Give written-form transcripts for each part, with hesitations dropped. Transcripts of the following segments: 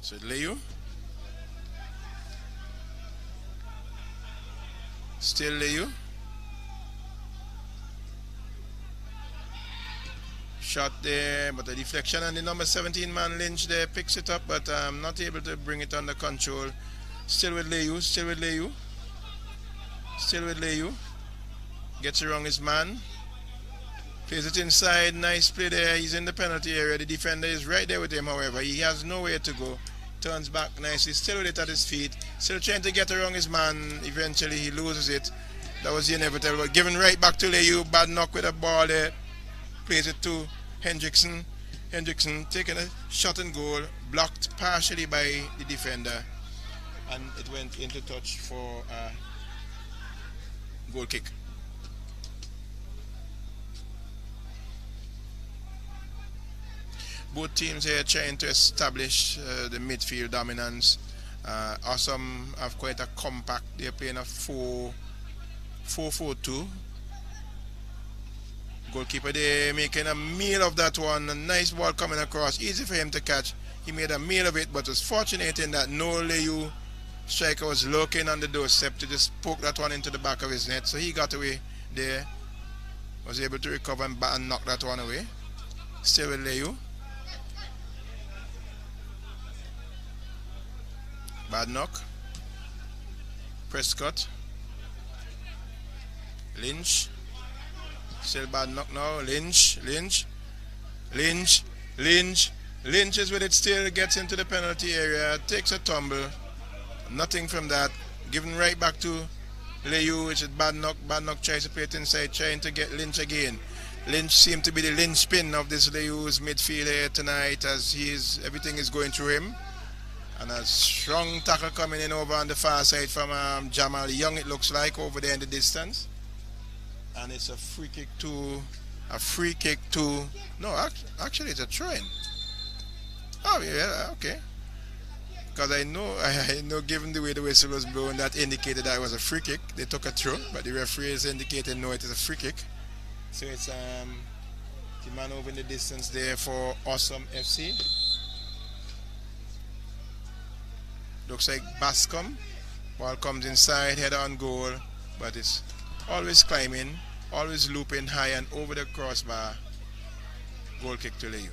So LAYOU. Still LAYOU. Shot there, but the deflection, and the number 17 man Lynch there picks it up, but not able to bring it under control. Still with LAYOU, still with LAYOU, still with LAYOU. Gets around his man. Plays it inside. Nice play there. He's in the penalty area. The defender is right there with him, however. He has nowhere to go. Turns back nicely. Still with it at his feet. Still trying to get around his man. Eventually he loses it. That was the inevitable. But given right back to LAYOU. Bad knock with a ball there. Plays it to Hendrickson. Hendrickson taking a shot and goal. Blocked partially by the defender. And it went into touch for a goal kick. Both teams here trying to establish the midfield dominance. Awesome have quite a compact. They're playing a 4-4-2. Goalkeeper there making a meal of that one. A nice ball coming across. Easy for him to catch. He made a meal of it, but was fortunate in that no LAYOU striker was lurking on the doorstep to just poke that one into the back of his net. So he got away there. Was able to recover and knock that one away. Still with LAYOU. Bad knock. Prescott. Lynch. Still bad knock now. Lynch. Lynch is with it still. Gets into the penalty area. Takes a tumble. Nothing from that. Given right back to LAYOU, which is bad knock. Bad knock tries to play it inside. Trying to get Lynch again. Lynch seemed to be the linchpin of this LAYOU's midfield here tonight, as everything is going through him. And a strong tackle coming in over on the far side from Jamal Young, it looks like, over there in the distance. And it's a free kick to... No, actually it's a throw-in. Oh, yeah, okay. Because I know, given the way the whistle was blown, that indicated that it was a free kick. They took a throw, but the referee has indicated no, it is a free kick. So it's the man over in the distance there for Awesome FC. Looks like Bascom. Ball comes inside, header on goal, but it's always climbing, always looping high and over the crossbar. Goal kick to LAYOU.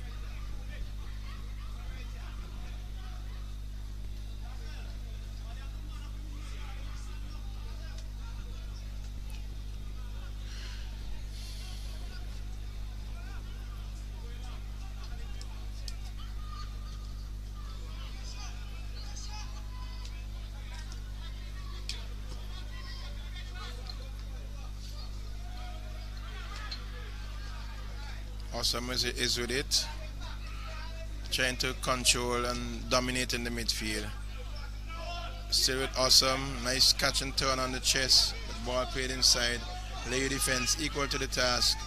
Awesome is with it, trying to control and dominate in the midfield. Still with Awesome, nice catch and turn on the chest, the ball played inside. LAYOU defense equal to the task.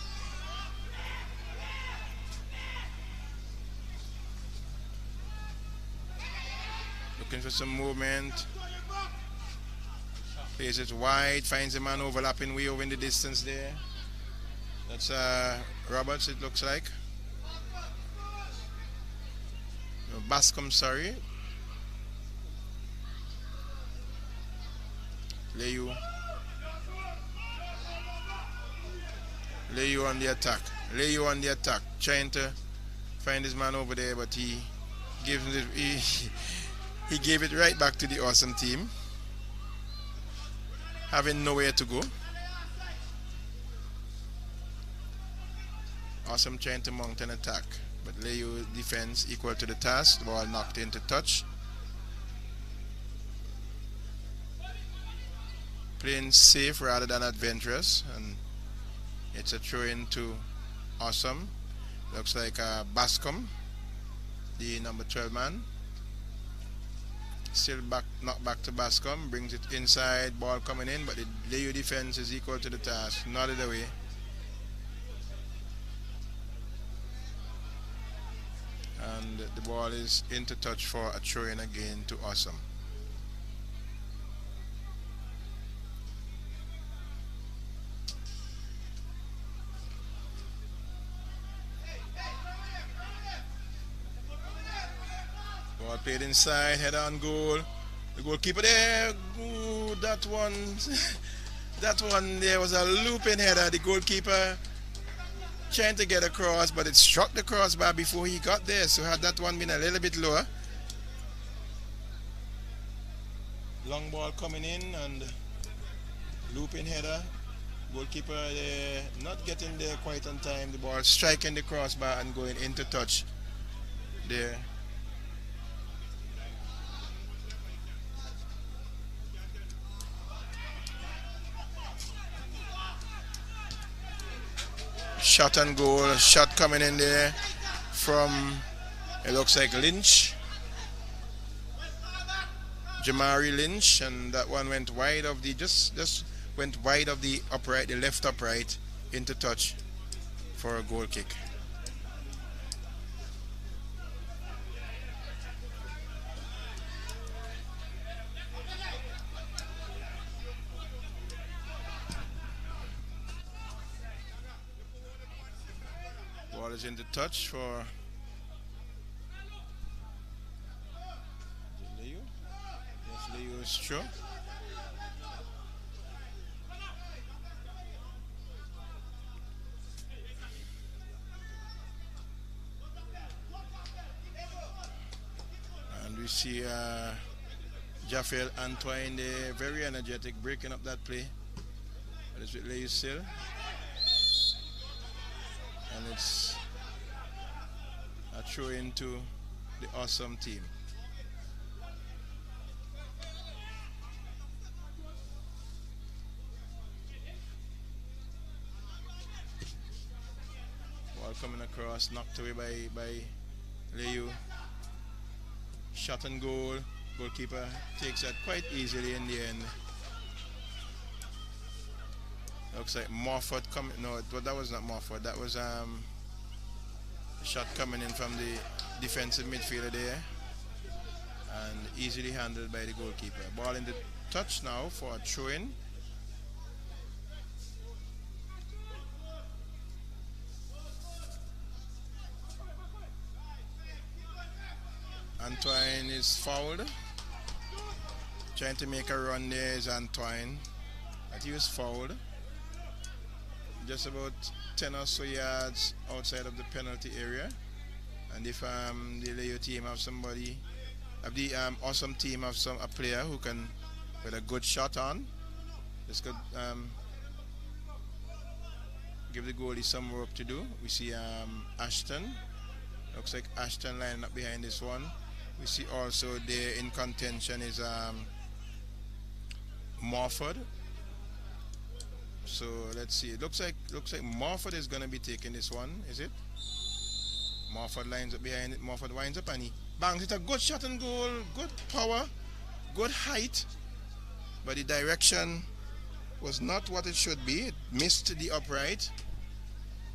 Looking for some movement. Plays it wide, finds a man overlapping way over in the distance there. That's Roberts, it looks like. No, Bascom, sorry. LAYOU on the attack. LAYOU on the attack. Trying to find his man over there, but he gave it right back to the Awesome team. Having nowhere to go. Awesome trying to mount an attack, but LAYOU defense equal to the task. The ball knocked into touch. Playing safe rather than adventurous, and it's a throw in to Awesome. Looks like Bascom, the number 12 man. Still knocked back to Bascom, brings it inside, ball coming in, but the LAYOU defense is equal to the task. Nodded away. And the ball is into touch for a throw-in again to Awesome. Ball played inside, header on goal. The goalkeeper there, ooh, that one, that one there was a looping header. The goalkeeper trying to get across, but it struck the crossbar before he got there. So had that one been a little bit lower. Long ball coming in and looping header. Goalkeeper there not getting there quite on time. The ball striking the crossbar and going into touch there. Shot and goal. Shot coming in there from, it looks like Lynch. Jamari Lynch, and that one went wide of the, just went wide of the upright, the left upright, into touch for a goal kick. Ball is into touch for LAYOU. Yes, LAYOU is true. And we see Jabel Antoine there, very energetic, breaking up that play. But it's with LAYOU still. And it's a throw into the awesome team. Ball coming across, knocked away by LAYOU. Shot and goal. Goalkeeper takes that quite easily in the end. Looks like Morford coming. No, that was not Morford. That was a shot coming in from the defensive midfielder there, and easily handled by the goalkeeper. Ball in the touch now for a throw-in. Antoine is fouled. Trying to make a run there is Antoine, but he was fouled. Just about 10 or so yards outside of the penalty area. And if the LAYOU team have somebody, the awesome team have a player who can, with a good shot on, this could give the goalie some work to do. We see Ashton. Looks like Ashton lining up behind this one. We see also there in contention is Morford. So let's see. It looks like Morford is gonna be taking this one, is it? Morford lines up behind it. Morford winds up and he bangs it. A good shot and goal, good power, good height, but the direction was not what it should be. It missed the upright,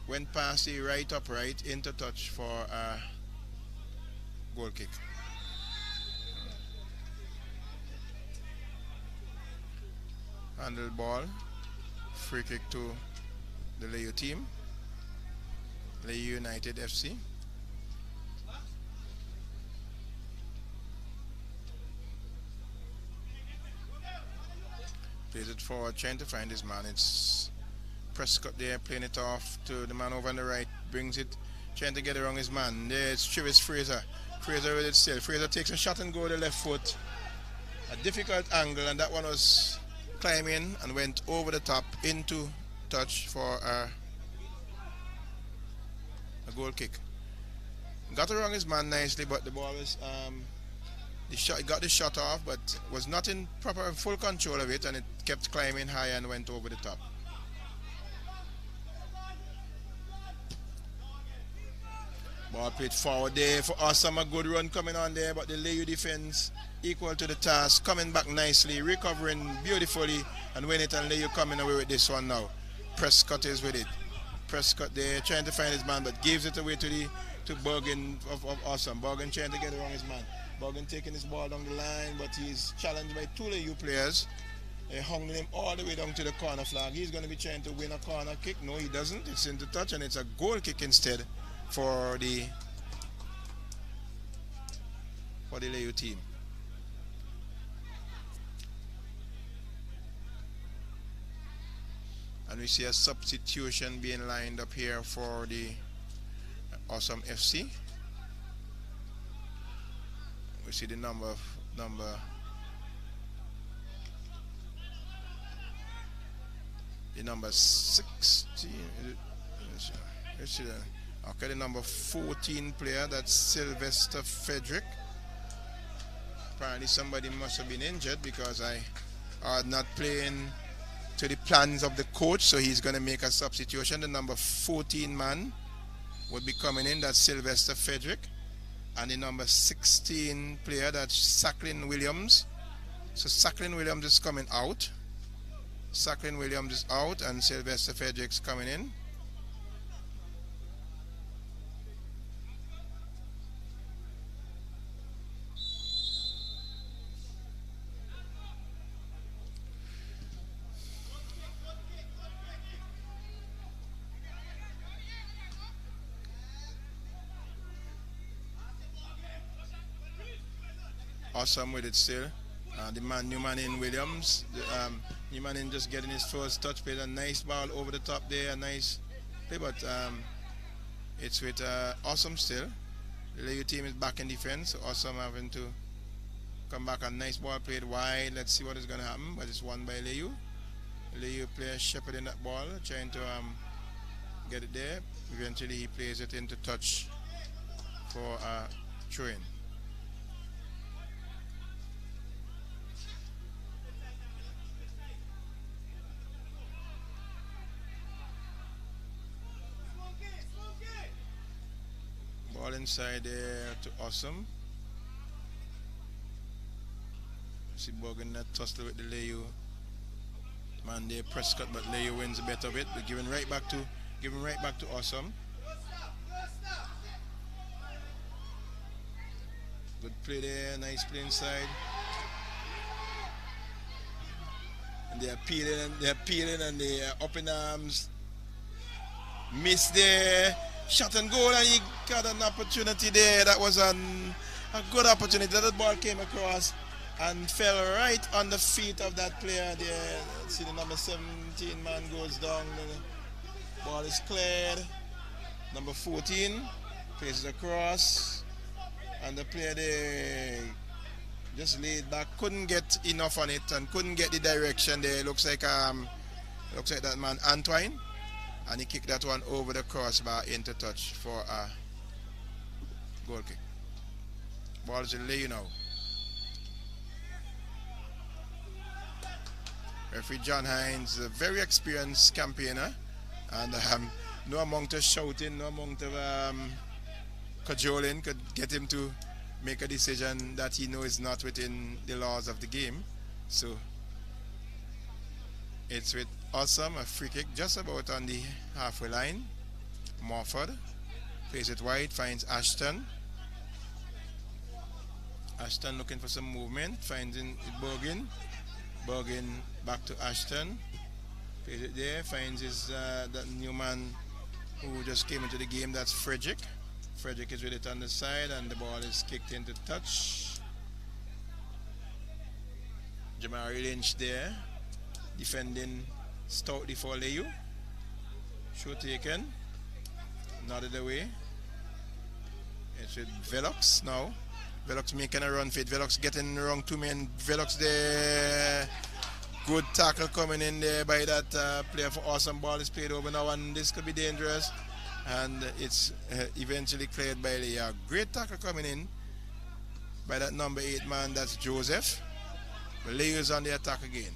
went past the right upright into touch for a goal kick. Handle ball. Free kick to the LAYOU team, LAYOU United FC. Plays it forward, trying to find his man. It's Prescott there, playing it off to the man over on the right, brings it, trying to get around his man. There's Travis Fraser. Fraser with it still. Fraser takes a shot and goal the left foot. A difficult angle, and that one was climbing and went over the top into touch for a goal kick. Got around his man nicely, but the ball was got the shot off, but was not in proper full control of it, and it kept climbing high and went over the top. Ball played forward there for Awesome, a good run coming on there, but the LAYOU defense equal to the task, coming back nicely, recovering beautifully, and win it, and LAYOU coming away with this one now. Prescott is with it. Prescott there trying to find his man, but gives it away to Bergen of Awesome. Bergen trying to get around his man. Bergen taking his ball down the line, but he's challenged by two LAYOU players. They hung him all the way down to the corner flag. He's going to be trying to win a corner kick. No, he doesn't. It's into touch, and it's a goal kick instead for for the LAYOU team. And we see a substitution being lined up here for the Awesome FC. We see the number 16. Okay, the number 14 player, that's Sylvester Frederick. Apparently somebody must have been injured because I are not playing to the plans of the coach, so he's going to make a substitution. The number 14 man would be coming in, that's Sylvester Frederick. And the number 16 player, that's Sacklin Williams. So Sacklin Williams is coming out. Sacklin Williams is out and Sylvester Frederick's coming in. Awesome with it still. The new man in Williams. New man in just getting his first touch, played a nice ball over the top there, a nice play, but it's with Awesome still. The LAYOU team is back in defense. So Awesome having to come back. A nice ball played wide. Let's see what is going to happen, but it's won by LAYOU. LAYOU player shepherding that ball, trying to get it there. Eventually he plays it into touch for a throw-in. Ball inside there to Awesome. See Bogan that tussle with the LAYOU man there, Prescott, but LAYOU wins a better bit. But giving right back to Awesome. Good play there, nice play inside. And they're peeling and they're up in arms. Miss there. Shot and goal, and he got an opportunity there. That was a good opportunity. That ball came across and fell right on the feet of that player there. See the number 17 man goes down. The ball is cleared. Number 14 places across, and the player there just laid back. Couldn't get enough on it and couldn't get the direction there. Looks like that man Antoine. And he kicked that one over the crossbar into touch for a goal kick. Ball is in LAYOU now. Referee John Hines, a very experienced campaigner, and no amount of shouting, no amount of cajoling could get him to make a decision that he knows is not within the laws of the game. So it's with Awesome, a free kick just about on the halfway line. Morford plays it wide, finds Ashton. Ashton looking for some movement, finds in Bergin. Bergin back to Ashton. Plays it there, finds his that new man who just came into the game, that's Frederick. Frederick is with it on the side and the ball is kicked into touch. Jamari Lynch there, defending stoutly for LAYOU. Show taken. Nodded away. It's with Velox now. Velox making a run for it. Velox getting wrong two men. Velox there. Good tackle coming in there by that player for Awesome. Ball is played over now and this could be dangerous. And it's eventually cleared by LAYOU. Great tackle coming in by that number 8 man, that's Joseph. But LAYOU is on the attack again.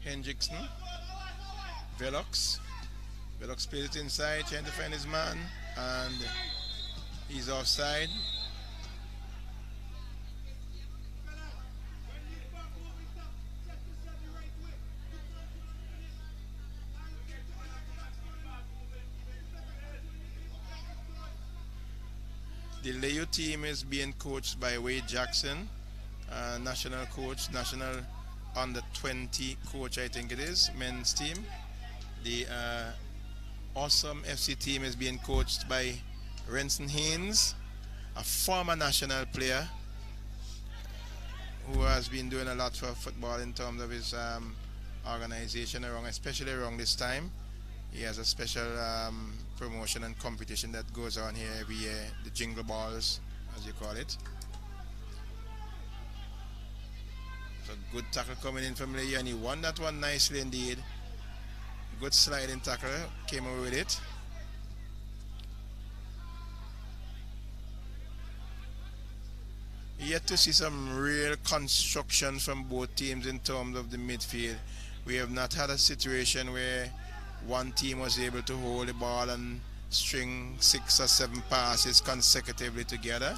Hendrickson, Velox plays it inside, trying to find his man, and he's offside. The LAYOU team is being coached by Wade Jackson, national coach, national under 20 coach, I think it is, men's team. The Awesome FC team is being coached by Renson Haynes, a former national player who has been doing a lot for football in terms of his organization especially around this time. He has a special promotion and competition that goes on here every year, the Jingle Balls, as you call it. So good tackle coming in from LAYOU, and he won that one nicely indeed. Good sliding tackle, came away with it. Yet to see some real construction from both teams in terms of the midfield. We have not had a situation where one team was able to hold the ball and string 6 or 7 passes consecutively together.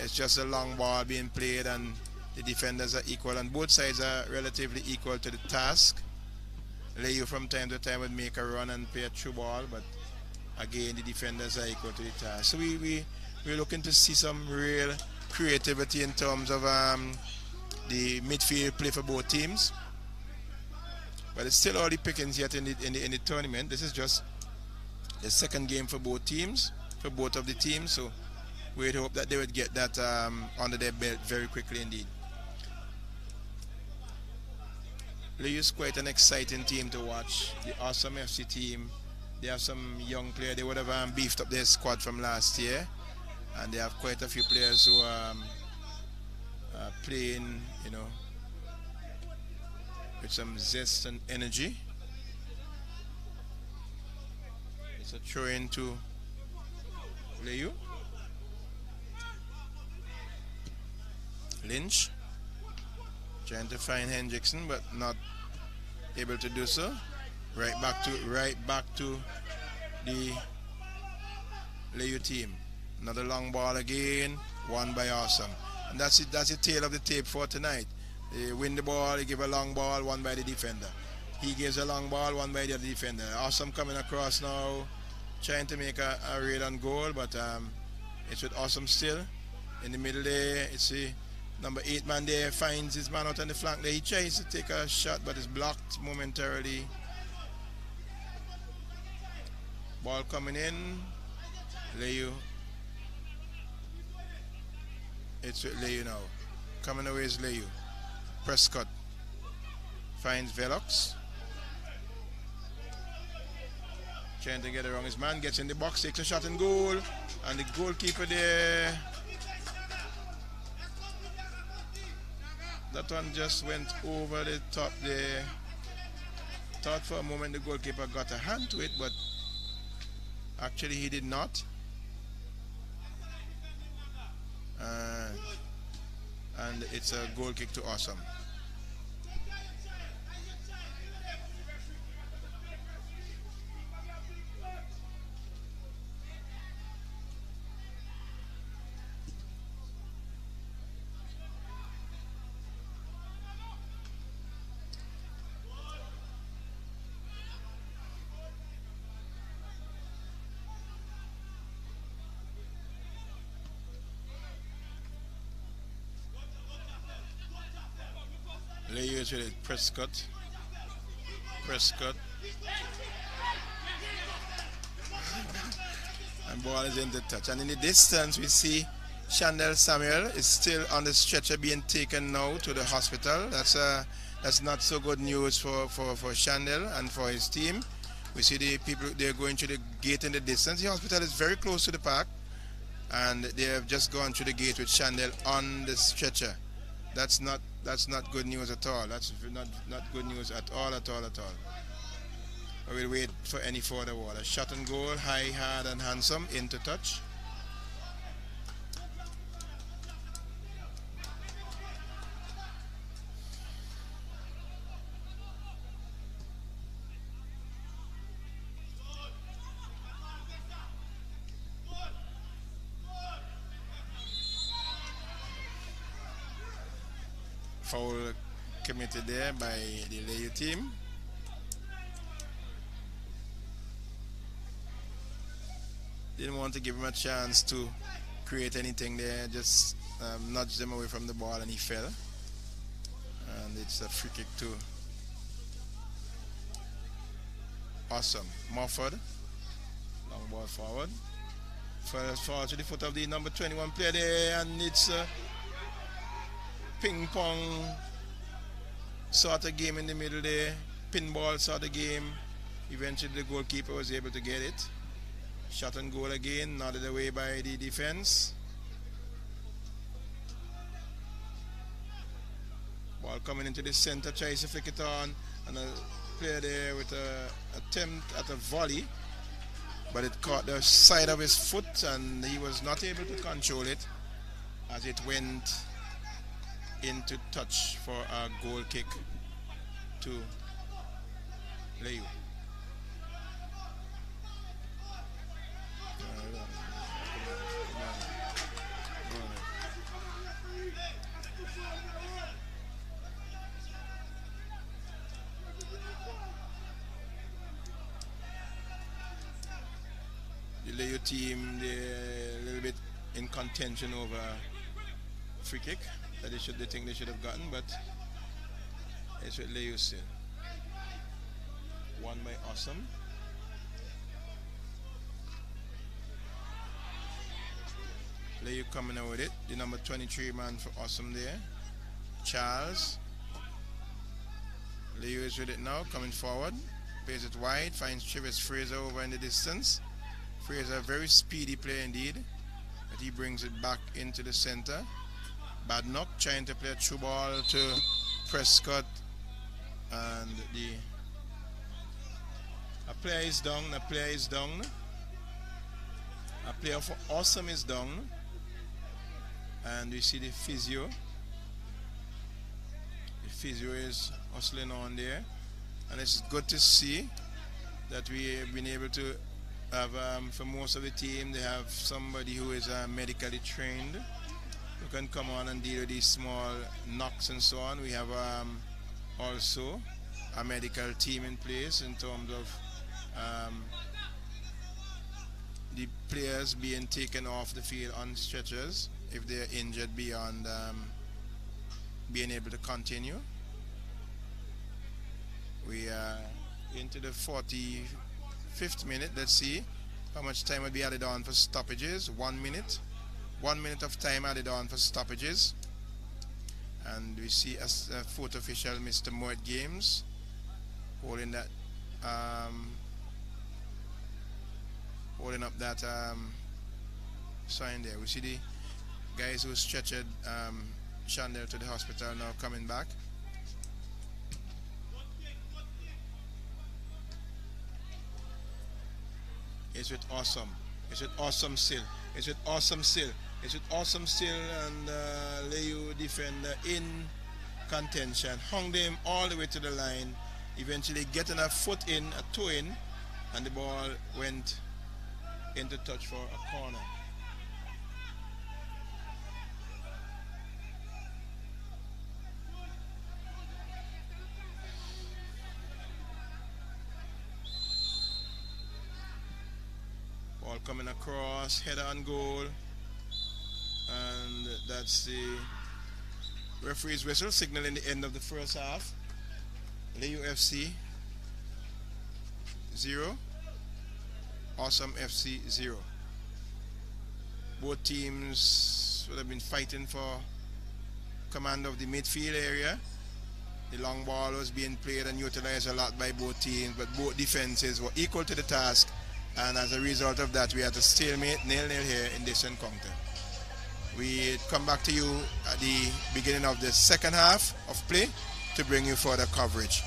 It's just a long ball being played, and the defenders are equal, and both sides are relatively equal to the task. LAYOU from time to time would make a run and play a through ball, but again the defenders are equal to the task. So we're looking to see some real creativity in terms of the midfield play for both teams. But it's still early pickings yet in the tournament. This is just the second game for both teams, for both of the teams. So we'd hope that they would get that under their belt very quickly indeed. LAYOU is quite an exciting team to watch. The Awesome FC team, they have some young players. They would have beefed up their squad from last year, and they have quite a few players who are playing, you know, with some zest and energy. It's a throw in to LAYOU. Lynch trying to find Hendrickson, but not able to do so. Right back to the LAYOU team. Another long ball again, won by Awesome. And that's it. That's the tail of the tape for tonight. They win the ball, they give a long ball, won by the defender. He gives a long ball, won by the other defender. Awesome coming across now, trying to make a raid on goal, but it's with Awesome still. In the middle there, it's the number 8 man there, finds his man out on the flank there. He tries to take a shot, but it's blocked momentarily. Ball coming in, LAYOU. It's with LAYOU now. Coming away is LAYOU. Prescott finds Velox. Trying to get around his man, gets in the box, takes a shot and goal. And the goalkeeper there, that one just went over the top there. Thought for a moment the goalkeeper got a hand to it, but actually he did not. And it's a goal kick to Awesome. LAYOU is with it. Prescott. And ball is in the touch. And in the distance we see Chandel Samuel is still on the stretcher being taken now to the hospital. That's not so good news for Chandel and for his team. We see the people, they're going to the gate in the distance. The hospital is very close to the park, and they have just gone through the gate with Chandel on the stretcher. That's not good news at all. That's not good news at all. We'll wait for any further word. A shot and goal, high, hard and handsome, into touch. Foul committed there by the LAYOU team. Didn't want to give him a chance to create anything there, just nudged him away from the ball and he fell. And it's a free kick Awesome. Morford. Long ball forward. First forward to the foot of the number 21 player there, and it's a ping pong sort of game in the middle there. Pinball sort of game. Eventually the goalkeeper was able to get it. Shot and goal again, nodded away by the defense. Ball coming into the center, tries to flick it on, and a player there with an attempt at a volley, but it caught the side of his foot and he was not able to control it as it went into touch for a goal kick to LAYOU. The LAYOU team, they're a little bit in contention over free kick that they think they should have gotten, but it's with LAYOU still. Won by Awesome. LAYOU coming out with it. The number 23 man for Awesome there, Charles. LAYOU is with it now, coming forward. Plays it wide, finds Travis Fraser over in the distance. Fraser, a very speedy player indeed, but he brings it back into the center. Badnock trying to play a through ball to Prescott, and a player is down. A player for Awesome is down, and we see the physio. The physio is hustling on there, and it's good to see that we have been able to have, for most of the team, they have somebody who is medically trained who can come on and deal with these small knocks and so on. We have also a medical team in place in terms of the players being taken off the field on stretchers if they are injured beyond being able to continue. We are into the 45th minute. Let's see how much time will be added on for stoppages. 1 minute. 1 minute of time added on for stoppages. And we see as a fourth official, Mr. Moet Games, holding that holding up that sign there. We see the guys who stretchered Chandler to the hospital now coming back. It's with Awesome. It's with Awesome still. It's with Awesome still. It's with Awesome still, and LAYOU defender in contention. Hung them all the way to the line. Eventually getting a foot in, a toe in, and the ball went into touch for a corner. Ball coming across, header on goal, and that's the referee's whistle signaling the end of the first half. LAYOU FC 0, Awesome FC 0. Both teams would have been fighting for command of the midfield area. The long ball was being played and utilized a lot by both teams, but both defenses were equal to the task, and as a result of that, we had a stalemate, 0-0 here in this encounter. We come back to you at the beginning of the second half of play to bring you further coverage.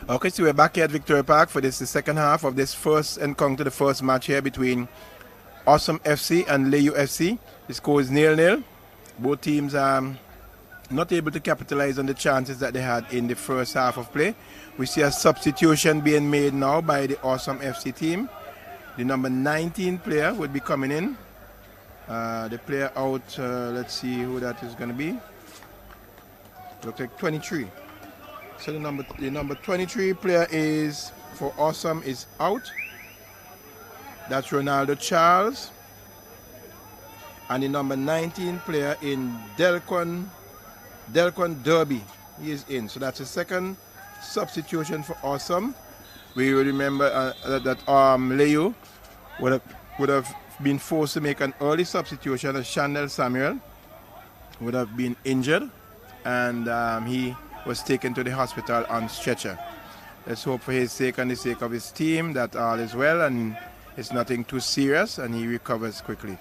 Okay, so we're back here at Victoria Park for this the second half of this first encounter, the first match here between Awesome FC and LAYOU FC. The score is 0-0. Both teams are not able to capitalize on the chances that they had in the first half of play. We see a substitution being made now by the Awesome FC team. The number 19 player would be coming in. The player out, let's see who that is going to be. Looks like 23. So the number 23 player is for Awesome is out. That's Ronaldo Charles. And the number 19 player in Delquan Derby, he is in. So that's the second substitution for Awesome. We will remember that LAYOU would have been forced to make an early substitution as Chandel Samuel would have been injured, and he was taken to the hospital on stretcher. Let's hope for his sake and the sake of his team that all is well and it's nothing too serious and he recovers quickly.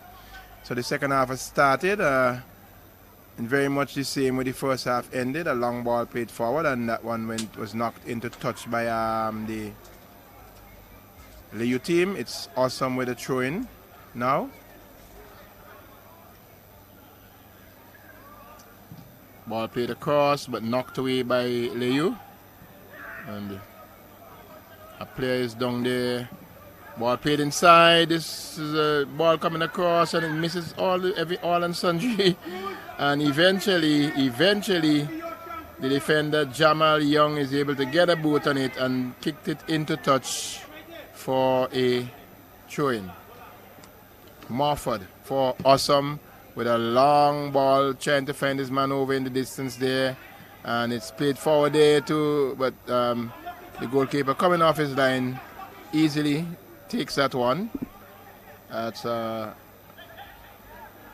So the second half has started, and very much the same way the first half ended. A long ball played forward, and that one was knocked into touch by the LAYOU team. It's Awesome with a throw-in now. Ball played across but knocked away by LAYOU, and a player is down there. Ball played inside. This is a ball coming across and it misses all and sundry. And eventually the defender Jamal Young is able to get a boot on it and kicked it into touch for a throw-in. Morford for Awesome with a long ball trying to find his man over in the distance there, and it's played forward there too, but the goalkeeper coming off his line easily takes that one. That's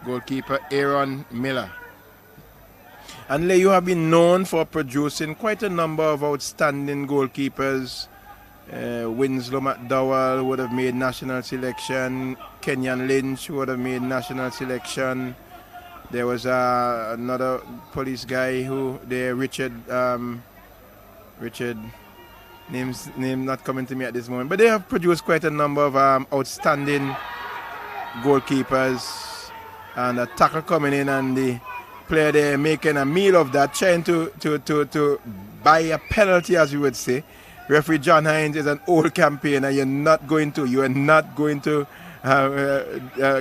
goalkeeper Aaron Miller. And LAYOU have been known for producing quite a number of outstanding goalkeepers. Winslow McDowell would have made national selection. Kenyan Lynch would have made national selection. There was another police guy who there, Richard, name not coming to me at this moment. But they have produced quite a number of outstanding goalkeepers. And a tackle coming in, and the player there making a meal of that, trying to buy a penalty, as you would say. Referee John Hines is an old campaigner. You are not going to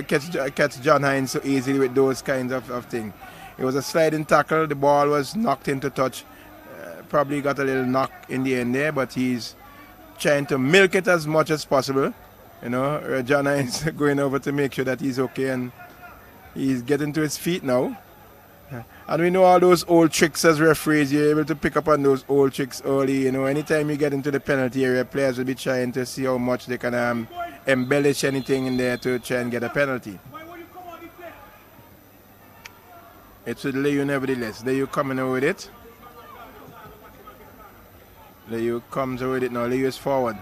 catch John Hines so easily with those kinds of things. It was a sliding tackle. The ball was knocked into touch. Probably got a little knock in the end there, but he's trying to milk it as much as possible. You know, John Hines going over to make sure that he's okay, and he's getting to his feet now. And we know all those old tricks as referees. You're able to pick up on those old tricks early. You know, anytime you get into the penalty area, players will be trying to see how much they can embellish anything in there to try and get a penalty. It's with LAYOU nevertheless. LAYOU coming over with it. LAYOU comes over with it now. LAYOU is forward.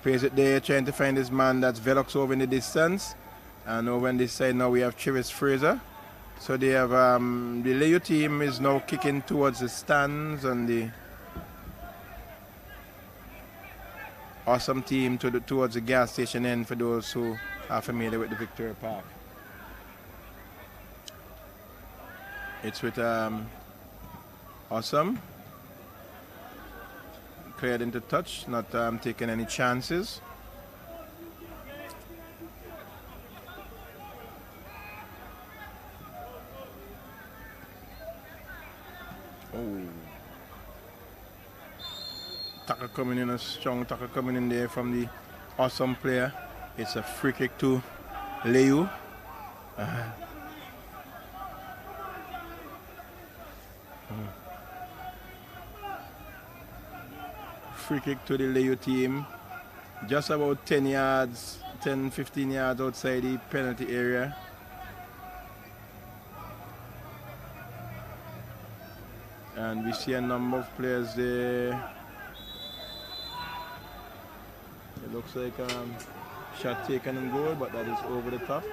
Plays it there, trying to find his man. That's Velox over in the distance. And over on this side now we have Travis Fraser. So they have the LAYOU team is now kicking towards the stands, and the Awesome team towards the gas station end for those who are familiar with the Victoria Park. It's with Awesome. Cleared into touch, not taking any chances. Oh. Tackle coming in, a strong tackle coming in there from the Awesome player. It's a free kick to LAYOU. Free kick to the LAYOU team. Just about 10 yards, 10-15 yards outside the penalty area. And we see a number of players there. It looks like shot taken and goal, but that is over the top.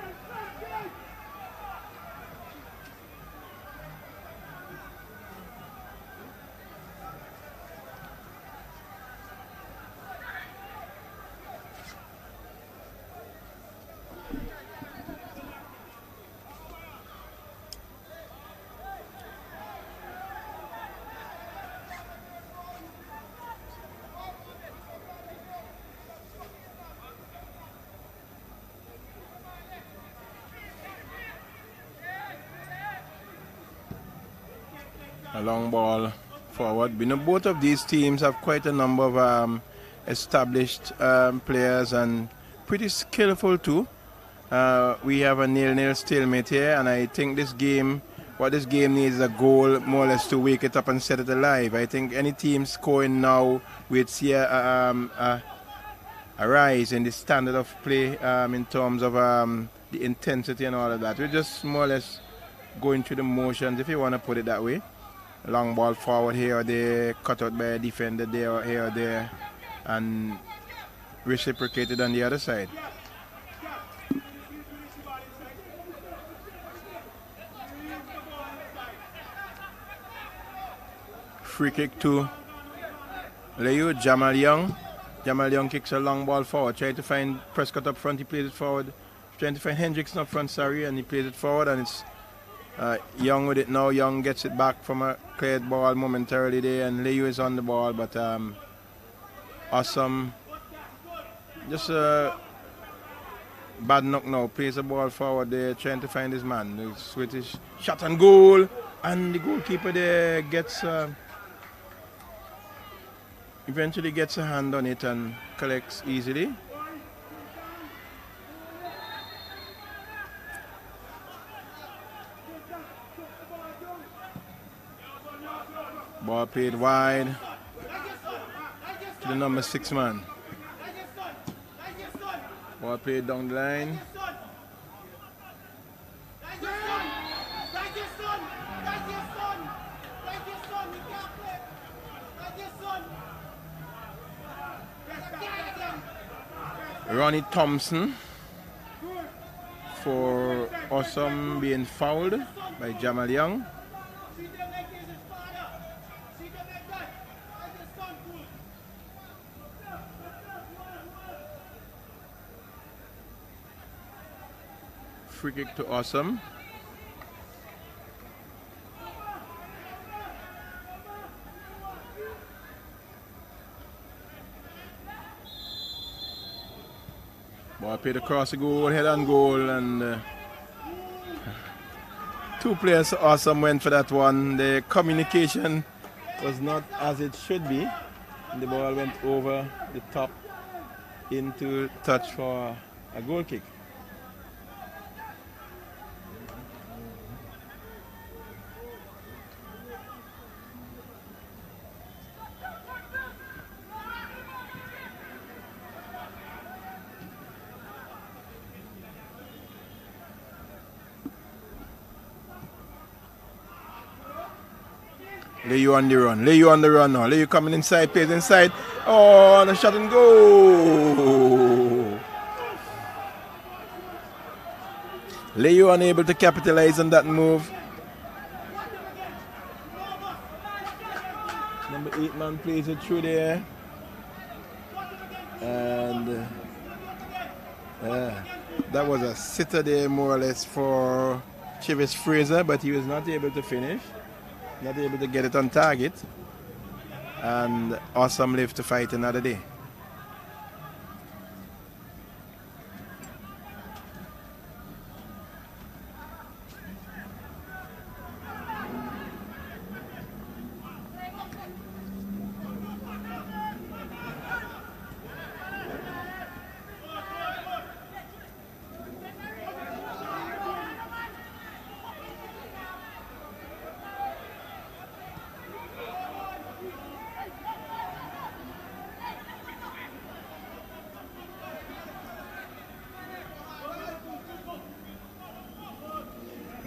A long ball forward. We know both of these teams have quite a number of established players and pretty skillful too. We have a 0-0 stalemate here, and I think this game, what this game needs is a goal more or less to wake it up and set it alive. I think any team scoring now, we'd see a rise in the standard of play in terms of the intensity and all of that. We're just more or less going through the motions, if you want to put it that way. Long ball forward here or there, cut out by a defender there or here or there, and reciprocated on the other side. Free kick to LAYOU, Jamal Young. Jamal Young kicks a long ball forward, trying to find Prescott up front, he plays it forward. Trying to find Hendrickson up front, sorry, and he plays it forward, and it's Young with it now. Young gets it back from a cleared ball momentarily there, and LAYOU is on the ball, but Awesome. Just a bad knock now. Plays the ball forward there, trying to find his man. The Swedish shot and goal, and the goalkeeper there gets eventually gets a hand on it and collects easily. Ball played wide to the number 6 man. Ball played down the line. Ronnie Thompson for Awesome being fouled by Jamal Young. Free kick to Awesome. Ball played across the goal, head on goal, and two players Awesome went for that one. The communication was not as it should be. The ball went over the top into touch for a goal kick. LAYOU on the run. LAYOU on the run now. LAYOU coming inside, plays inside. Oh, and a shot and go. LAYOU unable to capitalize on that move. Number 8 man plays it through there. And that was a sitter there more or less for Chivas Fraser, but he was not able to finish. Not able to get it on target, and Awesome live to fight another day.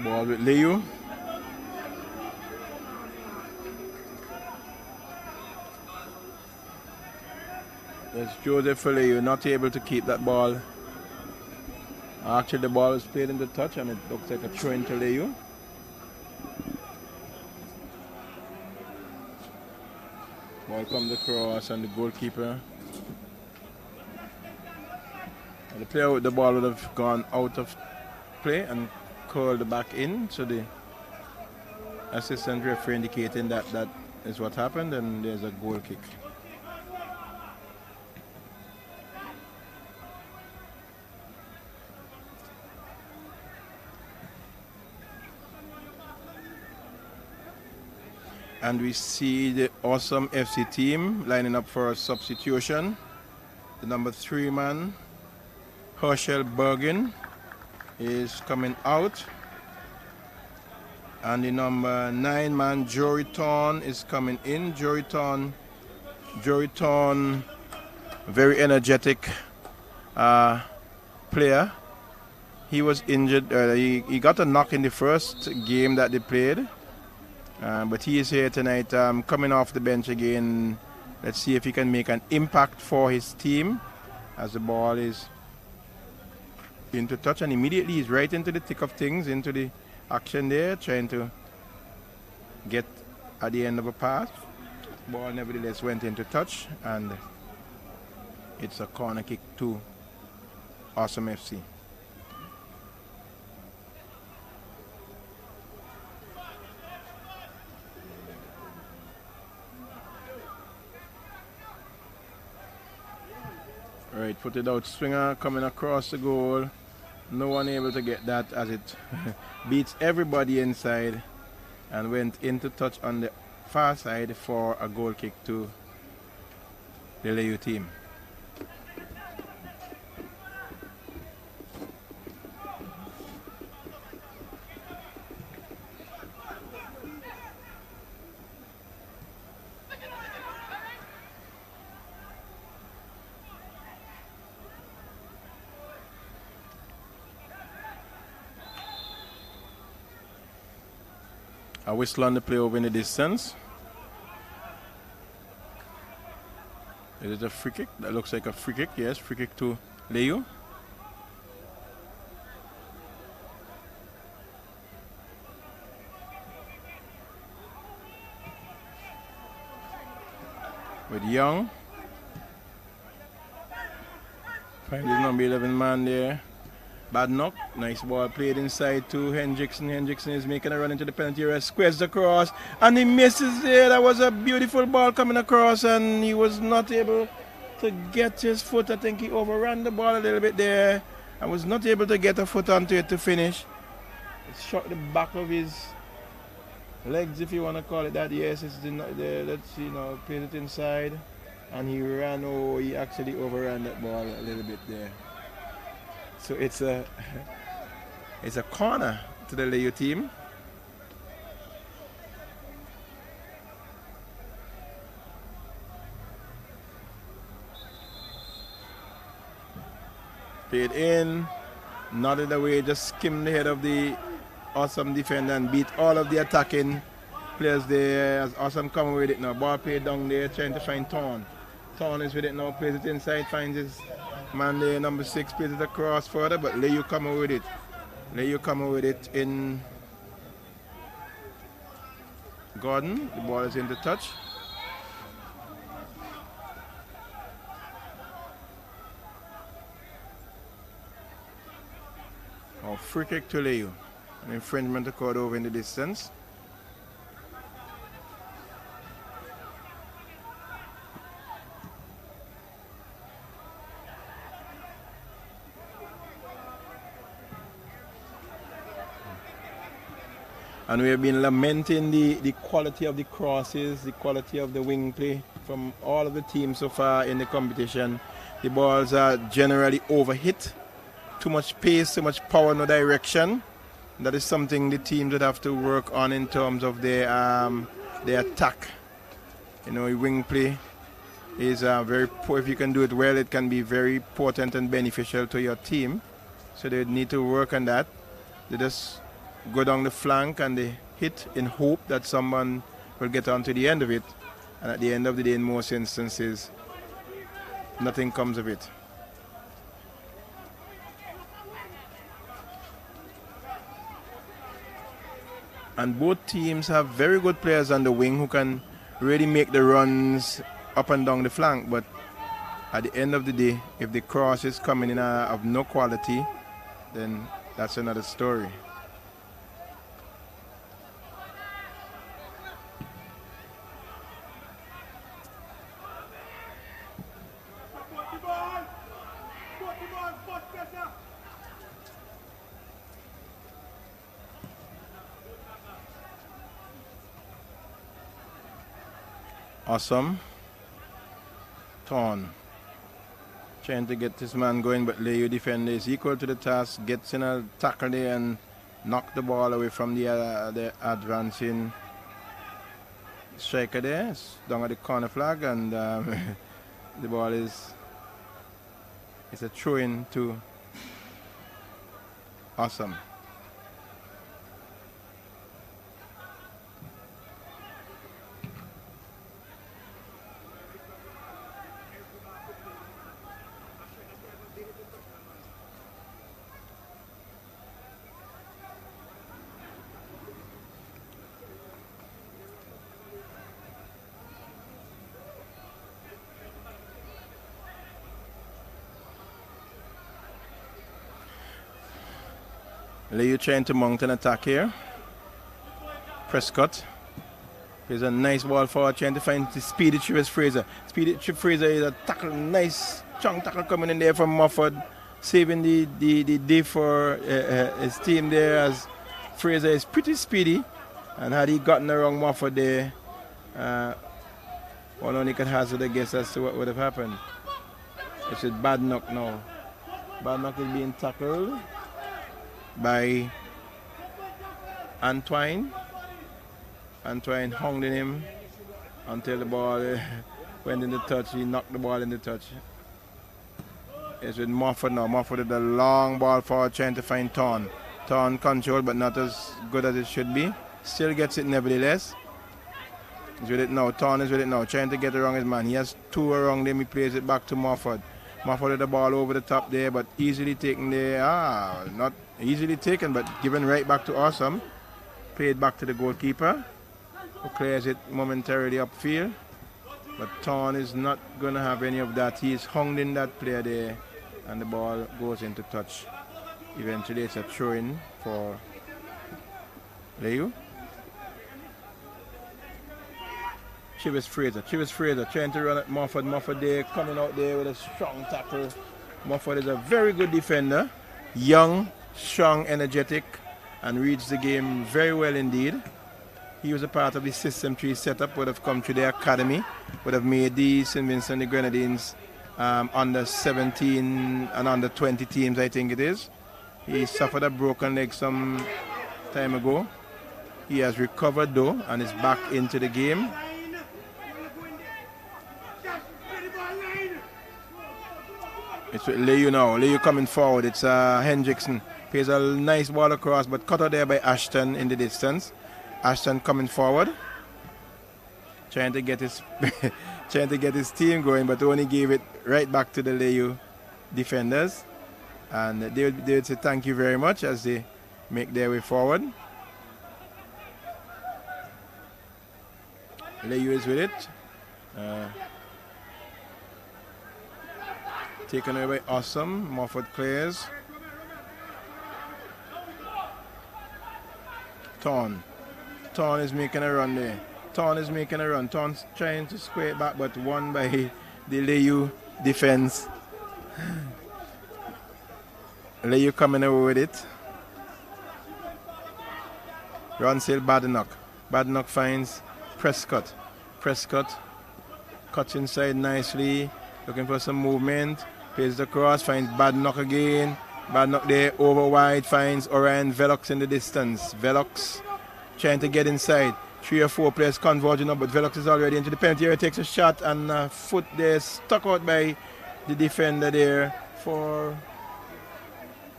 Ball with LAYOU. That's Joseph for LAYOU, not able to keep that ball. Actually, the ball was played into touch, and it looks like a throw into LAYOU. Ball comes across, and the goalkeeper. And the player with the ball would have gone out of play and curled back in, so the assistant referee indicating that that is what happened, and there's a goal kick. And we see the awesome FC team lining up for a substitution. The number 3 man, Herschel Bergen, is coming out. And the number 9 man, Jory Thorne, is coming in. Jory Thorne, very energetic player. He was injured. He got a knock in the first game that they played. But he is here tonight, coming off the bench again. Let's see if he can make an impact for his team as the ball is into touch. And immediately he's right into the thick of things, into the action there, trying to get at the end of a pass. Ball nevertheless went into touch, and it's a corner kick to Awesome FC. Right, footed out swinger coming across the goal. No one able to get that as it beats everybody inside and went into touch on the far side for a goal kick to the LAYOU team. A whistle on the play over in the distance. Is it a free kick? That looks like a free kick. Yes, free kick to LAYOU. With Young. Find his number 11 man there. Bad knock. Nice ball played inside to Hendrickson. Hendrickson is making a run into the penalty area. Squares across and he misses there. That was a beautiful ball coming across and he was not able to get his foot. I think he overran the ball a little bit there and was not able to get a foot onto it to finish. It shot the back of his legs, if you want to call it that. Yes, it's let's see now, played it inside and he ran. Oh, he actually overran that ball a little bit there. So it's a corner to the LAYOU team. Played in, nodded away, just skimmed the head of the Awesome defender and beat all of the attacking players there. As Awesome coming with it now. Ball played down there, trying to find Thorne. Thorne is with it now, plays it inside, finds his man there, number 6, plays it across further, but LAYOU coming with it. LAYOU coming with it in Gordon. The ball is into touch. Oh, free kick to LAYOU. An infringement occurred over in the distance. And we have been lamenting the quality of the crosses, the quality of the wing play from all of the teams so far in the competition. The balls are generally overhit. Too much pace, too much power, no direction. That is something the teams would have to work on in terms of their attack. You know, wing play is very poor. If you can do it well, it can be very potent and beneficial to your team. So they need to work on that. They just go down the flank and they hit in hope that someone will get on to the end of it. And at the end of the day, in most instances, nothing comes of it. And both teams have very good players on the wing who can really make the runs up and down the flank. But at the end of the day, if the cross is coming in of no quality, then that's another story. Awesome. Torn. Trying to get this man going, but LAYOU defender is equal to the task. Gets in a tackle there and knock the ball away from the advancing striker there. It's down at the corner flag, and the ball is a throw-in to Awesome. LAYOU trying to mount an attack here. Prescott. There's a nice ball forward, trying to find the speedy Chip Fraser. Speedy Chip Fraser is a tackle, nice strong tackle coming in there from Mofford, saving the day for his team there, as Fraser is pretty speedy, and had he gotten around Mofford there, one only could hazard a guess as to what would have happened. It's a bad knock now. Bad knock is being tackled by Antoine. Antoine hung in him until the ball went in the touch. He knocked the ball in the touch. It's with Mofford now. Mofford with a long ball forward, trying to find Torn. Torn controlled, but not as good as it should be. Still gets it nevertheless. He's with it now. Torn is with it now, trying to get around his man. He has two around him. He plays it back to Mofford. Mofford with the ball over the top there, but easily taken there. Not easily taken, but given right back to Awesome. Played back to the goalkeeper, who clears it momentarily upfield. But Torn is not going to have any of that. He is hung in that player there, and the ball goes into touch. Eventually it's a throw-in for LAYOU. Chivas Fraser trying to run at Mofford. Mofford there, coming out there with a strong tackle. Mofford is a very good defender. Young, strong, energetic, and reads the game very well indeed. He was a part of the System 3 setup, would have come to the academy, would have made the St. Vincent the Grenadines under 17 and under 20 teams, I think it is. He suffered a broken leg some time ago. He has recovered though, and is back into the game. It's with LAYOU now. LAYOU coming forward. It's Hendrickson. Plays a nice ball across, but cut out there by Ashton in the distance. Ashton coming forward, trying to get his trying to get his team going, but only gave it right back to the LAYOU defenders. And they would say thank you very much as they make their way forward. LAYOU is with it. Taken away by Awesome. Mofford clears. Torn is making a run there. Torn is making a run. Torn's trying to square it back, but won by the LAYOU defense. LAYOU coming away with it. Ronsil Badenoch. Badenoch finds Prescott. Prescott cuts inside nicely, looking for some movement. Plays the cross, finds Badenoch again. Badenoch there, over wide, finds Orion Velox in the distance. Velox trying to get inside. 3 or 4 players converging up, but Velox is already into the penalty area. Takes a shot, and foot there stuck out by the defender there for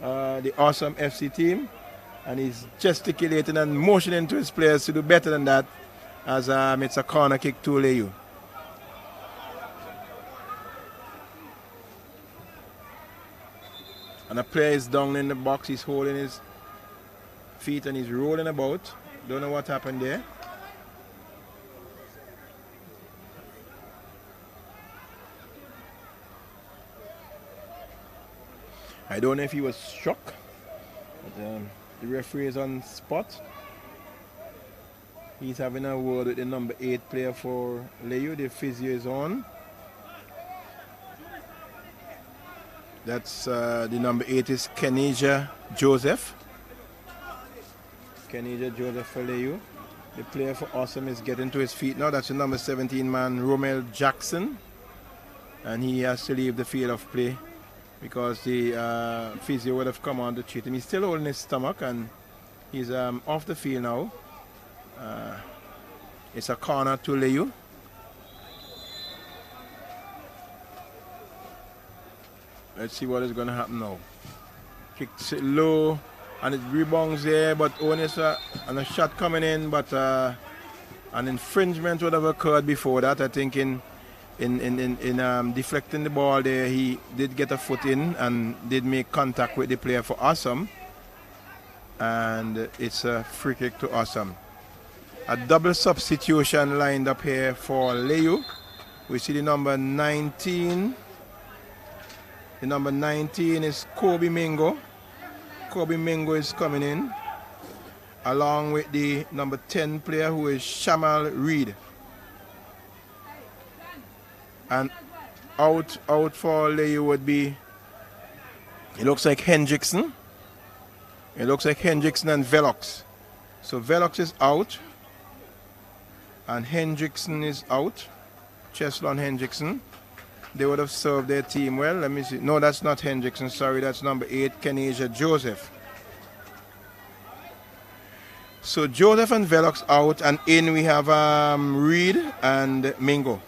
the Awesome FC team. And he's gesticulating and motioning to his players to do better than that, as it's a corner kick to LAYOU. And the player is down in the box. He's holding his feet and he's rolling about. Don't know what happened there. I don't know if he was struck. But, the referee is on spot. He's having a word with the number 8 player for LAYOU. The physio is on. That's the number 8 is Keneja Joseph. Keneja Joseph for LAYOU. The player for Awesome is getting to his feet now. That's the number 17 man, Romel Jackson. And he has to leave the field of play because the physio would have come on to treat him. He's still holding his stomach and he's off the field now. It's a corner to LAYOU. Let's see what is going to happen now. Kicks it low and it rebounds there, but only and a shot coming in, but an infringement would have occurred before that. I think in deflecting the ball there, he did get a foot in and did make contact with the player for Awesome. And it's a free kick to Awesome. A double substitution lined up here for LAYOU. We see the number 19. The number 19 is Kobe Mingo. Kobe Mingo is coming in, along with the number 10 player who is Shamal Reed. And out for LAYOU would be, it looks like Hendrickson. It looks like Hendrickson and Velox. So Velox is out. And Hendrickson is out. Cheslon Hendrickson. They would have served their team well. Let me see. No, that's not Hendrickson. Sorry, that's number 8, Kenasia Joseph. So Joseph and Velox out. And in we have Reed and Mingo.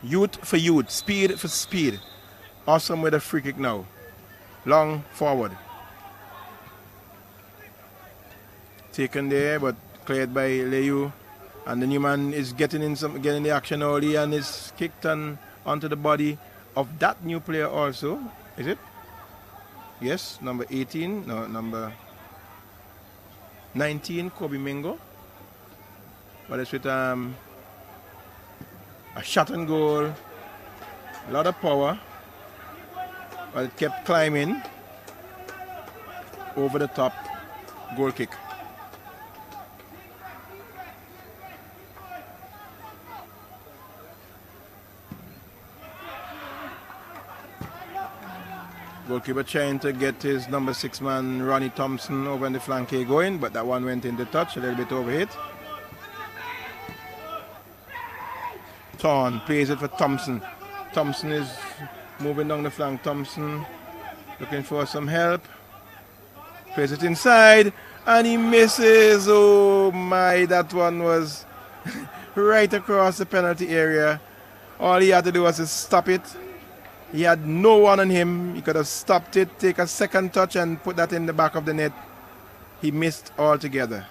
Youth for youth. Speed for speed. Awesome with a free kick now. Long forward. Taken there, but cleared by LAYOU. And the new man is getting the action early and is kicked onto the body of that new player also. Is it? Yes, number 18. No, number 19, Kobe Mingo. But it's with a shot and goal. A lot of power. But it kept climbing over the top. Goal kick. Goalkeeper trying to get his number 6 man Ronnie Thompson over in the flank going, but that one went into touch, a little bit overhit. Torn plays it for Thompson. Thompson is moving down the flank. Thompson looking for some help. Plays it inside and he misses. Oh my, that one was right across the penalty area. All he had to do was to stop it. He had no one on him. He could have stopped it, take a second touch and put that in the back of the net. He missed altogether.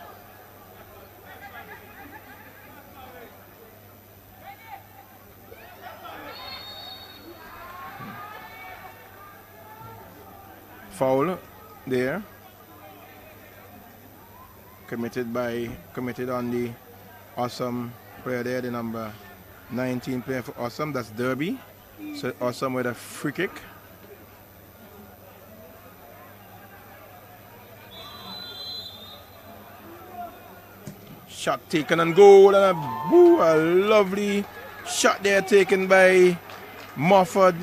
Foul there. Committed on the Awesome player there, the number 19 player for Awesome. That's Derby. So Awesome with a free kick. Shot taken and goal, and a lovely shot there taken by Mofford,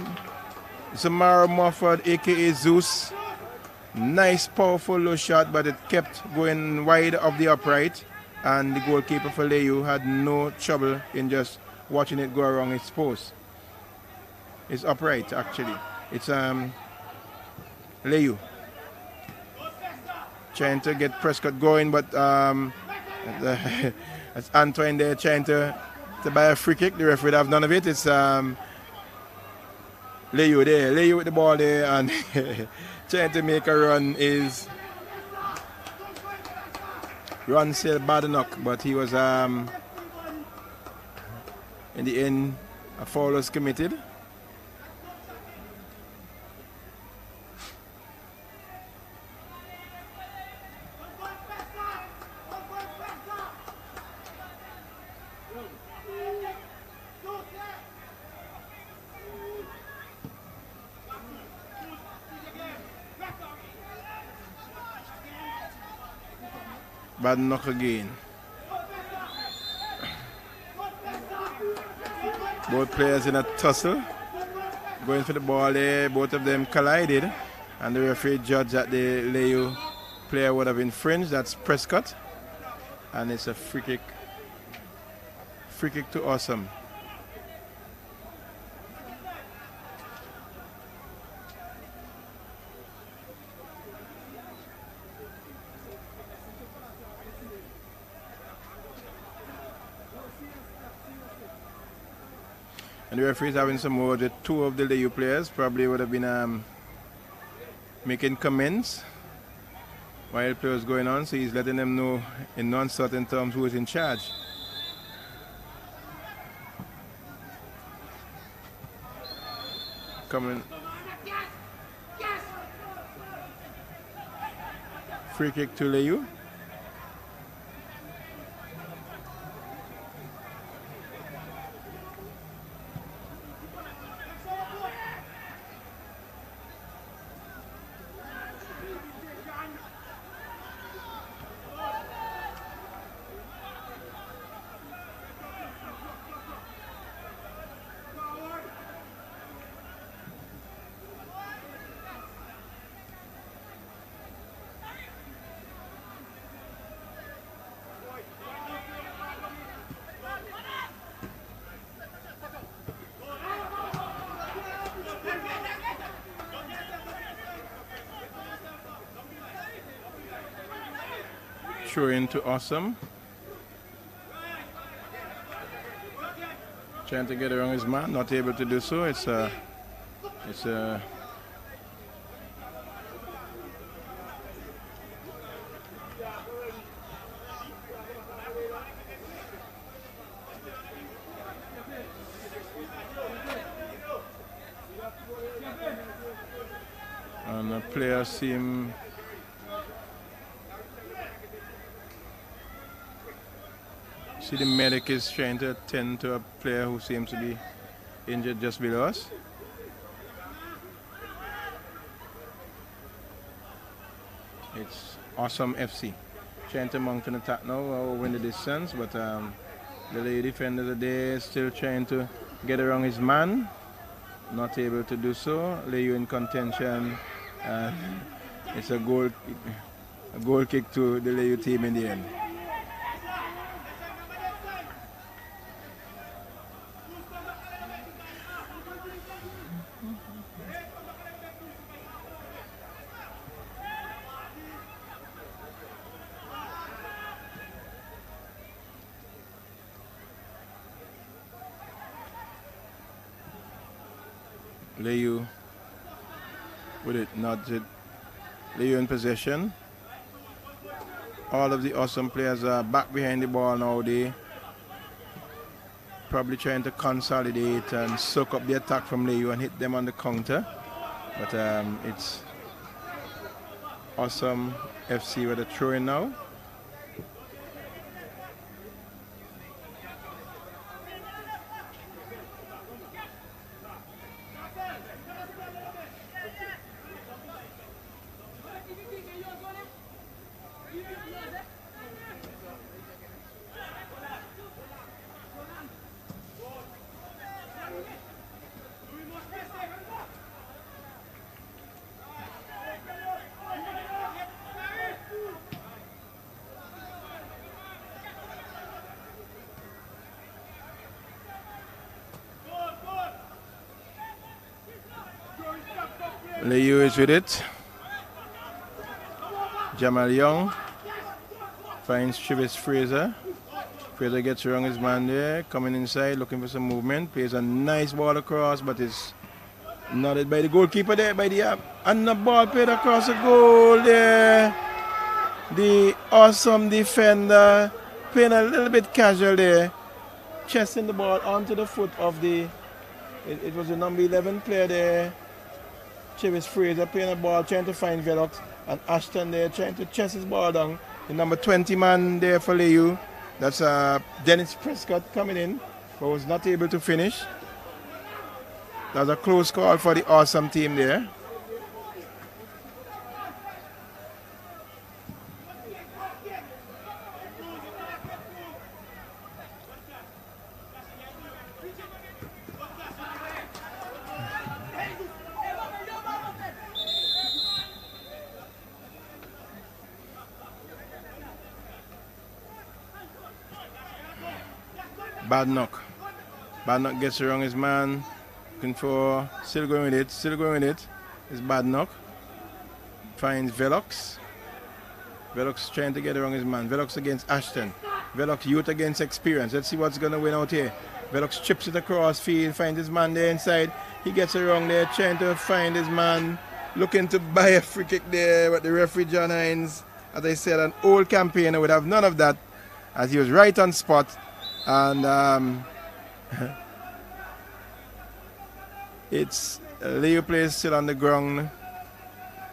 Zamara Mofford, aka Zeus. Nice powerful low shot, but it kept going wide of the upright, and the goalkeeper for LAYOU had no trouble in just watching it go around its post. It's upright actually. It's LAYOU trying to get Prescott going, but that's Antoine there trying to buy a free kick. The referee would have none of it. It's LAYOU there, LAYOU with the ball there, and trying to make a run is Ronsil Badenoch, but he was in the end a foul was committed. Bad knock again. Both players in a tussle. Going for the ball there. Both of them collided. And the referee judged that the LAYOU player would have infringed. That's Prescott. And it's a free kick. Free kick to Awesome. And the referee is having some more with two of the LAYOU players. Probably would have been making comments while play was going on. So he's letting them know in non-certain terms who is in charge. Coming. Free kick to LAYOU. Throw into Awesome. Trying to get around his man, not able to do so. It's a and the player seem see the medic is trying to attend to a player who seems to be injured just below us. It's Awesome FC. Trying to mount an attack now over in the distance, but the LAYOU defender today still trying to get around his man. Not able to do so. LAYOU in contention. It's a goal kick to the LAYOU team in the end. LAYOU with it, not it. LAYOU in possession. All of the Awesome players are back behind the ball now. They probably trying to consolidate and soak up the attack from LAYOU and hit them on the counter. But it's Awesome FC with a throw in now. LAYOU is with it. Jamal Young finds Travis Fraser. Fraser gets around his man there, coming inside, looking for some movement. Plays a nice ball across, but it's nodded by the goalkeeper there, by the and the ball played across the goal there. The Awesome defender playing a little bit casual there, chesting the ball onto the foot of it was the number 11 player there. Travis Fraser playing a ball, trying to find Velox, and Ashton there trying to chest his ball down. The number 20 man there for LAYOU. That's Dennis Prescott coming in, but was not able to finish. That was a close call for the Awesome team there. Bad knock. Bad knock gets around his man. Looking for, still going with it, still going with it. It's bad knock. Finds Velox. Velox trying to get around his man. Velox against Ashton. Velox youth against experience. Let's see what's going to win out here. Velox chips it across field, finds his man there inside. He gets around there, trying to find his man. Looking to buy a free kick there, but the referee John Hines, as I said, an old campaigner would have none of that, as he was right on spot. And it's LAYOU players still on the ground.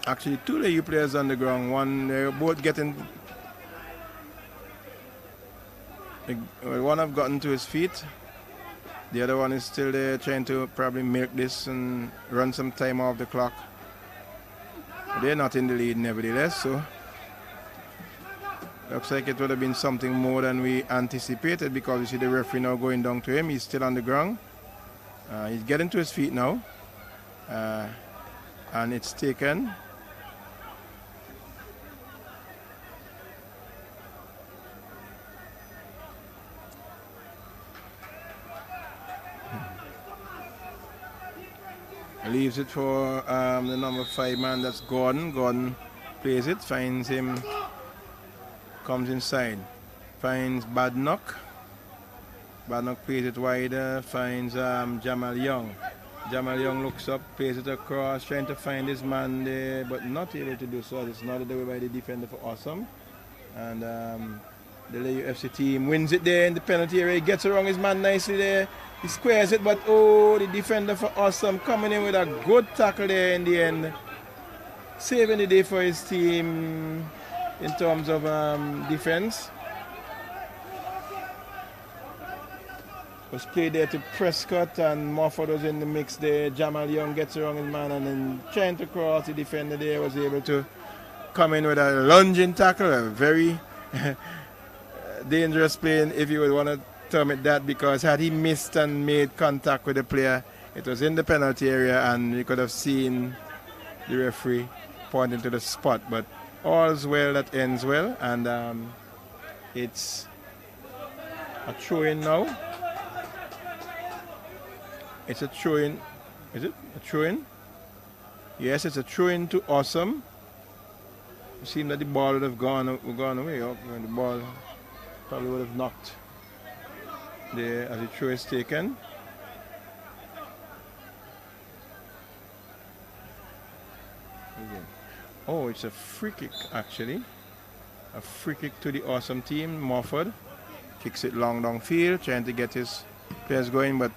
Actually, two LAYOU players on the ground. One, they're both getting. One have gotten to his feet. The other one is still there trying to probably milk this and run some time off the clock. They're not in the lead nevertheless, so looks like it would have been something more than we anticipated, because you see the referee now going down to him. He's still on the ground. He's getting to his feet now. And it's taken. Leaves it for the number 5 man, that's Gordon. Gordon plays it, finds him, comes inside, finds Badnock. Badnock plays it wider, finds Jamal Young. Jamal Young looks up, plays it across, trying to find his man there, but not able to do so. It's not away by the defender for Awesome. And the LAYOU FC team wins it there in the penalty area. He gets around his man nicely there. He squares it, but oh, the defender for Awesome coming in with a good tackle there in the end. Saving the day for his team in terms of defense. Was played there to Prescott, and Morford was in the mix there. Jamal Young gets around his man and then trying to cross. The defender there was able to come in with a lunging tackle. A very dangerous play, if you would want to term it that, because had he missed and made contact with the player, it was in the penalty area and you could have seen the referee pointing to the spot. But all's well that ends well, and it's a throw-in now. It's a throw-in. Is it a throw-in? Yes, it's a throw-in to Awesome. It seemed that the ball would have gone away. And the ball probably would have knocked there as the throw is taken. Oh, it's a free kick actually. A free kick to the Awesome team. Morford kicks it long downfield, trying to get his players going, but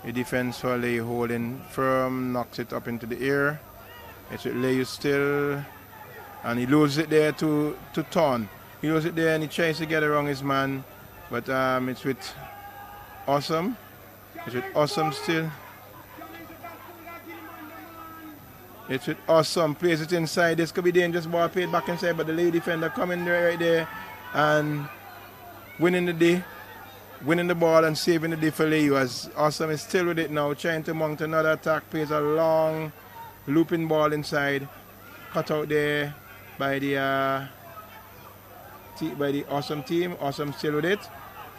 the defense for LAYOU holding firm, knocks it up into the air. It's with LAYOU still, and he loses it there to Thorn. He loses it there and he tries to get around his man, but it's with Awesome. It's with Awesome still. It's with Awesome, plays it inside. This could be dangerous, ball played back inside, but the LAYOU defender coming there right there and winning the day. Winning the ball and saving the day for LAYOU, as Awesome is still with it now, trying to mount another attack, plays a long looping ball inside, cut out there by the Awesome team. Awesome still with it,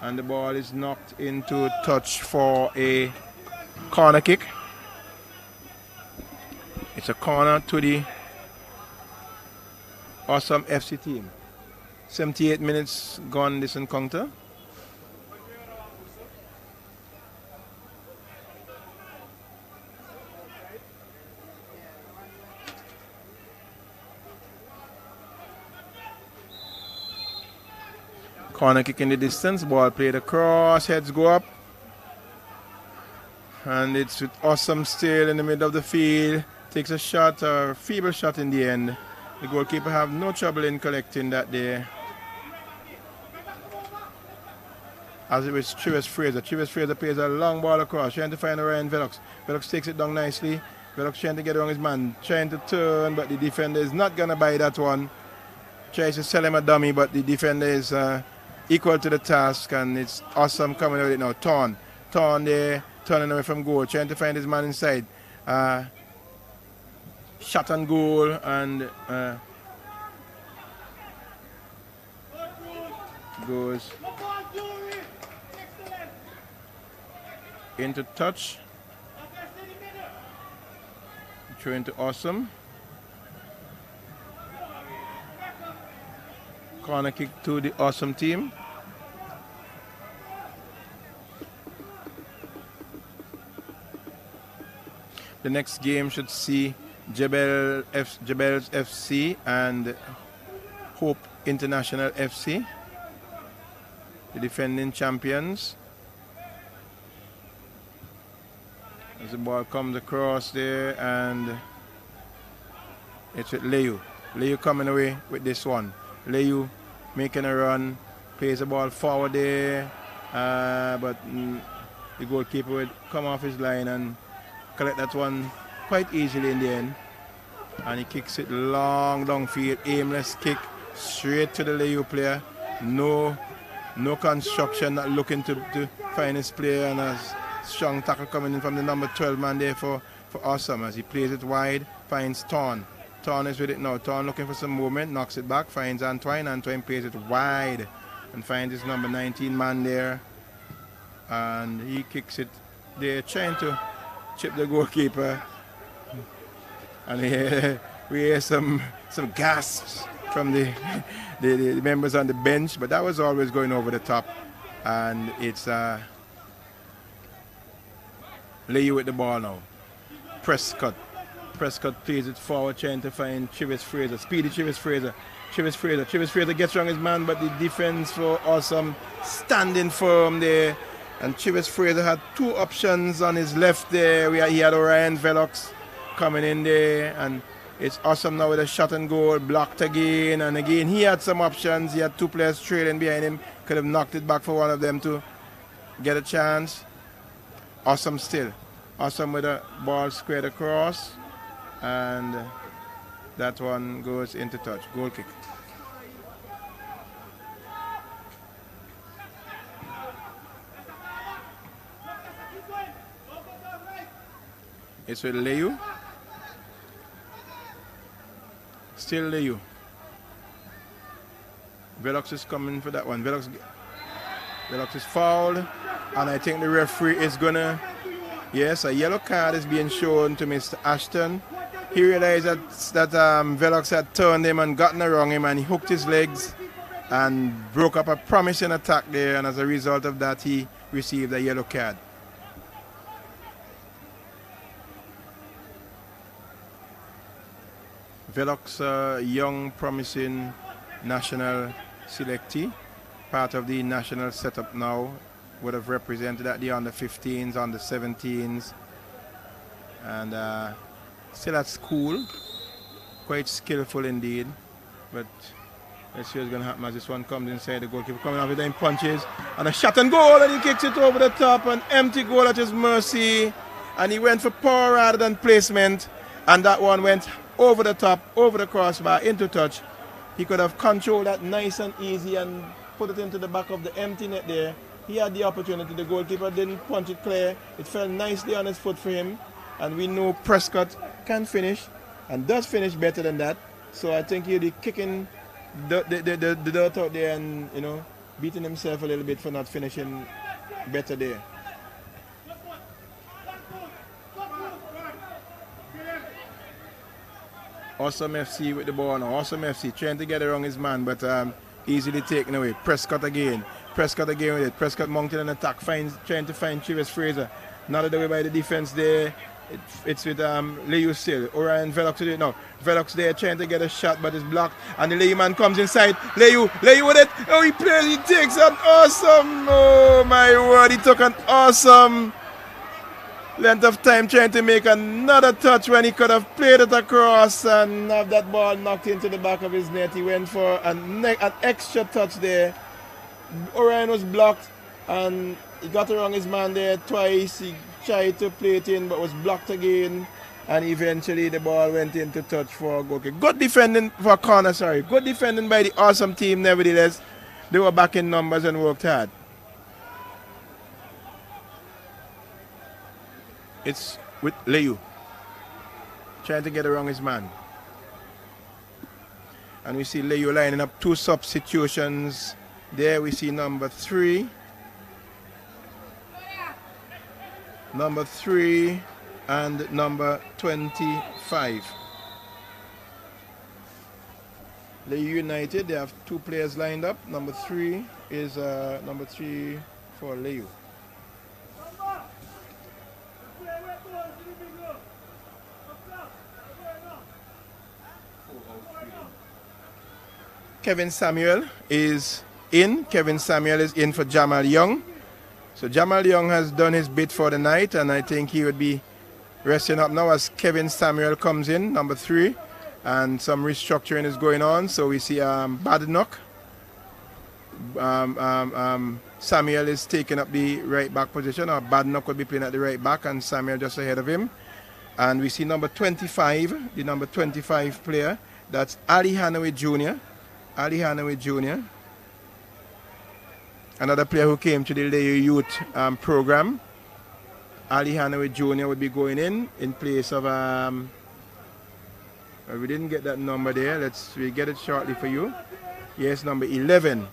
and the ball is knocked into touch for a corner kick. It's a corner to the Awesome FC team. 78 minutes gone this encounter. Corner kick in the distance, ball played across, heads go up. And it's with Awesome still in the middle of the field. Takes a shot, a feeble shot in the end. The goalkeeper have no trouble in collecting that there. As it was Chivas Fraser. Chivas Fraser plays a long ball across, trying to find Ryan Velox. Velox takes it down nicely. Velox trying to get around his man, trying to turn, but the defender is not going to buy that one. Tries to sell him a dummy, but the defender is equal to the task, and it's Awesome coming out with it now. Thorn there, turning away from goal, trying to find his man inside. Shot on goal, and goes into touch. Throw into Awesome. Corner kick to the Awesome team. The next game should see Jabel's FC and Hope International FC, the defending champions. As the ball comes across there, and it's with LAYOU. LAYOU coming away with this one. LAYOU making a run, plays the ball forward there, but the goalkeeper would come off his line and collect that one quite easily in the end. And he kicks it long downfield, aimless kick straight to the LAYOU player. No construction, not looking to find his player, and a strong tackle coming in from the number 12 man there for Awesome as he plays it wide, finds Torn. Torn is with it now. Torn looking for some movement, knocks it back, finds Antoine. Antoine plays it wide and finds his number 19 man there. And he kicks it there, trying to chip the goalkeeper. And we hear some gasps from the members on the bench, but that was always going over the top. And it's LAYOU with the ball now. Prescott plays it forward, trying to find Chivis Fraser. Speedy Chivis Fraser. Chivis Fraser gets wrong his man, but the defense for Awesome standing firm there. And Chivis Fraser had two options on his left there. He had Orion Velox coming in there, and it's Awesome now with a shot and goal, blocked again. And again, he had some options. He had two players trailing behind him. Could have knocked it back for one of them to get a chance. Awesome still. Awesome with a ball squared across. And that one goes into touch. Goal kick. It's with LAYOU. Still LAYOU. Velox is coming for that one. Velox is fouled. And I think the referee is gonna, yes, a yellow card is being shown to Mr. Ashton. He realized that Velox had turned him and gotten around him, and he hooked his legs and broke up a promising attack there, and as a result of that he received a yellow card. Velox, young promising national selectee, part of the national setup now, would have represented at the under 15s, under 17s, and still at school, quite skillful indeed. But let's see what's going to happen as this one comes inside. The goalkeeper coming off with them punches, and a shot and goal, and he kicks it over the top, an empty goal at his mercy, and he went for power rather than placement, and that one went over the top, over the crossbar, into touch. He could have controlled that nice and easy and put it into the back of the empty net there. He had the opportunity. The goalkeeper didn't punch it clear. It fell nicely on his foot for him. And we know Prescott can finish and does finish better than that. So I think he'll be kicking the dirt out there and, you know, beating himself a little bit for not finishing better there. Awesome FC with the ball now. Awesome FC trying to get around his man, but easily taken away. Prescott again with it. Prescott mounted an attack, trying to find Chivis Fraser. Not away by the defense there. It's with LAYOU still. Orion Velox with it now. Velox there trying to get a shot, but it's blocked. And the LAYOU man comes inside. LAYOU with it. Oh, he takes an awesome. Oh my word, he took an awesome length of time trying to make another touch when he could have played it across and have that ball knocked into the back of his net. He went for an extra touch there. Orion was blocked and he got around his man there twice. He tried to play it in but was blocked again, and eventually the ball went into touch for a goal kick. Good defending for a corner, sorry. Good defending by the Awesome team nevertheless. They were back in numbers and worked hard. It's with LAYOU trying to get around his man. And we see LAYOU lining up two substitutions. There we see number 3. Number 3 and number 25. LAYOU United, they have 2 players lined up. Number 3 is number 3 for LAYOU. Kevin Samuel is in. Kevin Samuel is in for Jamal Young. So Jamal Young has done his bit for the night, and I think he would be resting up now as Kevin Samuel comes in, number 3. And some restructuring is going on. So we see Badenoch. Samuel is taking up the right back position, or Badenoch will be playing at the right back, and Samuel just ahead of him. And we see number 25, the number 25 player. That's Ali Hanaway Jr. Ali Hanaway Jr. Another player who came to the LAYOU Youth program. Ali Hanaway Jr. would be going in place of we didn't get that number there. We'll get it shortly for you. Yes, number 11.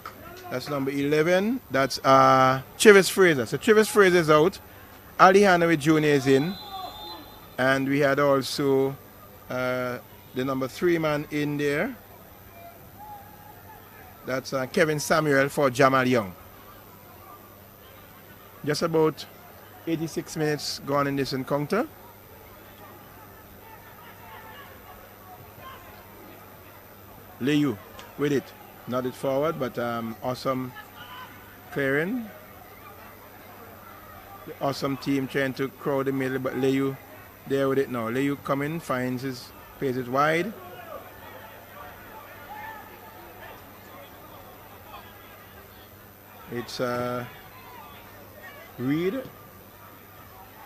That's number 11. That's Travis Fraser. So Travis Fraser is out. Ali Hanaway Jr. is in. And we had also the number 3 man in there. That's Kevin Samuel for Jamal Young. Just about 86 minutes gone in this encounter. LAYOU with it. Nodded forward, but awesome clearing. The awesome team trying to crowd the middle, but LAYOU there with it now. LAYOU coming, finds his, plays it wide. It's Reed.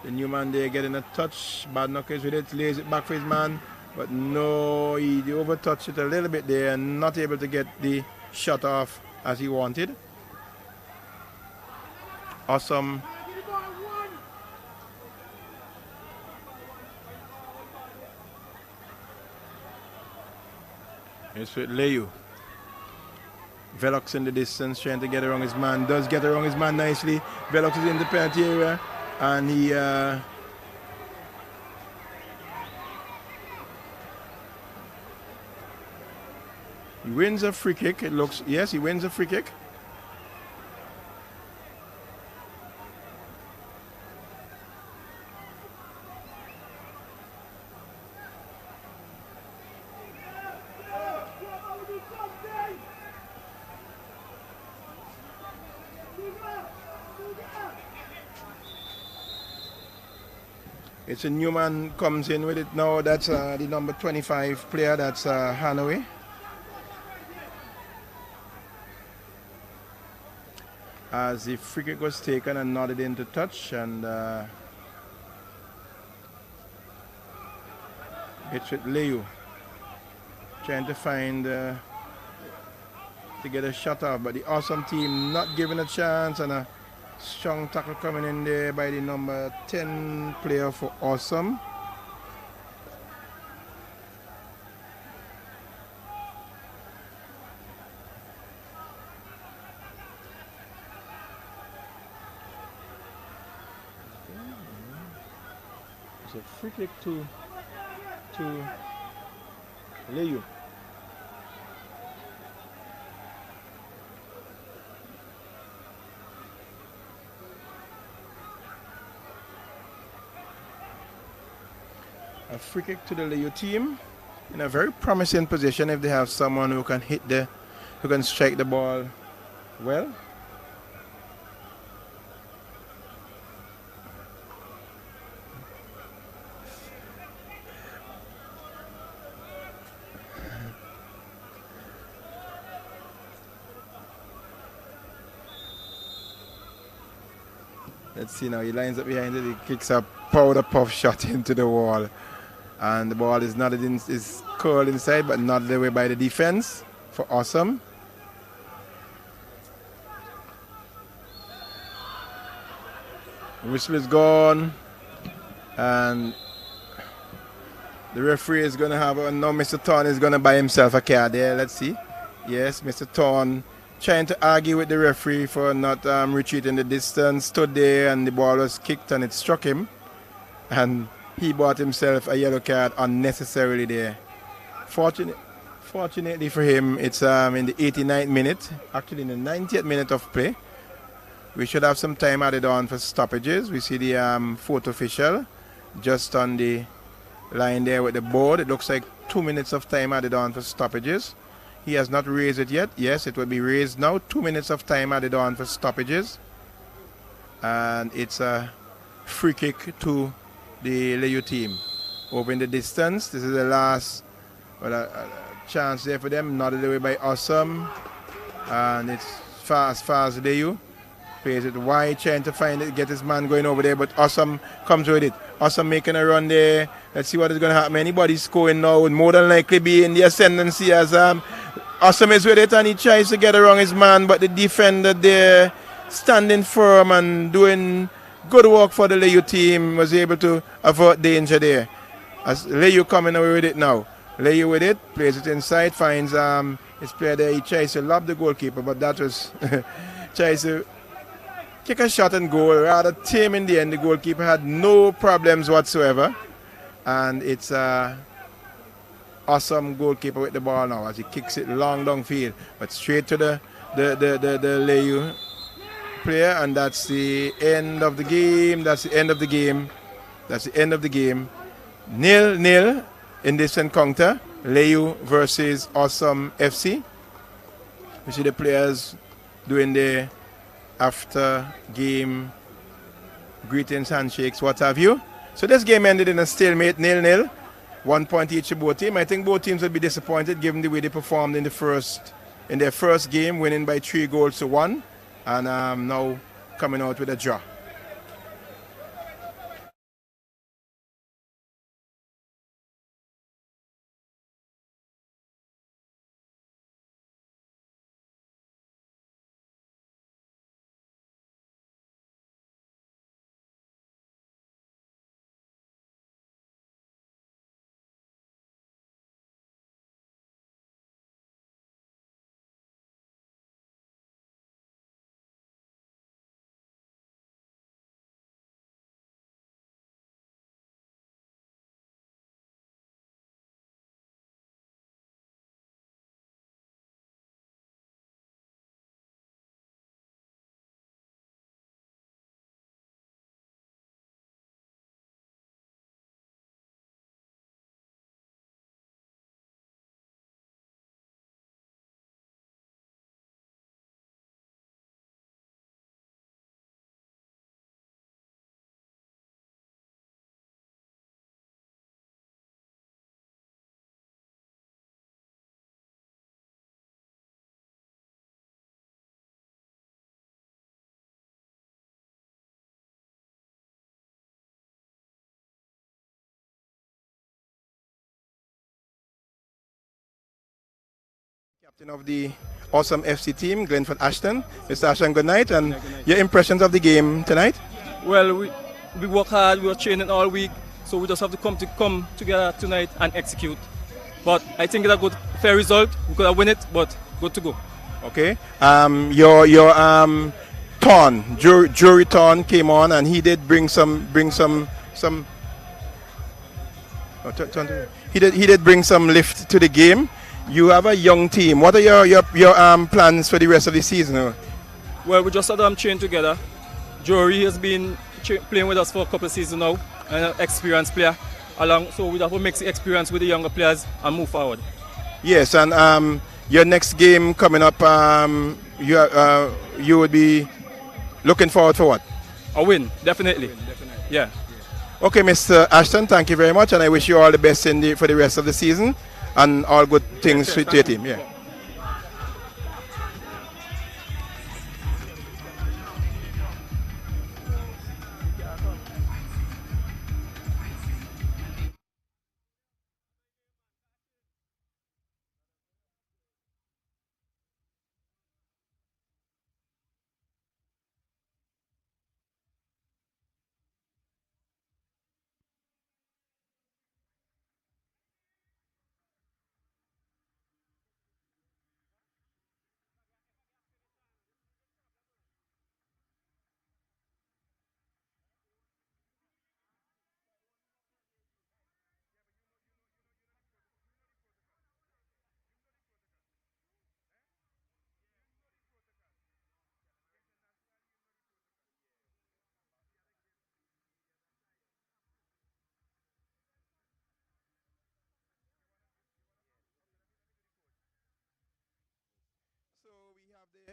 The new man there getting a touch. Badenoch is with it, lays it back for his man. But no, he overtouched it a little bit there and not able to get the shot off as he wanted. Awesome. It's with LAYOU. Velox in the distance, trying to get around his man. Does get around his man nicely. Velox is in the penalty area, and he wins a free kick. It looks, yes, he wins a free kick. It's a new man comes in with it now. That's the number 25 player. That's Hanaway. As the free kick was taken and nodded into touch, and it's with LAYOU trying to find to get a shot off, but the awesome team not giving a chance, and a strong tackle coming in there by the number 10 player for Awesome. It's a free kick to LAYOU. A free kick to the LAYOU team in a very promising position if they have someone who can who can strike the ball well. Let's see now, he lines up behind it, he kicks a powder puff shot into the wall. And the ball is nodded in, is curled inside, but nodded away by the defense for Awesome. The whistle is gone, and the referee is going to have, now Mr. Thorne is going to buy himself a card there. Let's see. Yes, Mr. Thorne trying to argue with the referee for not retreating the distance, stood there and the ball was kicked and it struck him. And he bought himself a yellow card unnecessarily there. Fortunately for him, it's in the 89th minute, actually in the 90th minute of play. We should have some time added on for stoppages. We see the fourth official just on the line there with the board. It looks like 2 minutes of time added on for stoppages. He has not raised it yet. Yes, it will be raised now. 2 minutes of time added on for stoppages. And it's a free kick to the LAYOU team. Over in the distance. This is the last chance there for them. Nodded away by Awesome. And it's far as LAYOU. Plays it wide, trying to find it, get his man going over there, but Awesome comes with it. Awesome making a run there. Let's see what is going to happen. Anybody scoring now would more than likely be in the ascendancy as Awesome is with it and he tries to get around his man, but the defender there standing firm and doing good work for the LAYOU team was able to avert danger there. As LAYOU coming away with it now. LAYOU with it, plays it inside, finds his player there. He tries to lob the goalkeeper, but that was tries to kick a shot and goal, rather tame in the end. The goalkeeper had no problems whatsoever. And it's Awesome goalkeeper with the ball now as he kicks it long downfield. But straight to the LAYOU player, and that's the end of the game. That's the end of the game. That's the end of the game. 0-0 in this encounter. LAYOU versus Awesome FC. We see the players doing their after game greetings, handshakes, what have you. So this game ended in a stalemate, 0-0. 1 point each to both teams. I think both teams will be disappointed given the way they performed in their first game, winning by 3 goals to 1, and now coming out with a draw. Captain of the Awesome FC team, Glenford Ashton. Mr. Ashton, good night, and your impressions of the game tonight? Well, we work hard, we were training all week, so we just have to come together tonight and execute. But I think it's a good, fair result. We could have won it, but good to go. Okay. Your Ton, Jury Ton came on, and he did bring some. He did bring some lift to the game. You have a young team. What are your plans for the rest of the season? Well, we just had them train together. Jory has been playing with us for a couple of seasons now, an experienced player. So we have to mix the experience with the younger players and move forward. Yes, and your next game coming up, you would be looking forward for what? A win, definitely. Yeah. Okay, Mr. Ashton, thank you very much, and I wish you all the best for the rest of the season and all good things to your team. Yeah.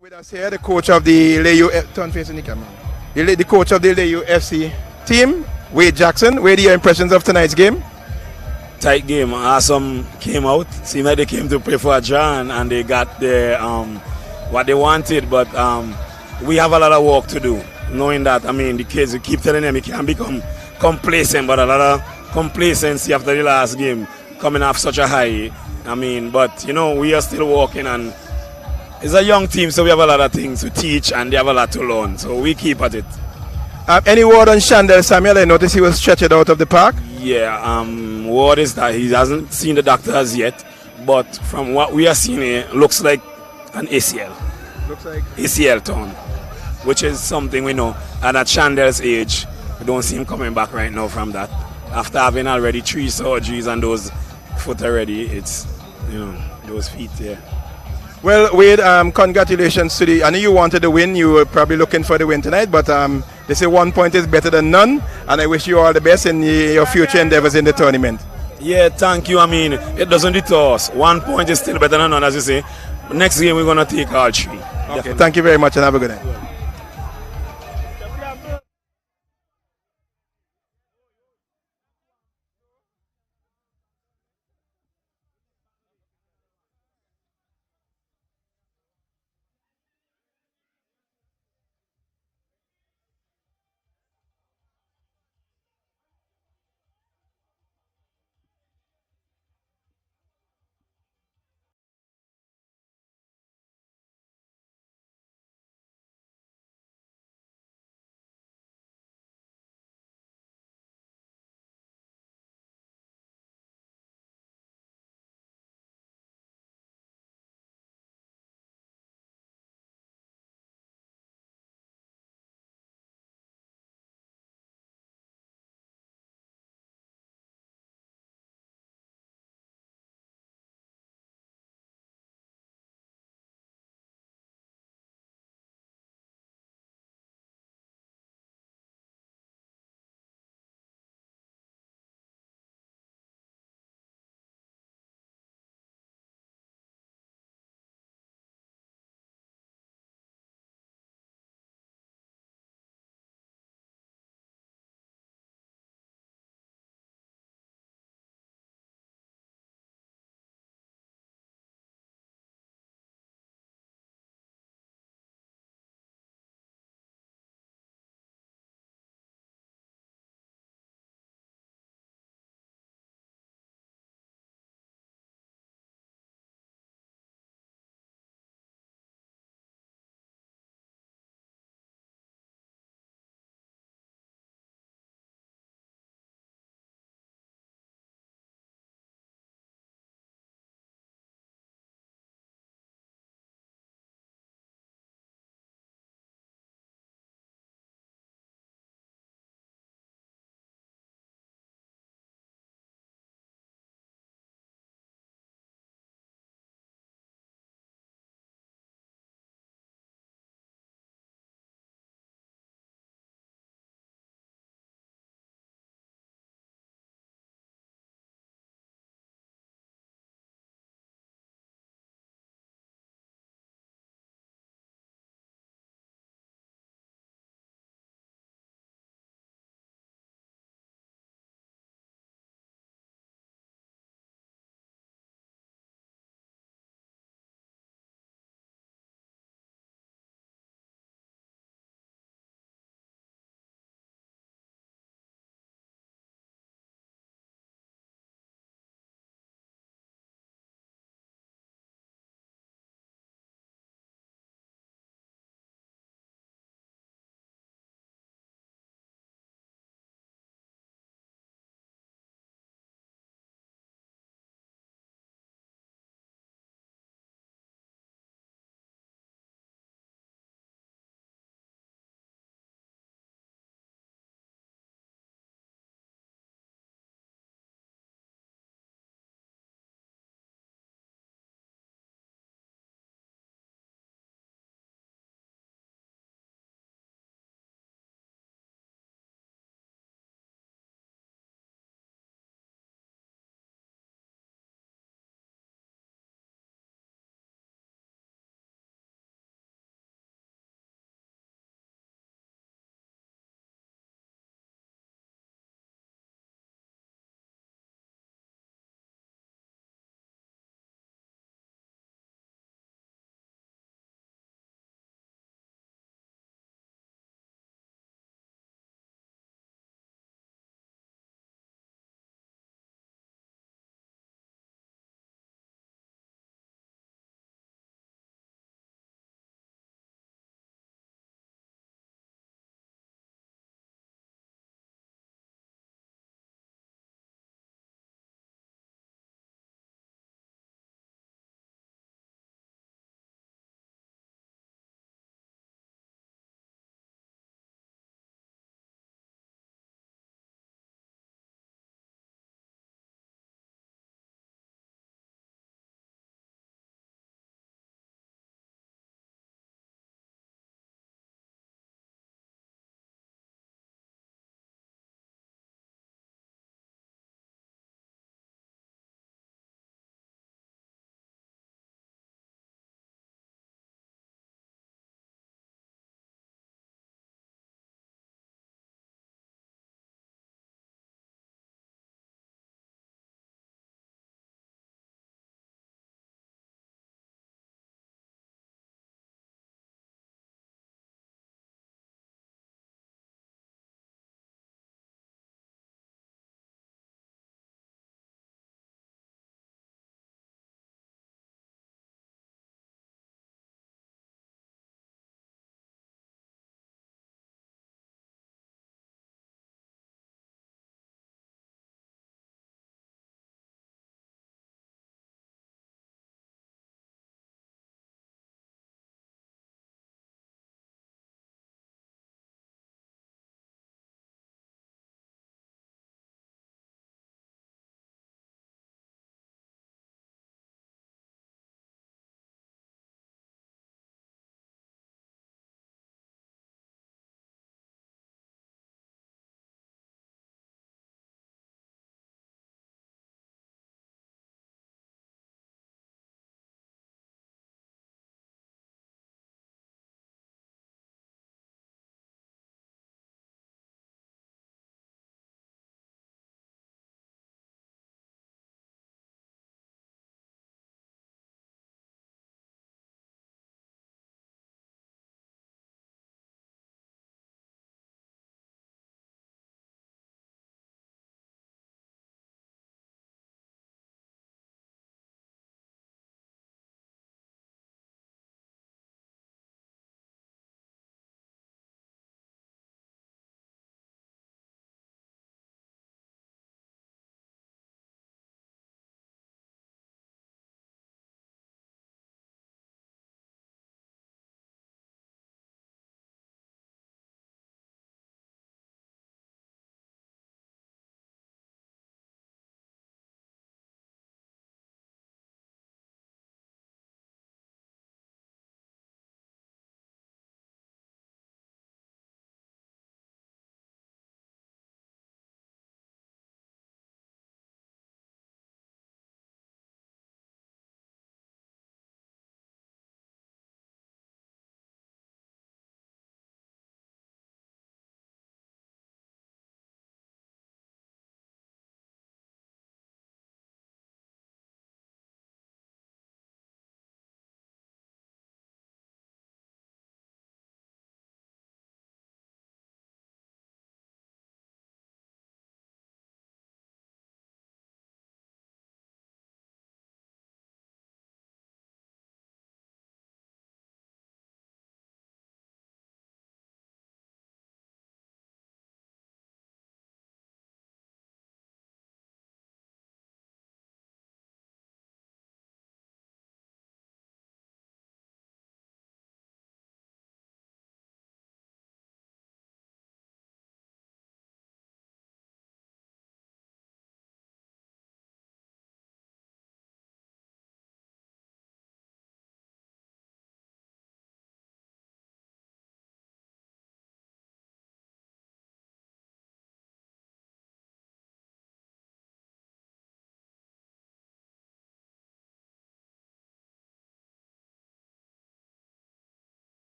With us here, the coach of the LAYOU, turn facing the camera. The coach of the LAYOU FC team, Wade Jackson. Wade, your impressions of tonight's game? Tight game. Awesome came out. Seemed like they came to play for a draw and they got their what they wanted. But we have a lot of work to do. Knowing that, I mean, the kids, we keep telling them it can become complacent, but a lot of complacency after the last game coming off such a high. I mean, but you know, we are still working and it's a young team, so we have a lot of things to teach and they have a lot to learn. So we keep at it. Any word on Shandell Samuel? I noticed he was stretched out of the park. Yeah, word is that he hasn't seen the doctor as yet, but from what we are seeing here, looks like an ACL. Looks like ACL torn, which is something we know. And at Shandell's age, we don't see him coming back right now from that. After having already 3 surgeries and those foot already, it's, you know, those feet, yeah. Well, Wade, congratulations to I know you wanted the win. You were probably looking for the win tonight, but they say 1 point is better than none, and I wish you all the best in your future endeavors in the tournament. Yeah, thank you. I mean, it doesn't deter us. 1 point is still better than none, as you say. Next game, we're going to take all 3. Okay, thank you very much, and have a good night.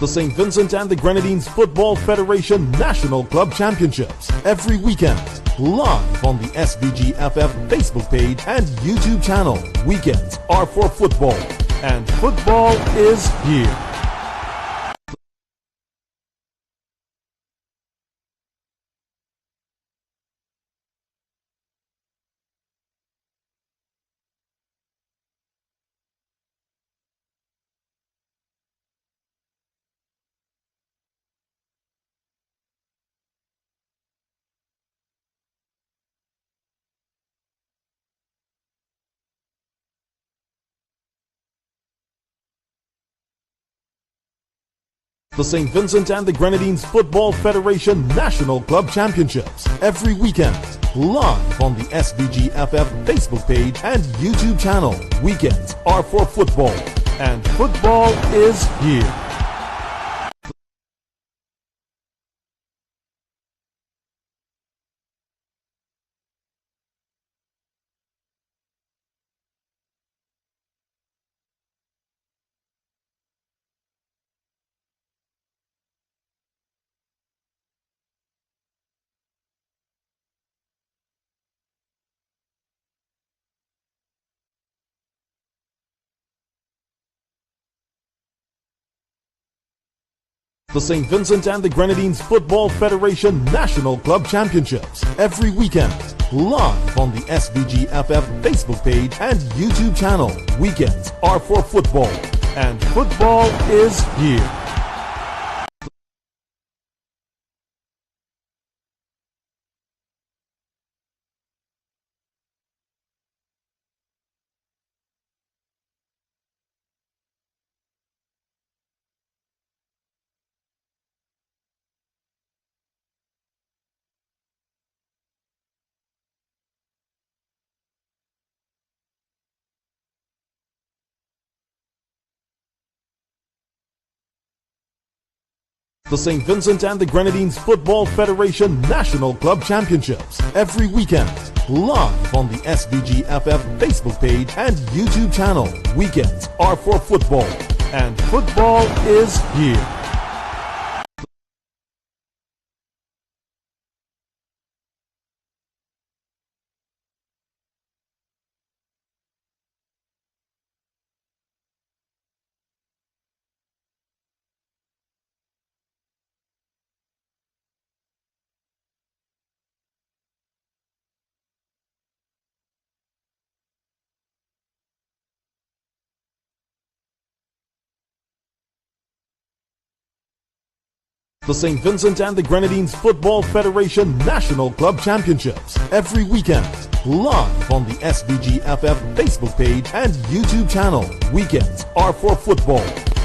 The St. Vincent and the Grenadines Football Federation National Club Championships every weekend, live on the SVG FF Facebook page and YouTube channel. Weekends are for football, and football is here. The St. Vincent and the Grenadines Football Federation National Club Championships every weekend, live on the SVG FF Facebook page and YouTube channel. Weekends are for football, and football is here. The St. Vincent and the Grenadines Football Federation National Club Championships every weekend, live on the SVG FF Facebook page and YouTube channel. Weekends are for football, and football is here. The St. Vincent and the Grenadines Football Federation National Club Championships every weekend, live on the SVG FF Facebook page and YouTube channel. Weekends are for football, and football is here. The St. Vincent and the Grenadines Football Federation National Club Championships every weekend, live on the SVG FF Facebook page and YouTube channel. Weekends are for football,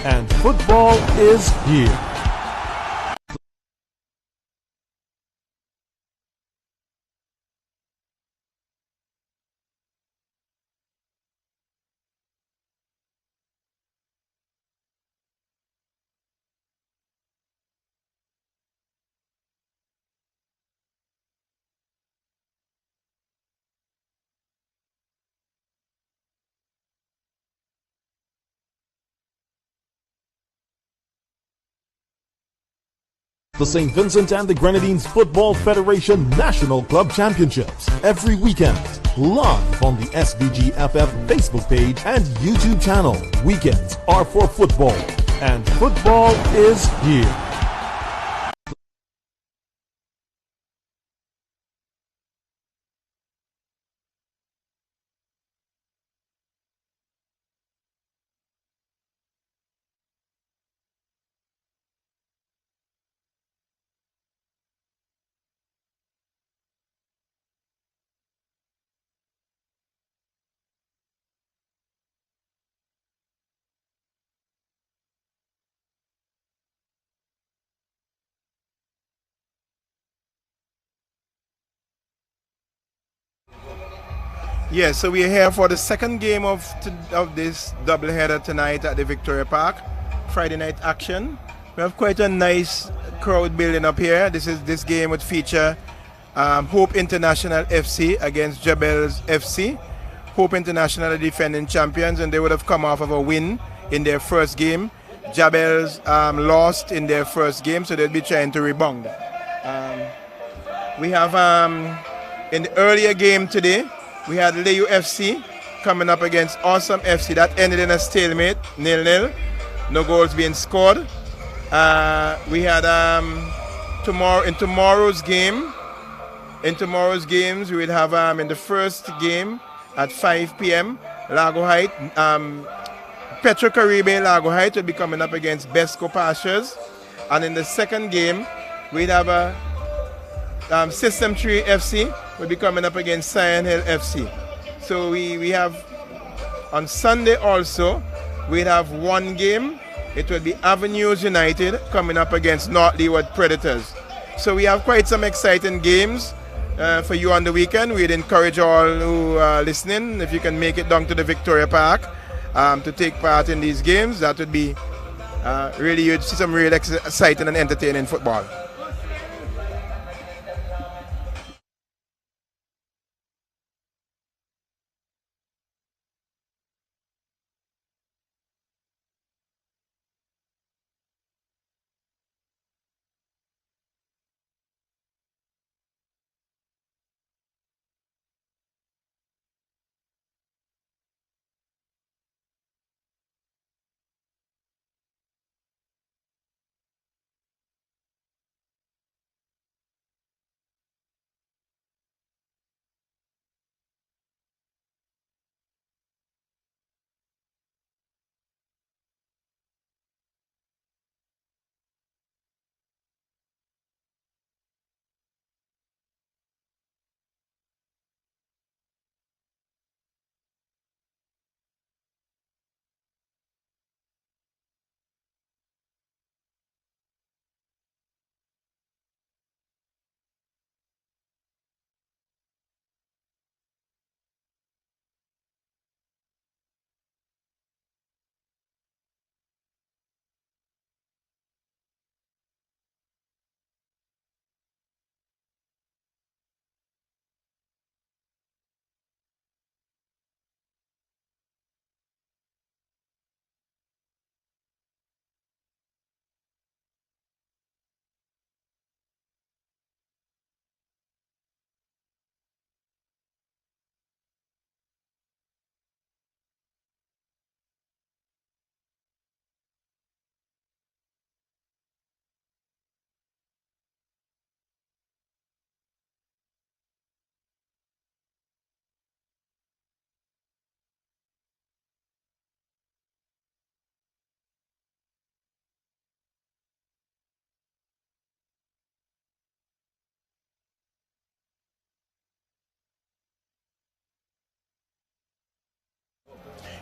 and football is here. The St. Vincent and the Grenadines Football Federation National Club Championships every weekend, live on the SVG FF Facebook page and YouTube channel. Weekends are for football, and football is here. Yes, so we're here for the second game of this doubleheader tonight at the Victoria Park. Friday night action. We have quite a nice crowd building up here. This game would feature Hope International FC against Jabel FC. Hope International are defending champions, and they would have come off of a win in their first game Jabel's lost in their first game, so they'll be trying to rebound. We have in the earlier game today, we had LAYOU FC coming up against Awesome FC. That ended in a stalemate, 0-0. No goals being scored. We had in tomorrow's games, we will have in the first game at 5 p.m. Lago Height, Petro Caribe Lago Height will be coming up against Besco Pastures. And in the second game, we'd have System 3 FC will be coming up against Cyan Hill FC. So we have on Sunday also, we'd have one game. It will be Avenues United coming up against North Leeward Predators. So we have quite some exciting games for you on the weekend. We'd encourage all who are listening, if you can make it down to the Victoria Park to take part in these games. That would be really, you'd see some real exciting and entertaining football.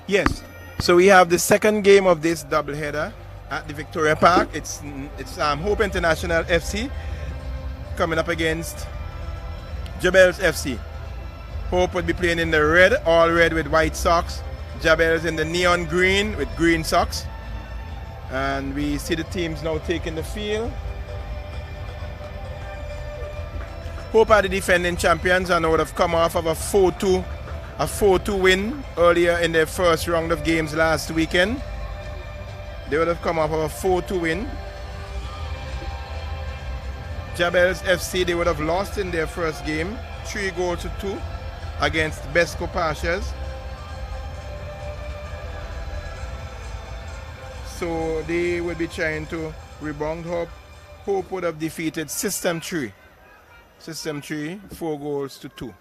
Yes, so we have the second game of this doubleheader at the Victoria Park. It's Hope International FC coming up against Jabel's FC. Hope will be playing in the red, all red with white socks. Jabel's in the neon green with green socks. And we see the teams now taking the field. Hope are the defending champions and would have come off of a 4-2 win earlier in their first round of games last weekend. They would have come off of a 4-2 win. Jabel's FC, they would have lost in their first game, 3-2 against Besco Pastures. So they will be trying to rebound. Hope would have defeated System 3. System 3, 4-2.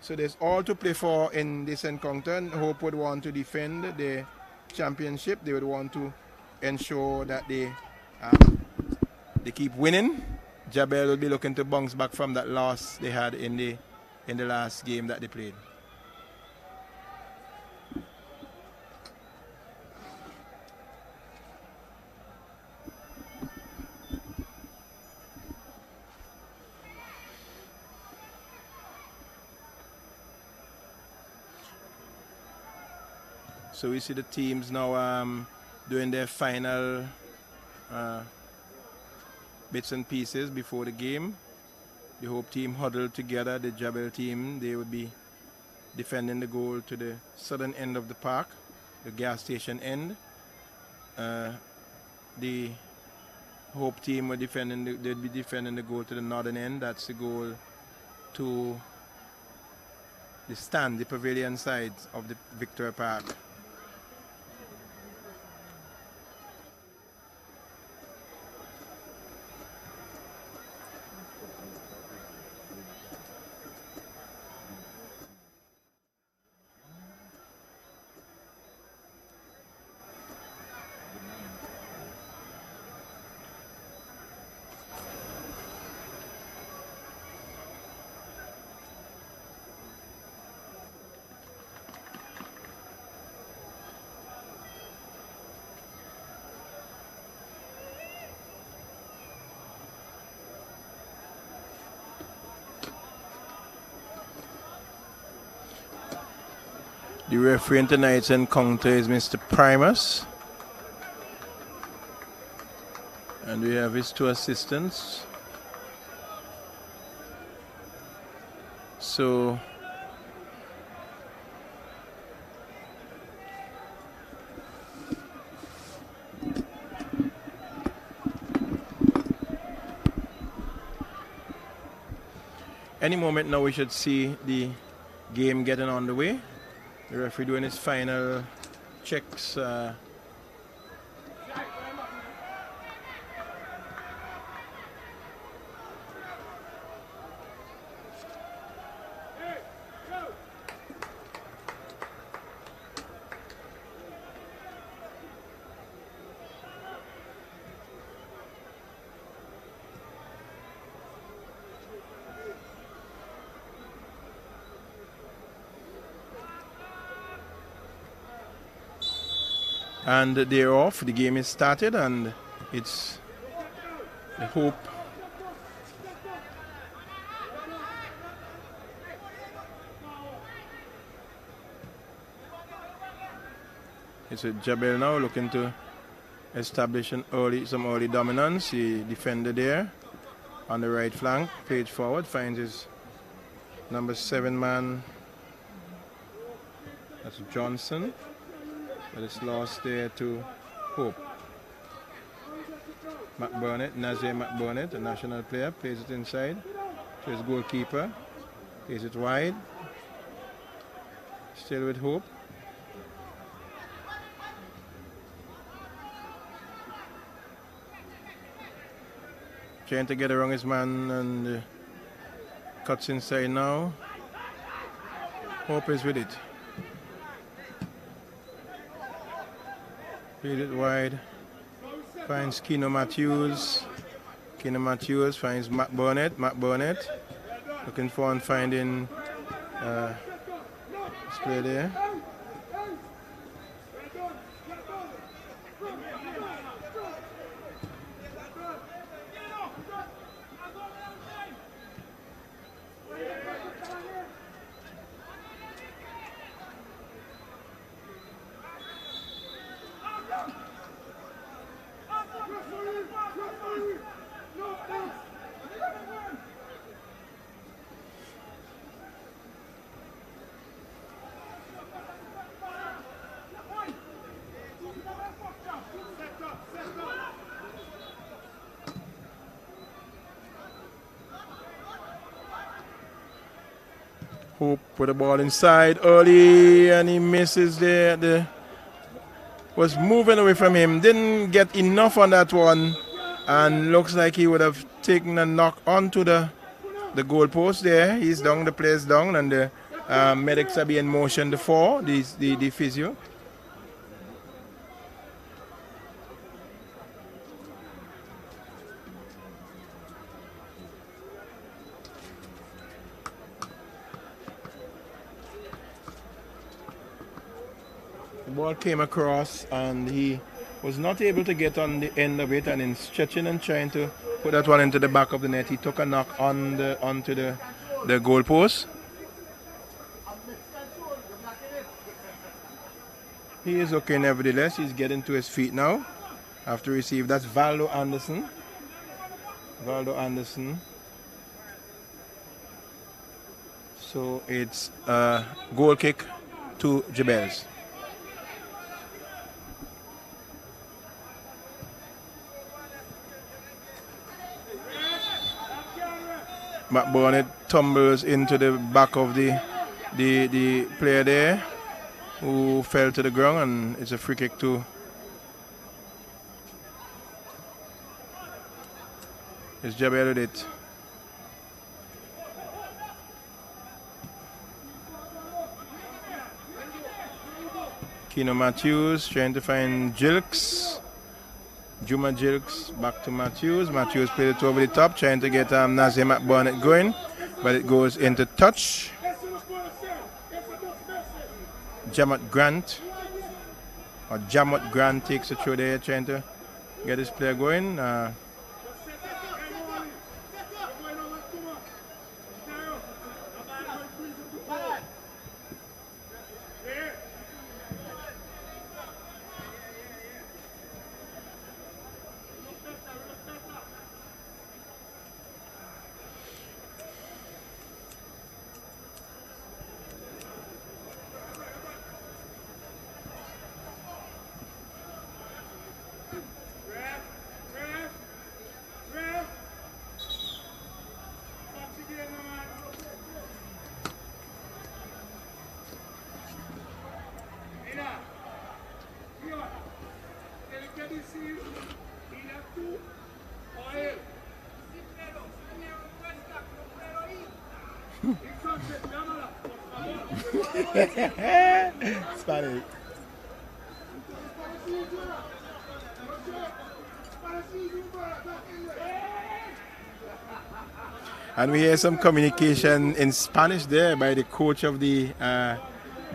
So there's all to play for in this encounter. Hope would want to defend the championship. They would want to ensure that they keep winning. Jabel will be looking to bounce back from that loss they had in the last game that they played. So we see the teams now doing their final bits and pieces before the game. The Hope team huddled together. The Jabel team, they would be defending the goal to the southern end of the park, the gas station end. the Hope team were they'd be defending the goal to the northern end. That's the goal to the stand, the pavilion side of the Victoria Park. The referee in tonight's encounter is Mr. Primus. And we have his 2 assistants. So any moment now we should see the game getting on the way. The referee doing his final checks. And they're off. The game is started, and it's the Hope it's with Jabel now looking to establish some early dominance. He defended there on the right flank, page forward, finds his number 7 man. That's Johnson. But it's lost there to Hope. McBurnett, Nazir McBurnett, a national player, plays it inside to his goalkeeper. Plays it wide. Still with Hope. Trying to get around his man and cuts inside now. Hope is with it. Plays it wide. Finds Keno Matthews. Keno Matthews finds Matt Burnett. Matt Burnett looking for and finding this play there. Hope put the ball inside early and he misses there. Was moving away from him, didn't get enough on that one, and looks like he would have taken a knock onto the goalpost there. He's down, the player's down, and the medics are being motioned for the physio. The ball came across and he was not able to get on the end of it, and in stretching and trying to put that one into the back of the net, he took a knock onto the goalpost. He is okay nevertheless. He's getting to his feet now after receive. That's Valdo Anderson. Valdo Anderson. So it's a goal kick to Jabel's. Matt Barnett tumbles into the back of the player there who fell to the ground, and it's a free kick too. It's Jabel with it. Keno Matthews trying to find Jilks. Juma Jilks back to Matthews. Matthews played it over the top, trying to get Nazir McBurnett going, but it goes into touch. Jamot Grant takes it through there, trying to get this player going. Spanish. And we hear some communication in Spanish there by the coach of the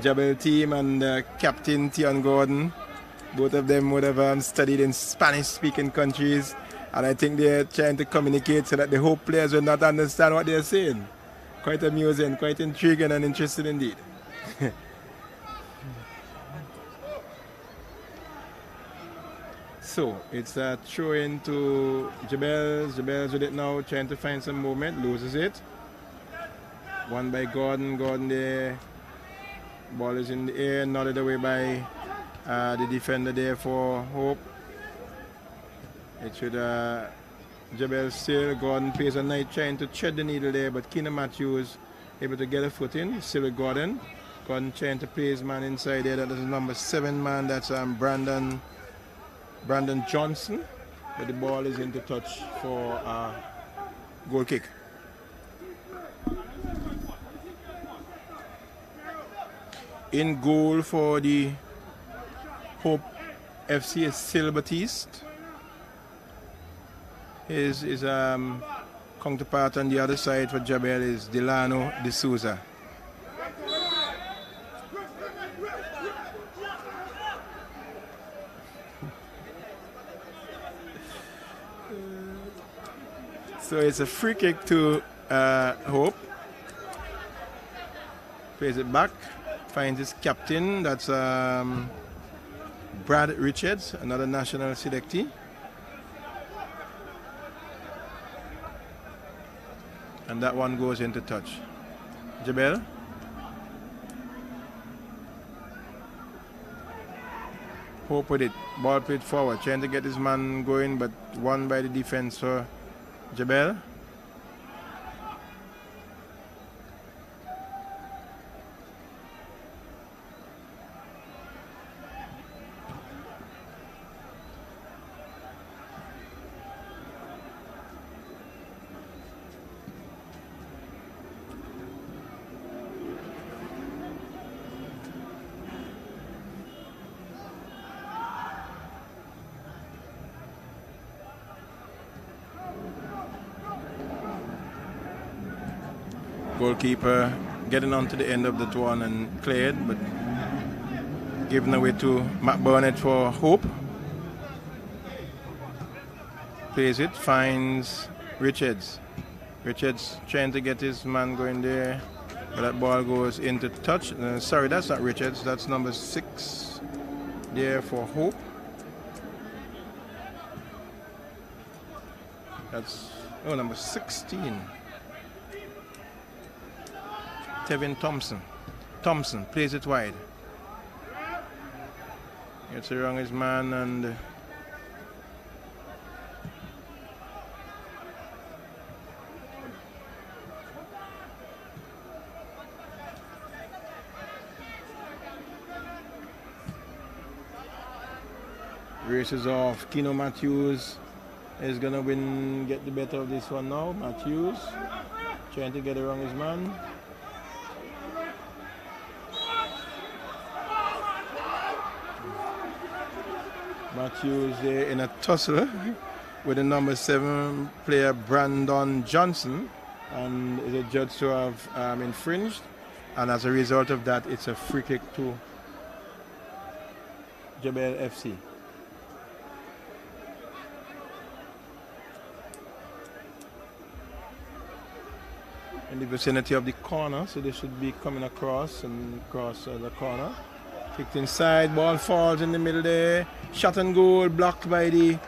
Jabel team and Captain Tion Gordon. Both of them would have studied in Spanish-speaking countries, and I think they're trying to communicate so that the Hope players will not understand what they're saying. Quite amusing, quite intriguing and interesting indeed. So it's a throw in to Jabel. Jabel's with it now, trying to find some movement, loses it. One by Gordon. Gordon there. Ball is in the air, nodded away by the defender there for Hope. It should Jabel still. Gordon pays a night trying to thread the needle there, but Keenan Matthews able to get a foot in. Still with Gordon. Gordon trying to play his man inside there. That is number 7 man. That's Brandon Johnson, but the ball is into touch for a goal kick. In goal for the Hope FC is Sil Batiste. His counterpart on the other side for Jabel is Delano De Souza. So it's a free kick to Hope. Plays it back. Finds his captain. That's Brad Richards, another national selectee. And that one goes into touch. Jabel. Hope with it. Ball played forward. Trying to get his man going, but won by the defense for Jabel. Goalkeeper getting onto the end of that one and cleared, but given away to Matt Burnett for Hope. Plays it, finds Richards. Richards trying to get his man going there, but that ball goes into touch. Sorry, that's not Richards, that's number 6 there for Hope. That's number 16. Tevin Thompson plays it wide. Gets around his man and Races off. Keno Matthews is gonna get the better of this one now. Matthews trying to get around his man. Matthews there in a tussle with the number 7 player Brandon Johnson, and is adjudged to have infringed, and as a result of that it's a free kick to Jabel FC. In the vicinity of the corner, so they should be coming across and cross the corner. Kicked inside, ball falls in the middle there. Shot and goal, blocked by the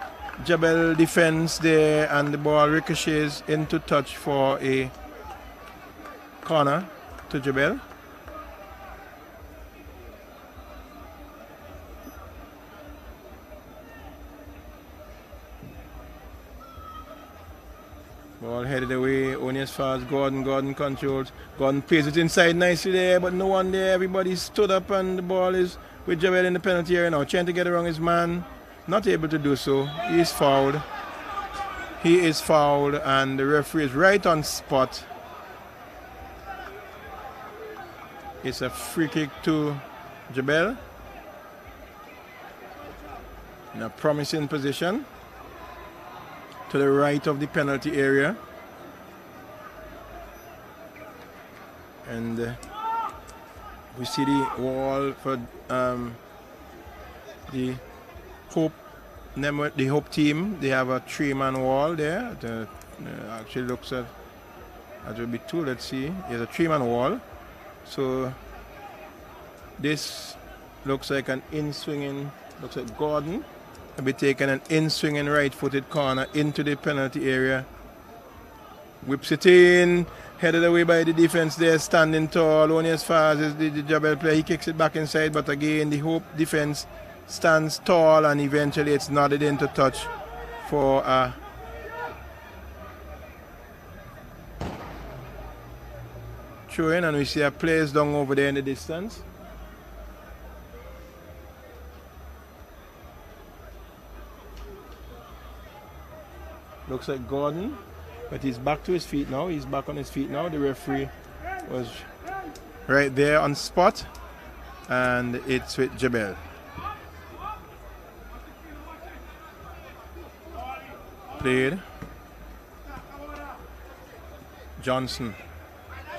Jabel defense there, and the ball ricochets into touch for a corner to Jabel. Ball headed away, only as far as Gordon. Gordon controls. Gordon plays it inside nicely there, but no one there. Everybody stood up, and the ball is with Jabel in the penalty area now, trying to get around his man. Not able to do so. He is fouled. He is fouled, and the referee is right on spot. It's a free kick to Jabel in a promising position to the right of the penalty area, and we see the wall for the Hope team. They have a 3-man wall there. Actually looks at that will be 2. Let's see. It's a 3-man wall. So this looks like an in-swinging. Looks like Gordon will be taking an in-swinging right-footed corner into the penalty area. Whips it in, headed away by the defense there, standing tall, only as far as the Jabel player. He kicks it back inside, but again the Hope defense stands tall, and eventually it's nodded into touch for a throw in, and we see a players down over there in the distance. Looks like Gordon, but he's back to his feet now. He's back on his feet now. The referee was right there on spot, and it's with Jabel. Played. Johnson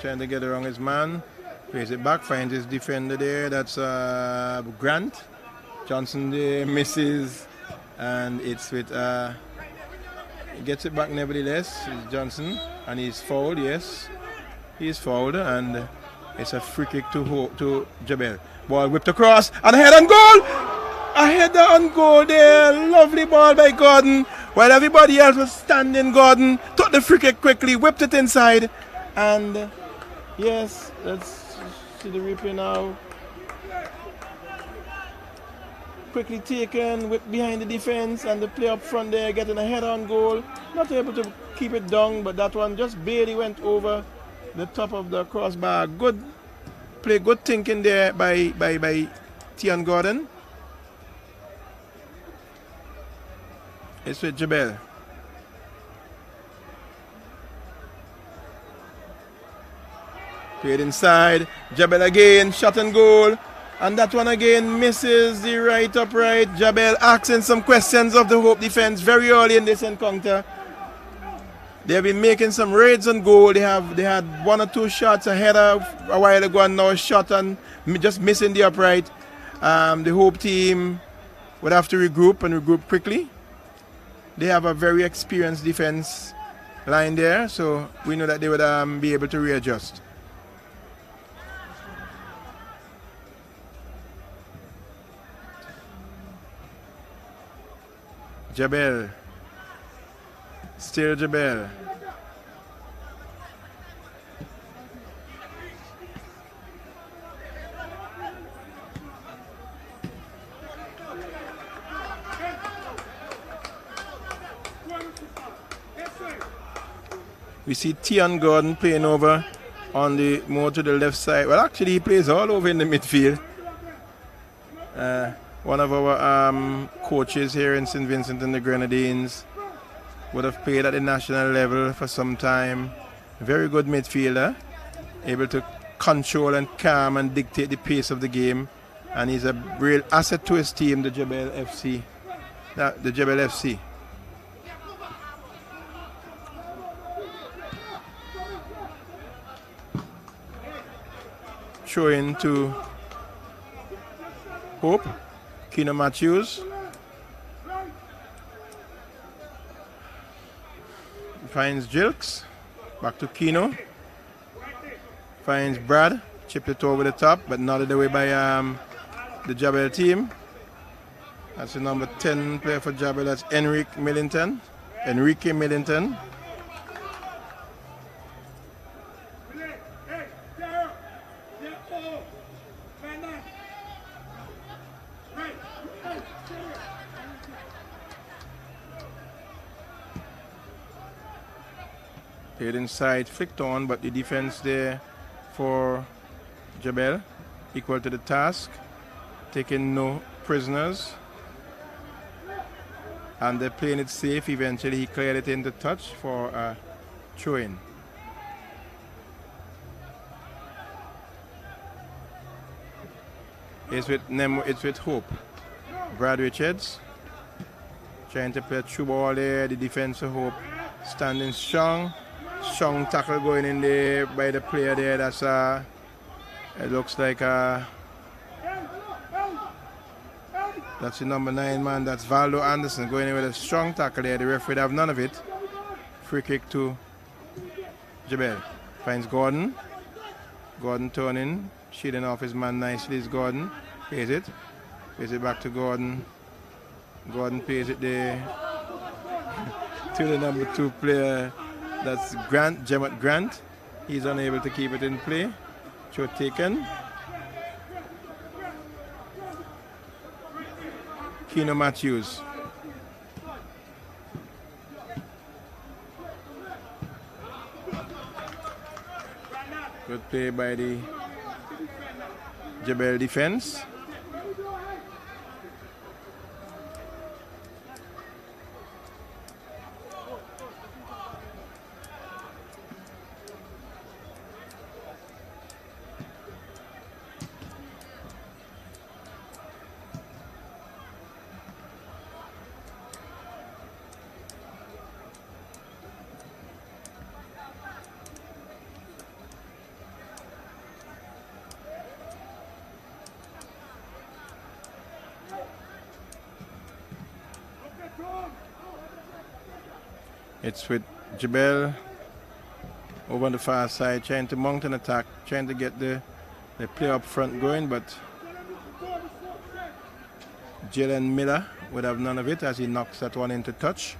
trying to get around his man. Plays it back, finds his defender there. That's Grant. Johnson there misses, and it's with he gets it back nevertheless. It's Johnson, and he's fouled. Yes, he's fouled, and it's a free kick to Jabel. Ball whipped across, and a head on goal. A header on goal there. Lovely ball by Gordon. While everybody else was standing, Gordon took the free kick quickly, whipped it inside, and yes, let's see the replay now. Quickly taken, whipped behind the defense, and the player up front there getting a head on goal. Not able to keep it down, but that one just barely went over the top of the crossbar. Good play, good thinking there by Tian Gordon. It's with Jabel. Played inside. Jabel again, shot and goal. And that one again misses the right upright. Jabel asking some questions of the Hope defense very early in this encounter. They have been making some raids on goal. They had 1 or 2 shots ahead of a while ago, and now a shot and just missing the upright. The Hope team would have to regroup and regroup quickly. They have a very experienced defense line there, so we know that they would be able to readjust. Jabel. Still Jabel. We see Tian Gordon playing over on more to the left side. Well, actually, he plays all over in the midfield. one of our coaches here in St. Vincent and the Grenadines. Would have played at the national level for some time. Very good midfielder, able to control and calm and dictate the pace of the game. And he's a real asset to his team, the Jabel FC. The Jabel FC. Throw in to Hope. Keno Matthews. Finds Jilks. Back to Keno. Finds Brad. Chipped it over the top, but nodded away by the Jabel team. That's the number 10 player for Jabel. That's Enrique Millington. Played inside, flicked on, but the defense there for Jabel equal to the task, taking no prisoners, and they're playing it safe. Eventually he cleared it into touch for a throw-in. It's with Hope. Brad Richards trying to play a true ball there. The defense of Hope standing strong. Strong tackle going in there by the player there. That's it looks like that's the number 9 man. That's Valdo Anderson going in with a strong tackle there. The referee would have none of it. Free kick to Jabel. Finds Gordon. Gordon turning, shielding off his man nicely. Is Gordon. Pays it. Pays it back to Gordon. Gordon pays it there to the number 2 player. That's Grant, Jemot Grant. He's unable to keep it in play. Throw taken. Keno Matthews. Good play by the Jabel defense. It's with Jabel over on the far side, trying to mount an attack, trying to get the play up front going, but Jalen Miller would have none of it as he knocks that one into touch.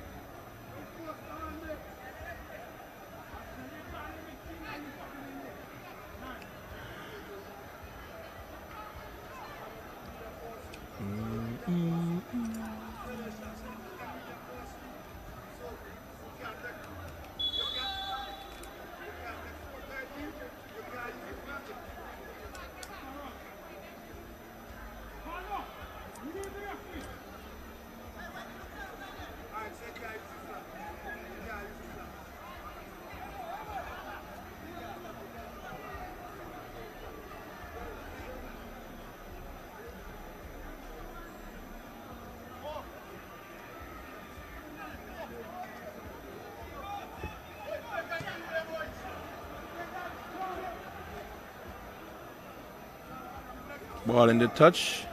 Ball in the touch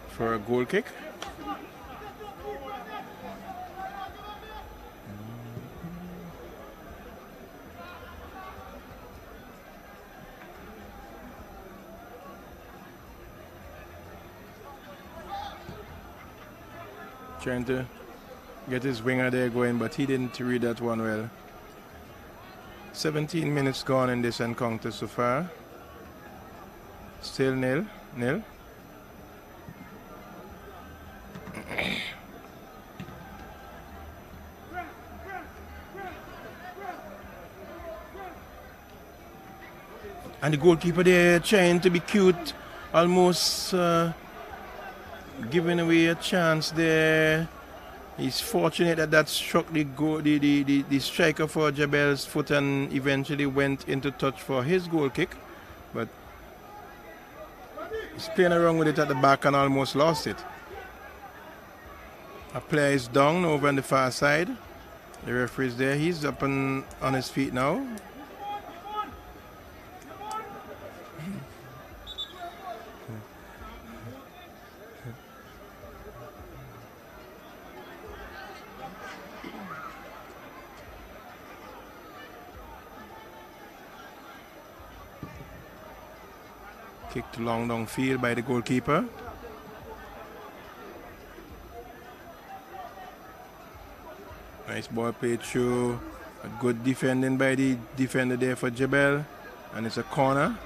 for a goal kick. Trying to get his winger there going, but he didn't read that one well. 17 minutes gone in this encounter so far. Still nil. And the goalkeeper there trying to be cute, almost giving away a chance there. He's fortunate that that struck the striker for Jabel's foot and eventually went into touch for his goal kick. But he's playing around with it at the back and almost lost it. A player is down over on the far side. The referee is there. He's up on his feet now. Kicked long downfield by the goalkeeper. Nice ball played through. A good defending by the defender there for Jabel. And it's a corner.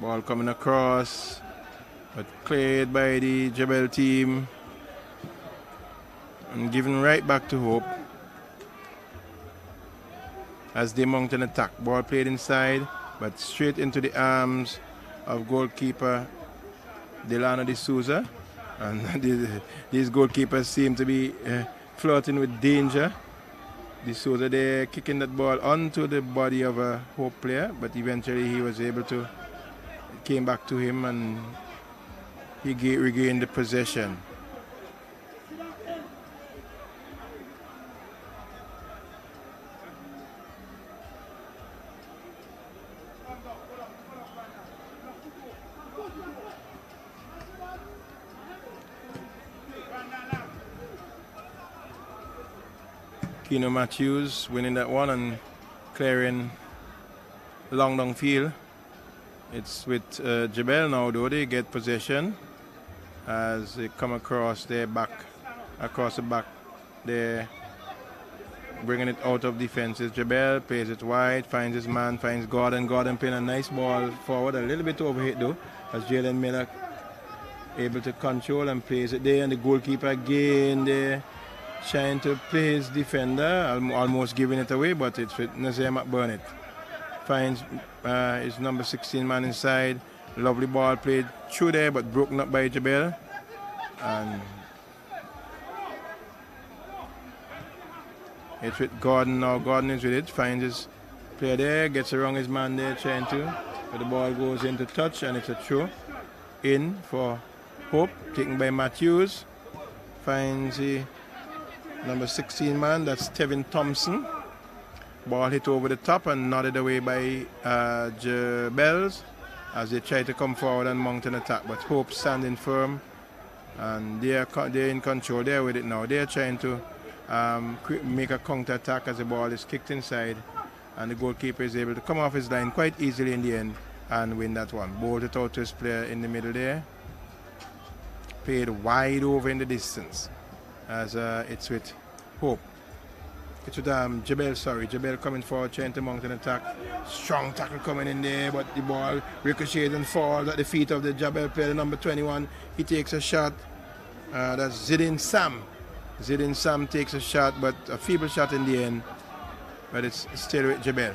Ball coming across, but cleared by the Jabel team and given right back to Hope as they mount an attack. Ball played inside, but straight into the arms of goalkeeper Delano de Souza, and these goalkeepers seem to be flirting with danger. De Souza there kicking that ball onto the body of a Hope player, but eventually he was able to. Came back to him and he regained the possession. Keno Matthews winning that one and clearing long downfield. It's with Jabel now, though. They get possession as they come across their back, across the back there, bringing it out of defenses. Jabel plays it wide, finds his man, finds Gordon. Gordon playing a nice ball forward, a little bit overhit though, as Jalen Miller able to control and plays it there. And the goalkeeper again there, trying to play his defender, almost giving it away, but it's with Nazir McBurnett. Finds his number 16 man inside. Lovely ball played through there, but broken up by Jabel. And it's with Gordon now. Gordon is with it. Finds his player there. Gets around his man there, trying to. But the ball goes into touch, and it's a throw in for Hope. Taken by Matthews. Finds the number 16 man. That's Tevin Thompson. Ball hit over the top and nodded away by Jabels as they try to come forward and mount an attack. But Hope standing firm, and they're in control. They're with it now. They're trying to make a counter attack as the ball is kicked inside, and the goalkeeper is able to come off his line quite easily in the end and win that one. Bowled it out to his player in the middle there. Played wide over in the distance as it's with Hope. It's with Jabel, Jabel coming forward, trying to mount an attack. Strong tackle coming in there, but the ball ricochets and falls at the feet of the Jabel player, number 21. He takes a shot. That's Zidane Sam. Zidane Sam takes a shot, but a feeble shot in the end. But it's still with Jabel.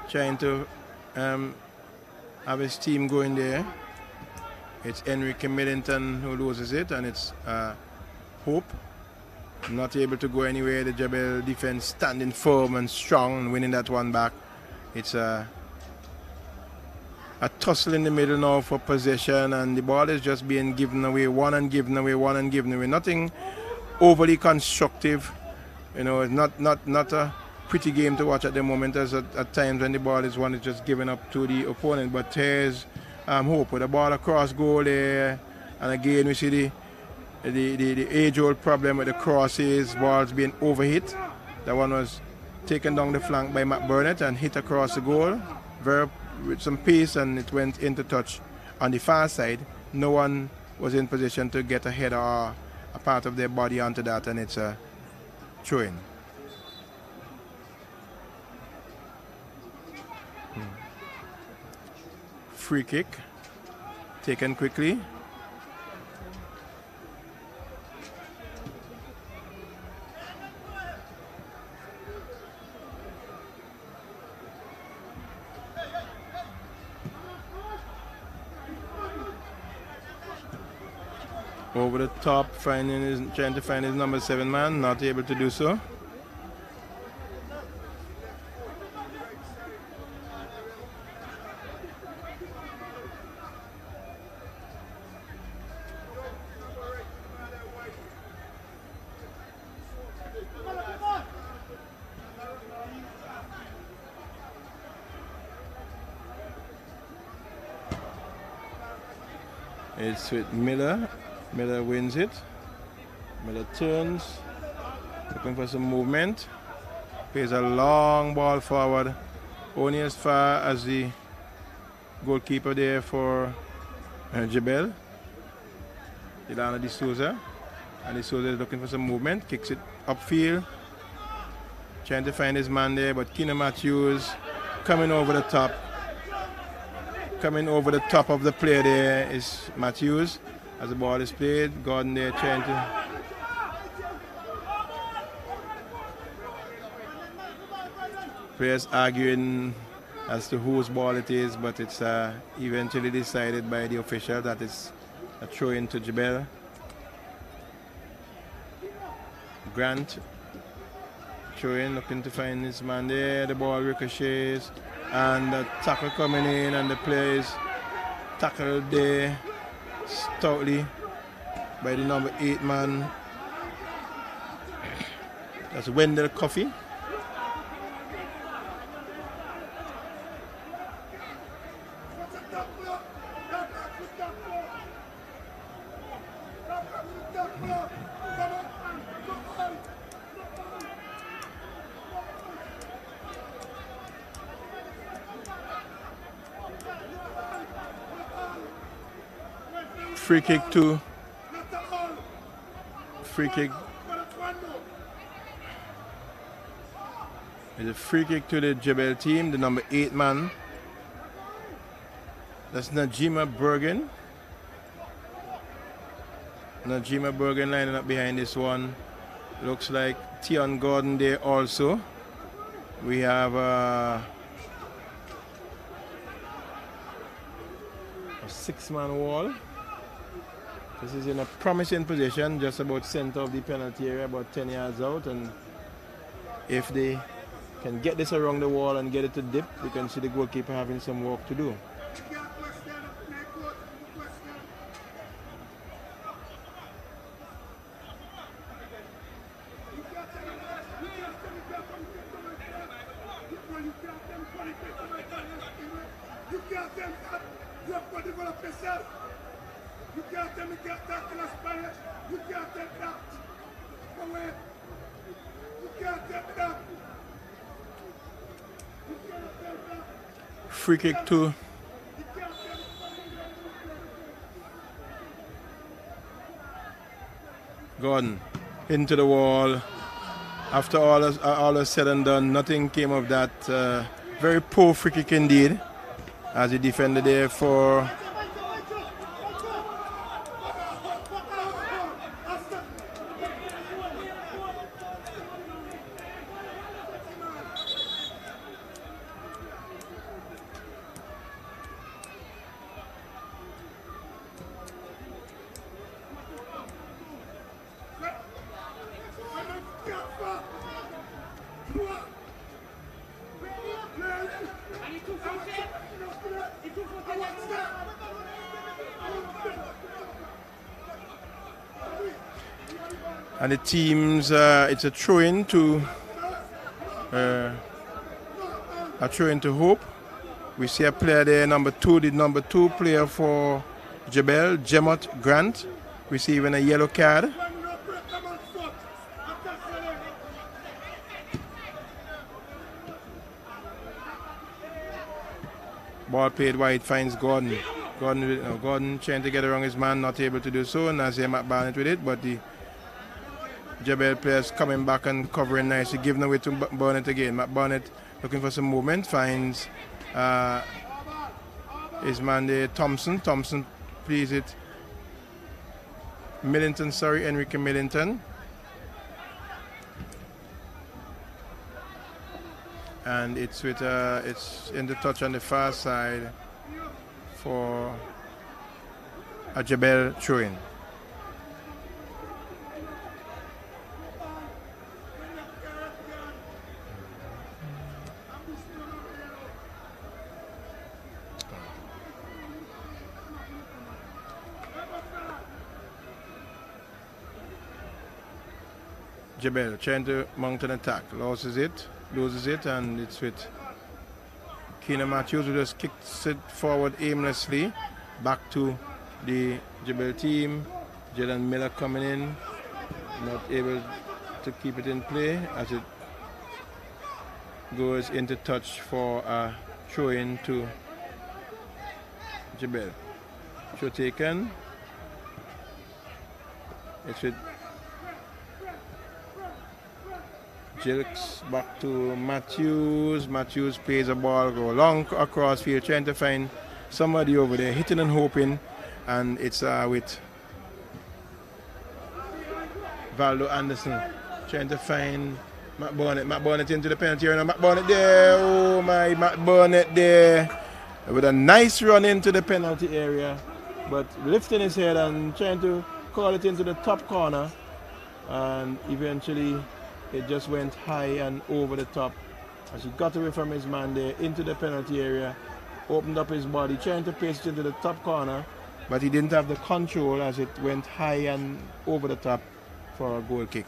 Trying to have his team going there. It's Enrique Millington who loses it, and it's Hope. Not able to go anywhere. The Jabel defense standing firm and strong and winning that one back. It's a tussle in the middle now for possession, and the ball is just being given away, one and given away. Nothing overly constructive. You know, it's not a pretty game to watch at the moment, as at times when the ball is one is just given up to the opponent. But here's Hope with the ball across goal there, and again we see the age-old problem with the crosses, balls being overhit. That one was taken down the flank by McBurnett and hit across the goal with some pace, and it went into touch on the far side. No one was in position to get ahead or a part of their body onto that, and it's a throw-in. Free kick taken quickly. Over the top, trying to find his number 7 man, not able to do so. It's with Miller. Miller wins it. Miller turns, looking for some movement. Plays a long ball forward, only as far as the goalkeeper there for Jabel. Ilana De Souza. And De Souza is looking for some movement. Kicks it upfield. Trying to find his man there, but Keenan Matthews coming over the top. Coming over the top of the player there is Matthews. As the ball is played, Gordon there trying to... Players arguing as to whose ball it is, but it's eventually decided by the official that it's a throw-in to Jabel. Grant, throw-in, looking to find his man there. The ball ricochets, and the tackle coming in, and the player is tackled there stoutly by the number 8 man. That's Wendell Coffey. Free kick to It's a free kick to the Jabel team, the number 8 man. That's Najima Bergen. Najima Bergen lining up behind this one. Looks like Tion Gordon there also. We have a 6-man wall. This is in a promising position, just about center of the penalty area, about 10 yards out. And if they can get this around the wall and get it to dip, you can see the goalkeeper having some work to do. Free kick to Gordon into the wall. After all is said and done, nothing came of that. Very poor free kick indeed, as he defended there for and the teams, it's a throw-in to Hope. We see a player there, number 2, the number 2 player for Jabel, Jemot Grant, receiving a yellow card. Ball played wide, finds Gordon. Gordon trying to get around his man, not able to do so. Nazir McBarnett with it, but the Jabel players coming back and covering nicely, giving away to Barnett again. Barnett looking for some movement, finds his man there, Thompson. Thompson plays it. Millington, sorry, Enrique Millington. And it's with it's in the touch on the far side for a Jabel throw-in. Jabel trying to mount an attack, loses it, and it's with Keenan Matthews, who just kicks it forward aimlessly back to the Jabel team. Jalen Miller coming in, not able to keep it in play as it goes into touch for a throw-in to Jabel. Throw taken. It's with Jilks back to Matthews. Matthews plays a ball, go long across field, trying to find somebody over there, hitting and hoping, and it's with Valdo Anderson trying to find Matt Barnett. Matt Barnett into the penalty area. Matt Barnett there. Oh my, Matt Barnett there with a nice run into the penalty area, but lifting his head and trying to call it into the top corner, and eventually it just went high and over the top as he got away from his man there into the penalty area, opened up his body, trying to paste it into the top corner, but he didn't have the control as it went high and over the top for a goal kick.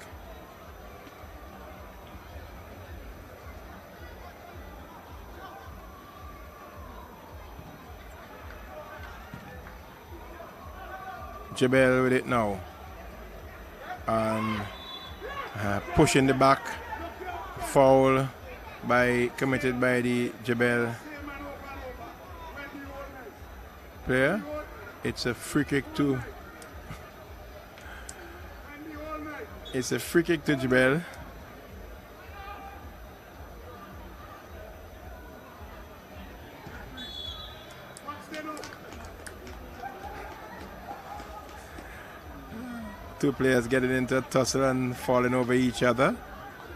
Jabel with it now. And pushing the back, foul committed by the Jabel player. It's a free kick to Jabel. Two players getting into a tussle and falling over each other.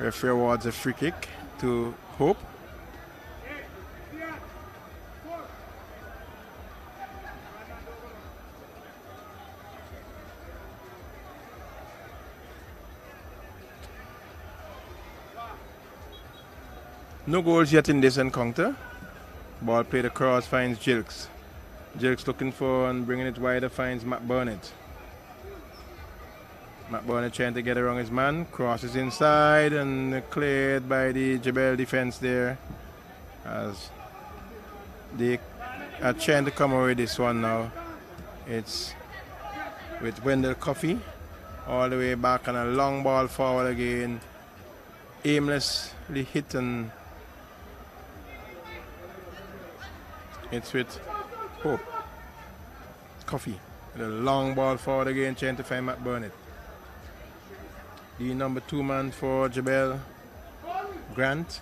Referee awards a free kick to Hope. No goals yet in this encounter. Ball played across, finds Jilks. Jilks looking for and bringing it wider, finds Matt Barnett. Matt Barnett trying to get around his man, crosses inside and cleared by the Jabel defense there as they are trying to come away with this one now. It's with Wendell Coffey all the way back and a long ball forward again, aimlessly hit, and it's with Hope. Coffey with a long ball forward again, trying to find Matt Barnett. The number 2 man for Jabel, Grant,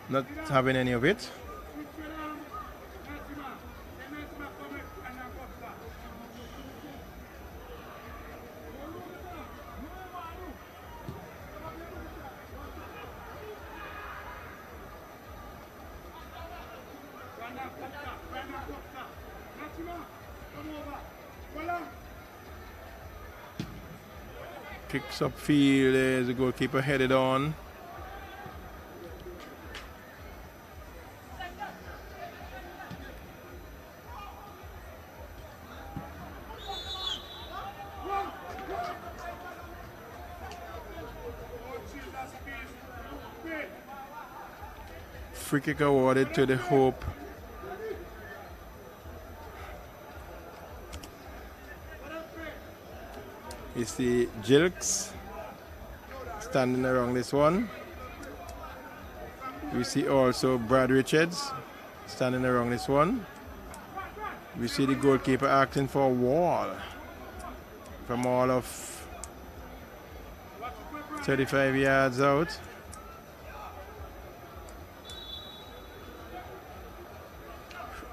not having any of it. Kicks upfield, there's the goalkeeper headed on. Free kick awarded to the Hope. You see Jilks standing around this one. We see also Brad Richards standing around this one. We see the goalkeeper asking for a wall from all of 35 yards out.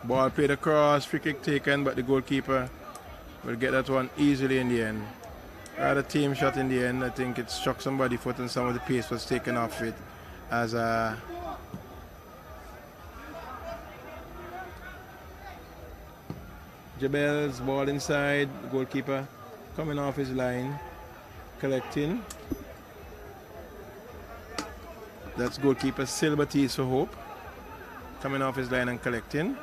Ball played across, free kick taken, but the goalkeeper will get that one easily in the end. Rather team shot in the end. I think it struck somebody foot and some of the pace was taken off it as a Jabel's ball inside, goalkeeper coming off his line, collecting. That's goalkeeper Silbertis for Hope, coming off his line and collecting.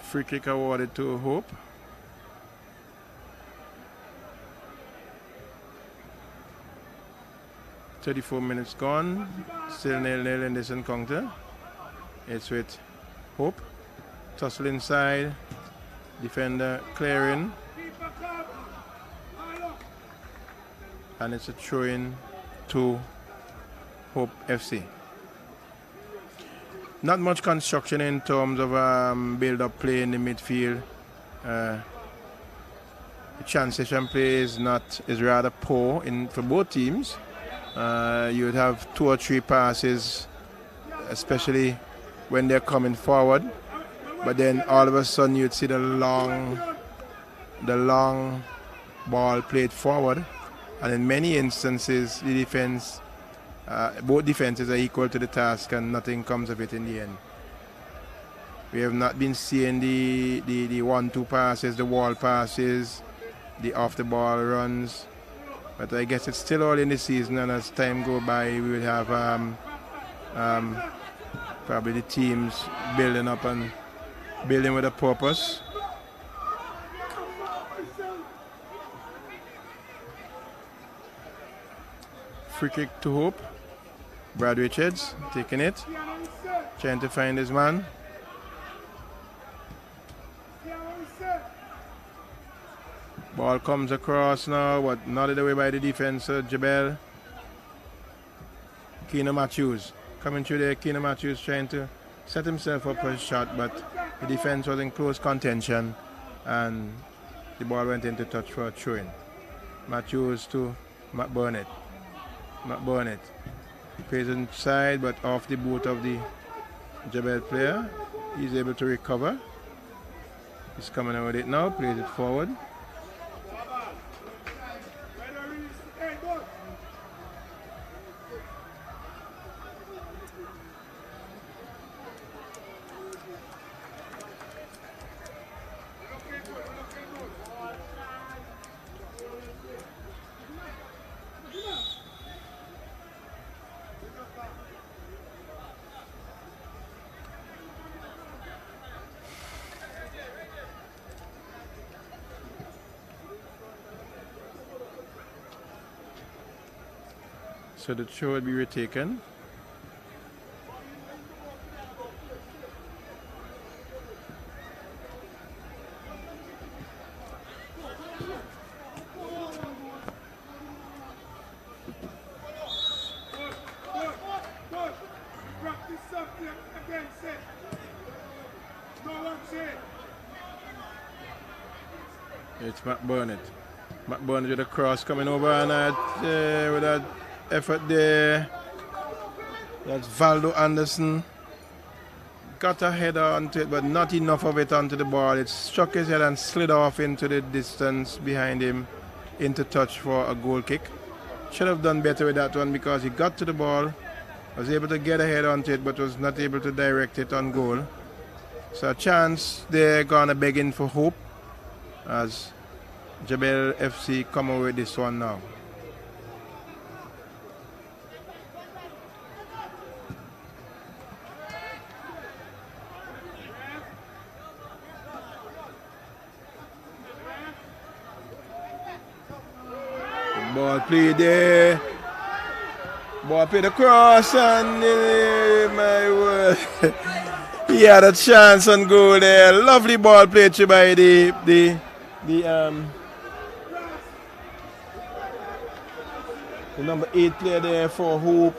Free kick awarded to Hope. .34 minutes gone. Still 0-0 in this encounter. It's with Hope. Tussle inside. Defender clearing. And it's a throw-in to Hope FC. Not much construction in terms of build-up play in the midfield. The transition play is rather poor for both teams. You would have 2 or 3 passes, especially when they're coming forward. But then all of a sudden you'd see the long ball played forward, and in many instances the defense. Both defenses are equal to the task and nothing comes of it in the end. We have not been seeing the 1-2 passes, the wall passes, the off the ball runs. But I guess it's still early in the season, and as time goes by we will have probably the teams building up and building with a purpose. Free kick to Hope. Brad Richards taking it, trying to find his man. Ball comes across now, but nodded away by the defense, Jabel. Keenan Matthews coming through there. Keenan Matthews trying to set himself up for a shot, but the defense was in close contention and the ball went into touch for a throw-in. Matthews to McBurnett. McBurnett plays inside, but off the boot of the Jabel player. He's able to recover. He's coming out with it now, plays it forward. So the throw will be retaken. It's McBurnett. McBurnett with a cross coming over, and with that effort there. That's Valdo Anderson. Got a header onto it, but not enough of it onto the ball. It struck his head and slid off into the distance behind him, into touch for a goal kick. Should have done better with that one because he got to the ball, was able to get a head onto it, but was not able to direct it on goal. So a chance they're gonna begging for hope as Jabel FC come away with this one now. Ball played there. Ball played across, and my word, he had a chance on goal there. Lovely ball played by The number 8 player there for Hope.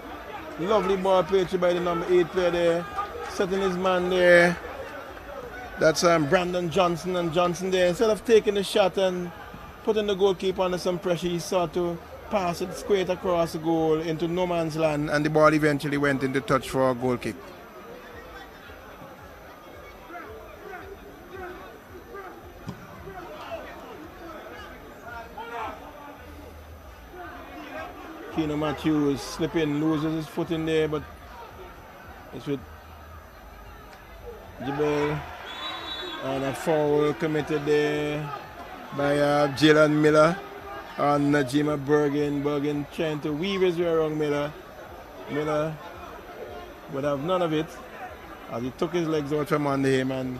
Lovely ball played by the number 8 player there. Setting his man there. That's Brandon Johnson, and Johnson there. Instead of taking the shot and putting the goalkeeper under some pressure, he sought to pass it straight across the goal into no man's land, and the ball eventually went into touch for a goal kick. Keno Matthews slipping, loses his foot in there, but it's with Jabel, and a foul committed there by Jalen Miller on Najima Bergen. Bergen trying to weave his way around Miller. Miller would have none of it as he took his legs out from under him, and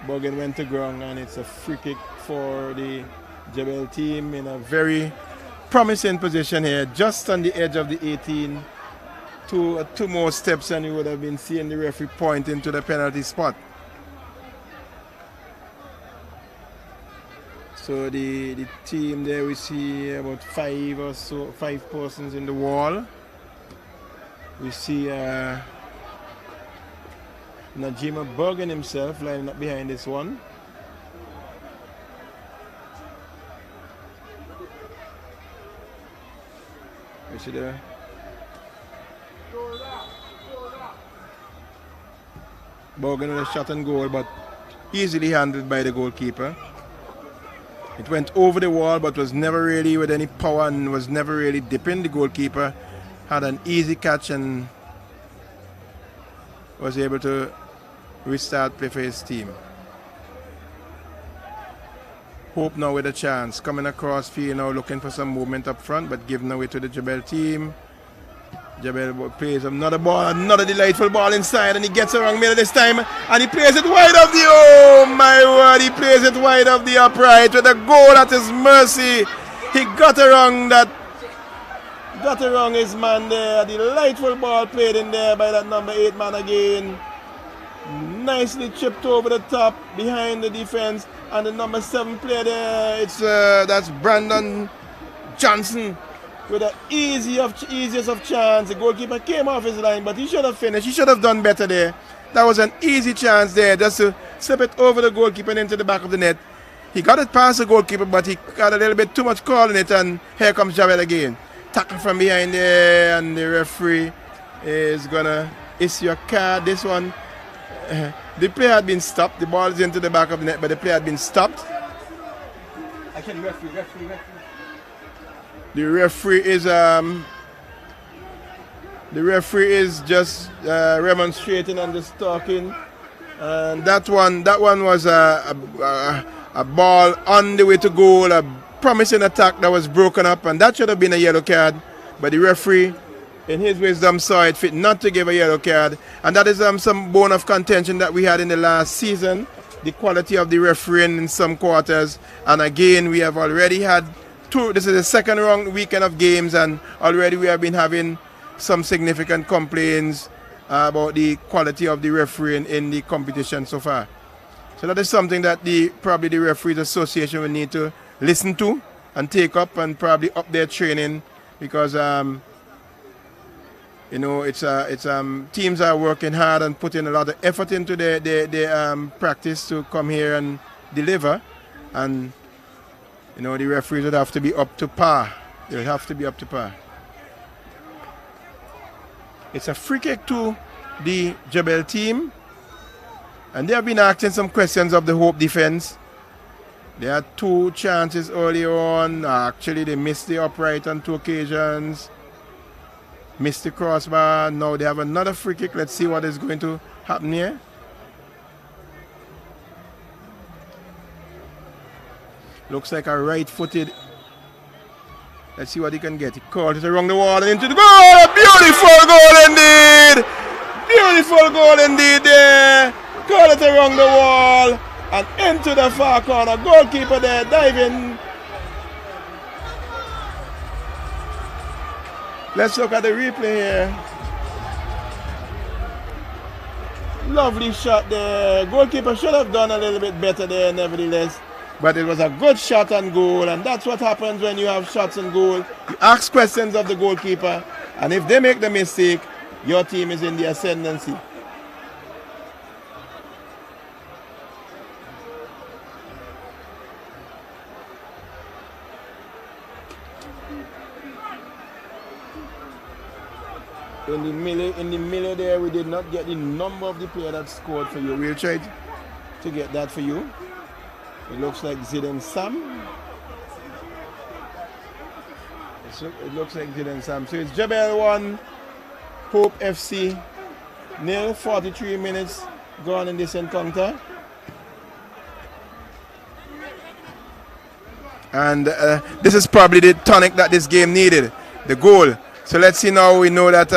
Bergen went to ground, and it's a free kick for the Jabel team in a very promising position here, just on the edge of the 18. Two more steps and you would have been seeing the referee pointing to the penalty spot. So the team there, we see about 5 persons in the wall. We see Najima Bergen himself lining up behind this one. You see there? Bergen with a shot and goal, but easily handled by the goalkeeper. It went over the wall, but was never really with any power and was never really dipping. The goalkeeper had an easy catch and was able to restart play for his team. Hope now with a chance, coming across field now, looking for some movement up front, but giving away to the Jabel team. Jabel plays another ball, another delightful ball inside, and he gets around middle this time, and he plays it wide of the, oh my word, he plays it wide of the upright with a goal at his mercy. He got around his man there. Delightful ball played in there by that number 8 man again. Nicely chipped over the top behind the defense, and the number 7 player there, that's Brandon Johnson with the easiest of chance. The goalkeeper came off his line, but he should have finished. He should have done better there. That was an easy chance there, just to slip it over the goalkeeper and into the back of the net. He got it past the goalkeeper, but he got a little bit too much call in it, and here comes Jabel again. Tackle from behind there, and the referee is gonna issue a card. This one, the player had been stopped. The ball is into the back of the net, but the player had been stopped. Actually, referee. The referee is just remonstrating and just talking. And that one was a ball on the way to goal, a promising attack that was broken up, and that should have been a yellow card. But the referee, in his wisdom, saw it fit not to give a yellow card. And that is some bone of contention that we had in the last season, the quality of the refereeing in some quarters. And again, we have already had this is the second weekend of games, and already we have been having some significant complaints about the quality of the refereeing in the competition so far. So that is something that probably the Referees Association will need to listen to and take up and probably up their training, because teams are working hard and putting a lot of effort into their practice to come here and deliver, and the referees would have to be up to par. They would have to be up to par. It's a free kick to the Jabel team, and they have been asking some questions of the Hope defense. They had 2 chances early on. Actually, they missed the upright on 2 occasions. Missed the crossbar. Now they have another free kick. Let's see what is going to happen here. Looks like a right-footed. Let's see what he can get. He caught it around the wall and into the goal. A beautiful goal indeed. Beautiful goal indeed there. Caught it around the wall and into the far corner. Goalkeeper there diving. Let's look at the replay here. Lovely shot there. Goalkeeper should have done a little bit better there, nevertheless. But it was a good shot on goal, and that's what happens when you have shots on goal. You ask questions of the goalkeeper, and if they make the mistake, your team is in the ascendancy. In the middle there, we did not get the number of the player that scored for you. We'll try to get that for you. It looks like Zidane Sam. It looks like Zidane Sam. So it's Jabel 1, Hope FC 0. 43 minutes gone in this encounter. And this is probably the tonic that this game needed, the goal. So let's see now. We know that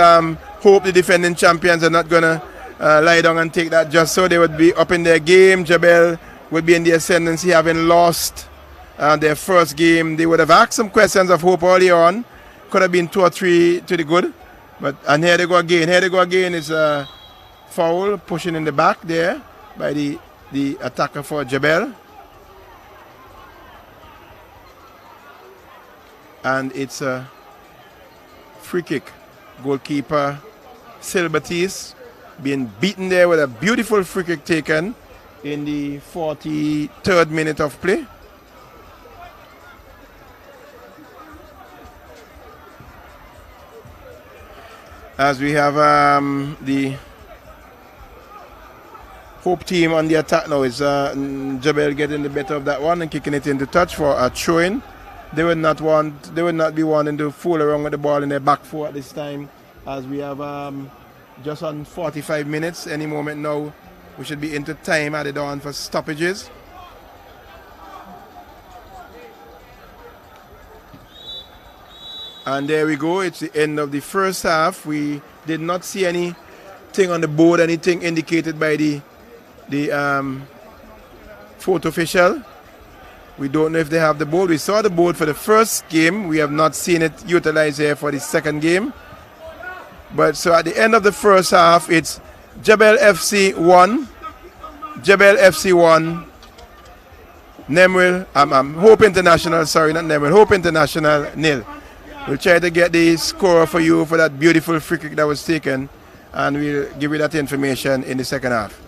Hope, the defending champions, are not going to lie down and take that just so. They would be up in their game. Jabel would be in the ascendancy, having lost their first game. They would have asked some questions of Hope early on. Could have been 2 or 3 to the good. And here they go again. Here they go again. It's a foul, pushing in the back there by the attacker for Jabel. And it's a free kick. Goalkeeper Silbertis being beaten there with a beautiful free kick taken in the 43rd minute of play. As we have the Hope team on the attack now. Is Jabel getting the better of that one and kicking it into touch for a throw-in. They would not be wanting to fool around with the ball in their back four at this time, as we have just on 45 minutes. Any moment now, we should be into time added on for stoppages. And there we go. It's the end of the first half. We did not see anything on the board, anything indicated by the fourth official. We don't know if they have the board. We saw the board for the first game. We have not seen it utilized here for the second game. But so at the end of the first half, it's Jabel FC 1, Jabel FC 1, Hope International, sorry, not Nemwil, Hope International 0. We'll try to get the score for you for that beautiful free kick that was taken, and we'll give you that information in the second half.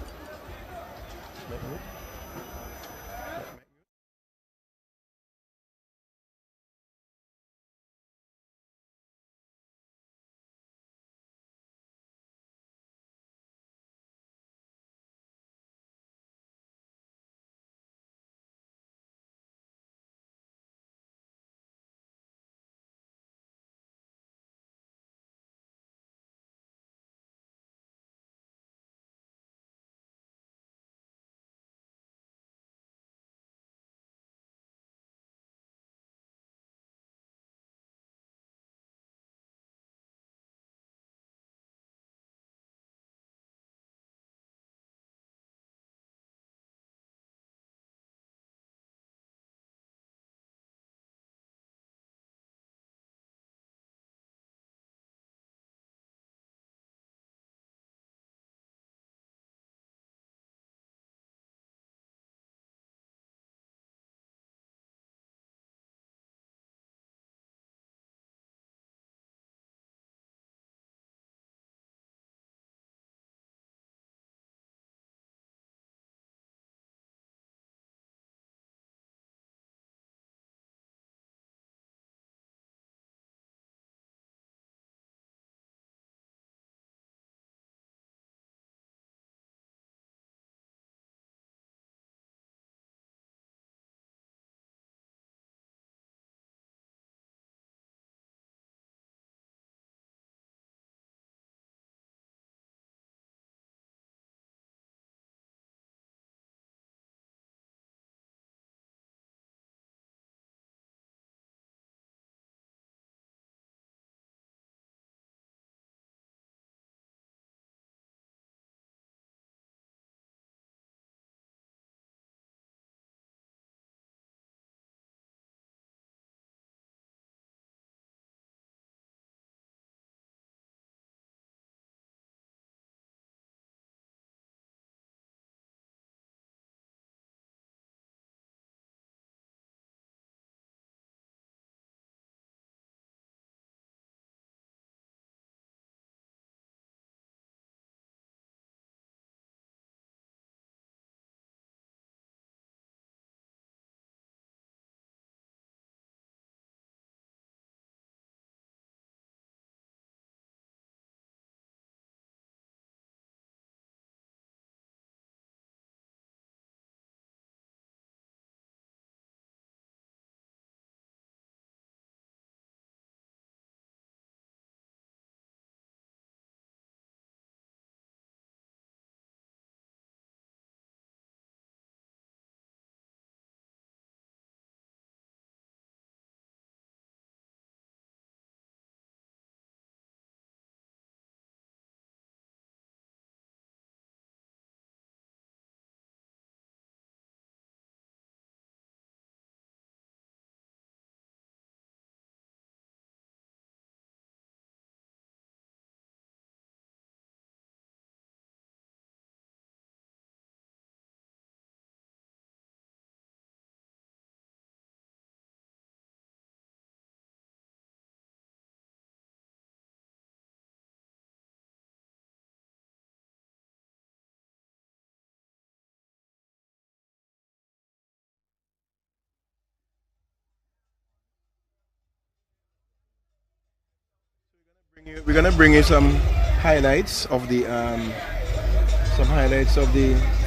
We're gonna bring you some highlights of the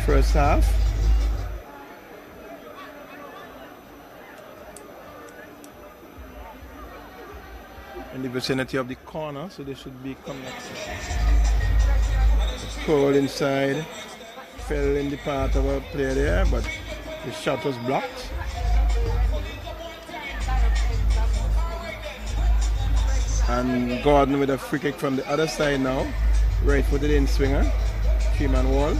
first half. In the vicinity of the corner, so they should be connected. Cole inside, fell in the path of a player there, but the shot was blocked. And Gordon with a free kick from the other side now. Right footed in swinger. 3-man wall.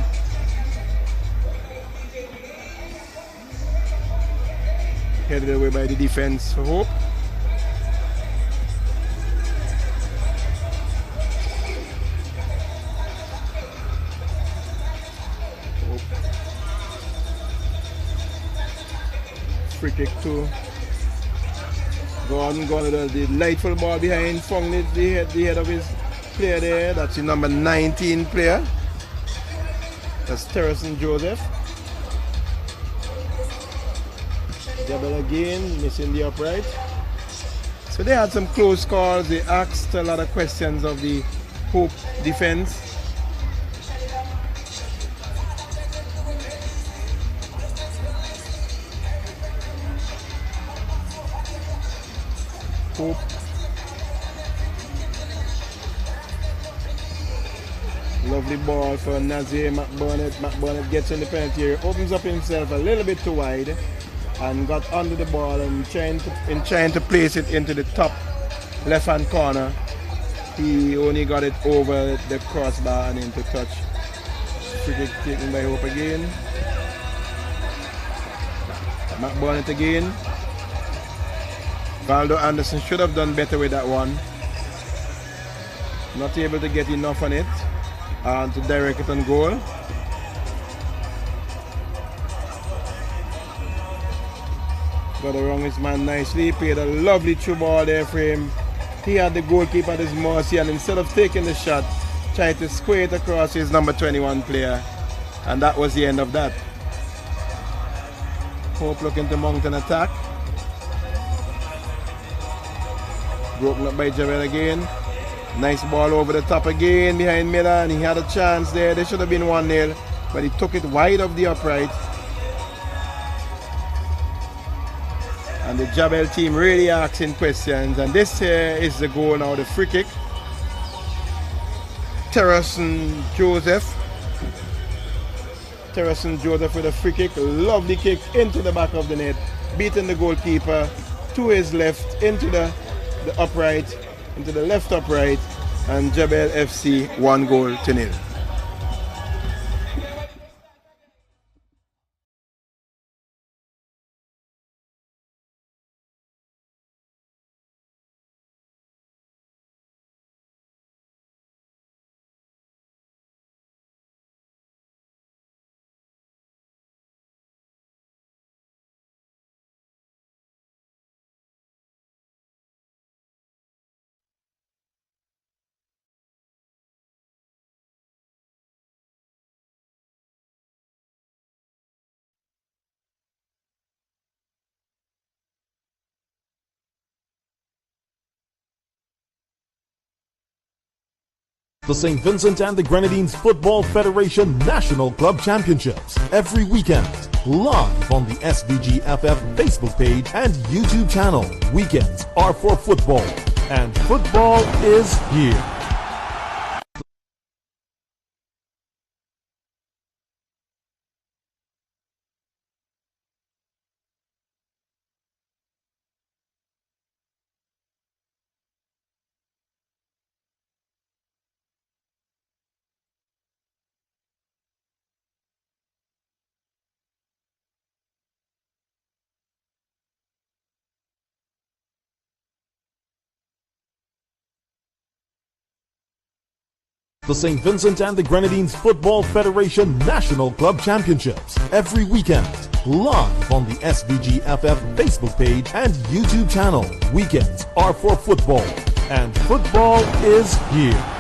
Headed away by the defense for Hope. Free kick to Gordon with the delightful ball behind, found the head of his player there. That's the number 19 player. That's Terrison Joseph. Jabel again, missing the upright. So they had some close calls. They asked a lot of questions of the Hope defense. Hope. Lovely ball for Nazir McBurnett. McBurnett gets in the penalty area, opens up himself a little bit too wide and got under the ball and trying to place it into the top left-hand corner. He only got it over the crossbar and into touch. Free kick taken by Hope again. McBurnett again. Valdo Anderson should have done better with that one. Not able to get enough on it and to direct it on goal. Got around his man nicely. Played a lovely through ball there for him. He had the goalkeeper at his mercy, and instead of taking the shot, tried to square it across his number 21 player. And that was the end of that. Hope looking to mount an attack. Broken up by Jabel again. Nice ball over the top again behind Miller, and he had a chance there. There should have been 1-0, but he took it wide of the upright. And the Jabel team really asking questions. And this here is the goal now, the free kick. Terrison Joseph with a free kick. Lovely kick into the back of the net, beating the goalkeeper to his left into the upright, into the left upright, and Jabel FC 1-0. The St. Vincent and the Grenadines Football Federation National Club Championships every weekend, live on the SVG FF Facebook page and YouTube channel. Weekends are for football, and football is here. The St. Vincent and the Grenadines Football Federation National Club Championships every weekend, live on the SVG FF Facebook page and YouTube channel. Weekends are for football, and football is here.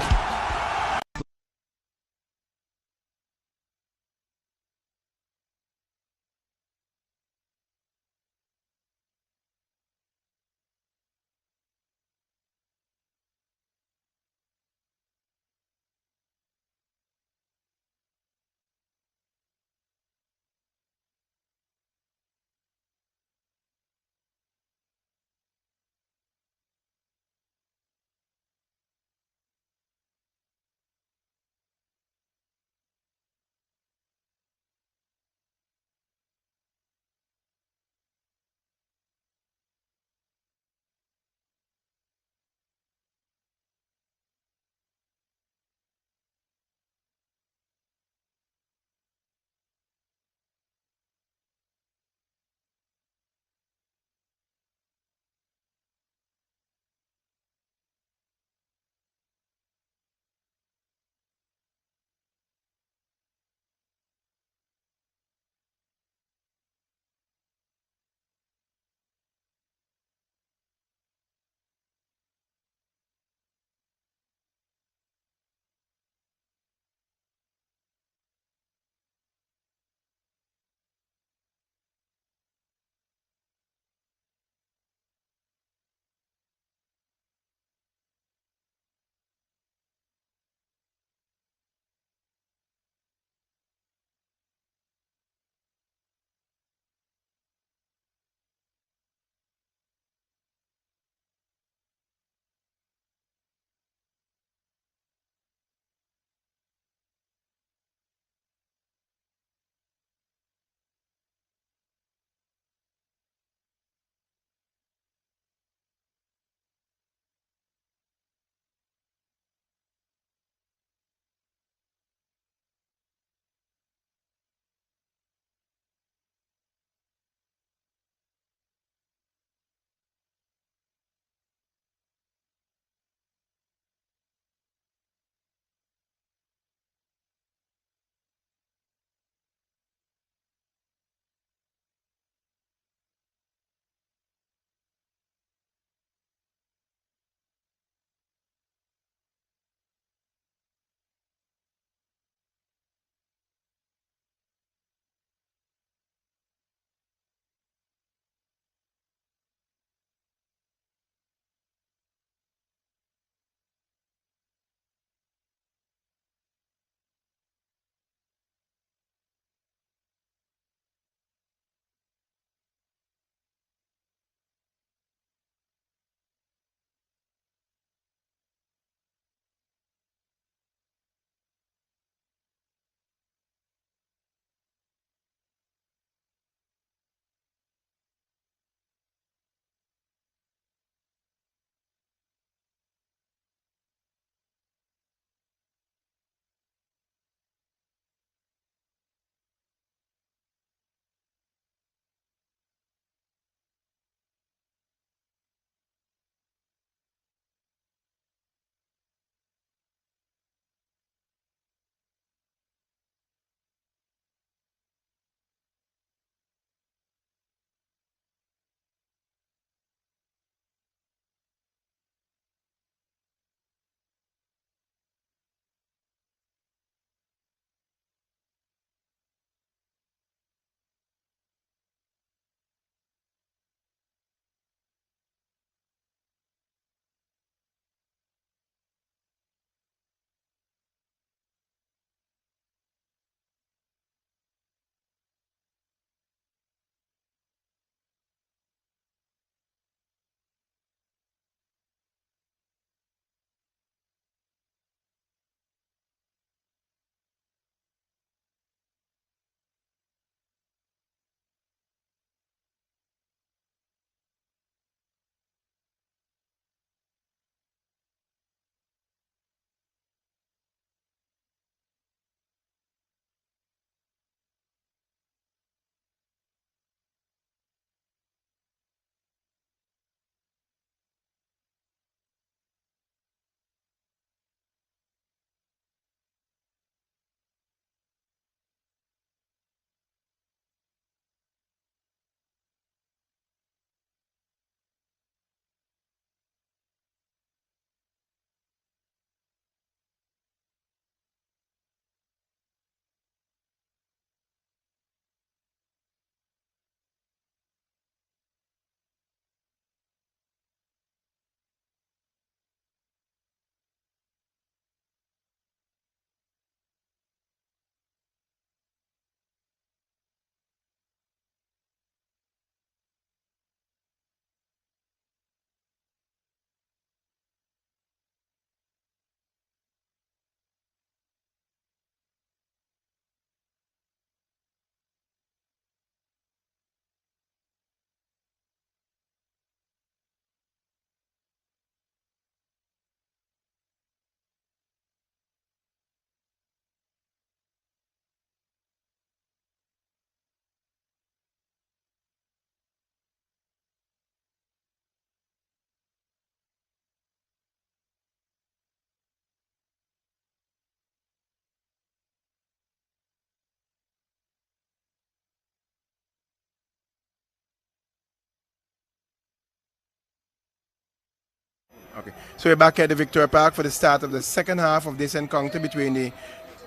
Okay. So we're back at the Victoria Park for the start of the second half of this encounter between the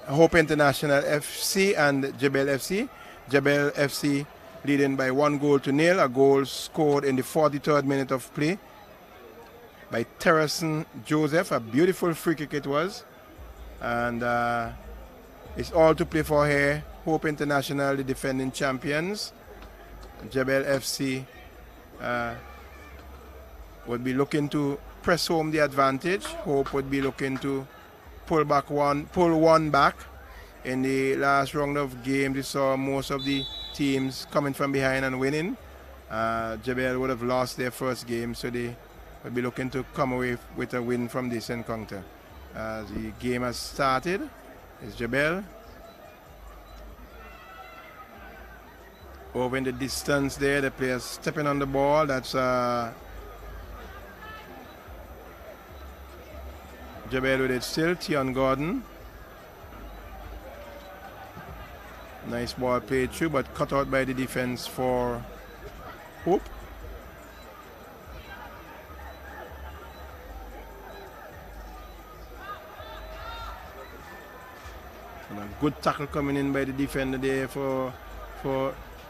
Hope International FC and Jabel FC. Jabel FC leading by 1-0. A goal scored in the 43rd minute of play by Terrison Joseph. A beautiful free kick it was. And it's all to play for here. Hope International, the defending champions. Jabel FC would be looking to press home the advantage. Hope would be looking to pull one back. In the last round of games, we saw most of the teams coming from behind and winning. Jabel would have lost their first game, so they would be looking to come away with a win from this encounter. As the game has started, it's Jabel over in the distance there. The players stepping on the ball. That's Jabel with it still. Tion Gordon. Nice ball played through, but cut out by the defense for Hope. And a good tackle coming in by the defender there for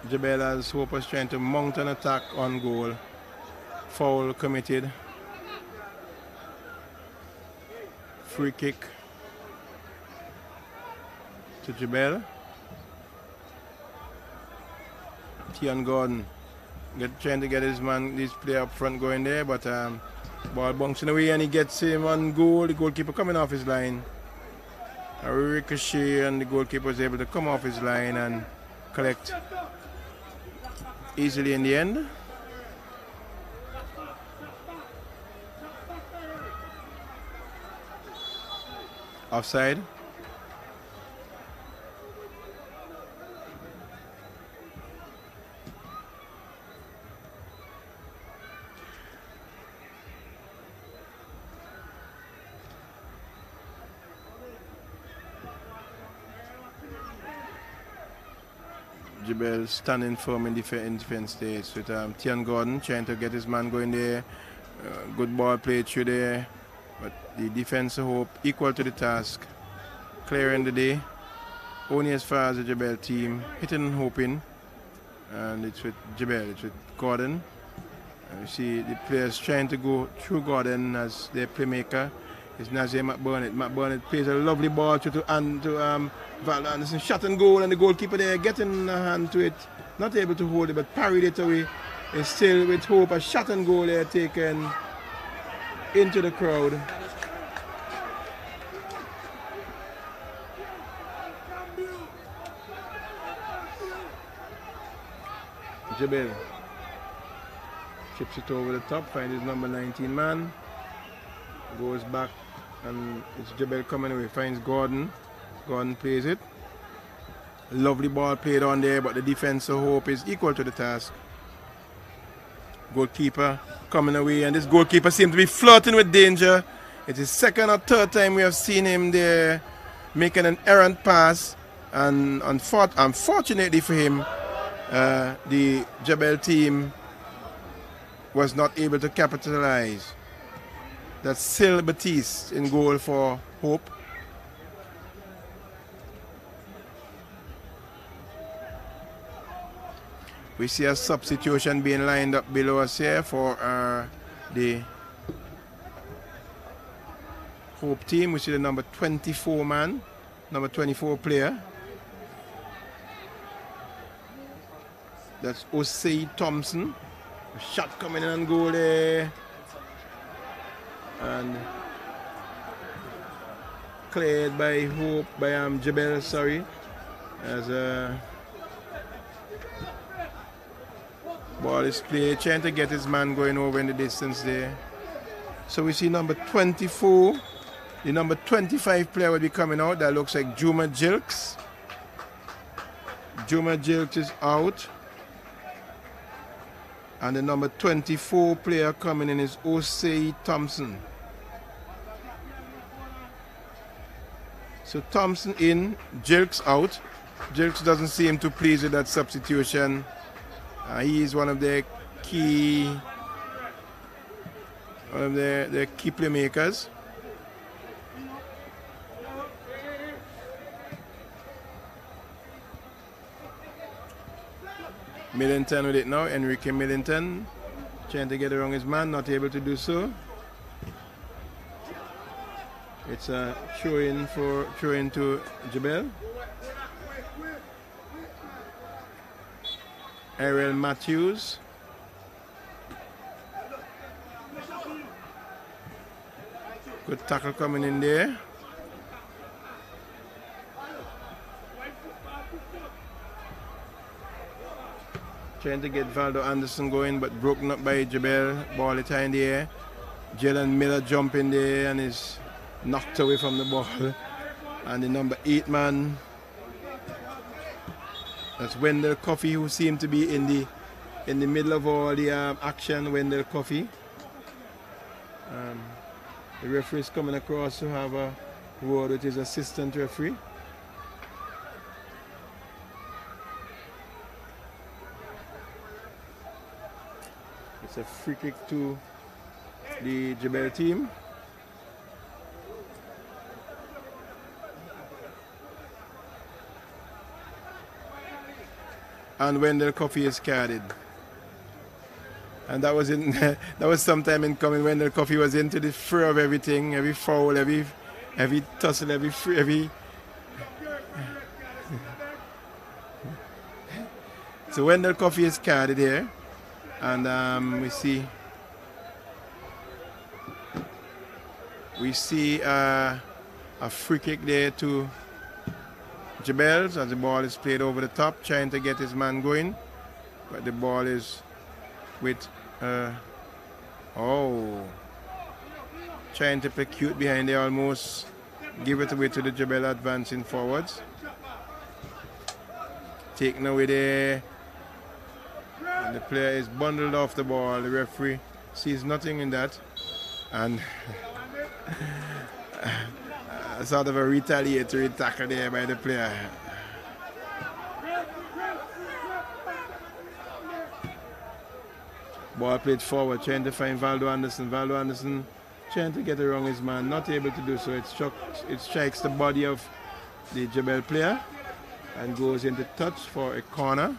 Jabel, as Hope was trying to mount an attack on goal. Foul committed. Free kick to Jabel. Tion Gordon trying to get this player up front going there, but ball bouncing away and he gets him on goal. The goalkeeper coming off his line. A ricochet and the goalkeeper was able to come off his line and collect easily in the end. Offside. Jabel standing firm in defense stage with Tion Gordon trying to get his man going there. Good ball played through there, but the defense of Hope equal to the task, clearing the day. Only as far as the Jabel team hitting and hoping, and it's with Jabel, it's with Gordon. You see the players trying to go through Gordon as their playmaker. It's Nazir McBurnett. McBurnett plays a lovely ball to Val Anderson. Shot and goal, and the goalkeeper there getting a hand to it. Not able to hold it, but parried it away. It's still with Hope. A shot and goal there taken into the crowd. Jabel chips it over the top, finds his number 19 man. Goes back, and it's Jabel coming away, finds Gordon. Gordon plays it. Lovely ball played on there, but the defense of Hope is equal to the task. Goalkeeper coming away, and this goalkeeper seems to be flirting with danger. It's his second or third time we have seen him there making an errant pass, and unfortunately for him, the Jabel team was not able to capitalize. That's Sil Batiste in goal for Hope. We see a substitution being lined up below us here for the Hope team. We see the number 24 man, number 24 player. That's Osei Thompson. A shot coming in and goal there. And cleared by Hope, by Jabel, sorry. As a ball is played, trying to get his man going over in the distance there. So we see number 24. The number 25 player will be coming out. That looks like Juma Jilks. Juma Jilks is out. And the number 24 player coming in is Osei Thompson. So Thompson in, Jilks out. Jilks doesn't seem too pleased with that substitution. He is one of the key one of the key playmakers. Millington with it now, Enrique Millington trying to get around his man, not able to do so. It's a throw-in to Jabel. Ariel Matthews. Good tackle coming in there. Trying to get Valdo Anderson going, but broken up by Jabel. Ball is high in the air. Jalen Miller jump in there and is knocked away from the ball. And the number 8 man, that's Wendell Coffey, who seemed to be in the middle of all the action. Wendell Coffey. The referee is coming across to have a word with his assistant referee. It's a free kick to the Jabel team. And Wendell Coffey is carried. And that was in that was sometime in coming. Wendell Coffey was into the fray of everything, every foul, every tussle, every So Wendell Coffey is carried here. And we see a free kick there to Jabel as the ball is played over the top, trying to get his man going, but the ball is with trying to play cute behind there, almost give it away to the Jabel advancing forwards. Taken away there. And the player is bundled off the ball. The referee sees nothing in that. And sort of a retaliatory tackle there by the player. Ball played forward, trying to find Valdo Anderson. Valdo Anderson trying to get around his man, not able to do so. It strikes the body of the Jabel player and goes into touch for a corner.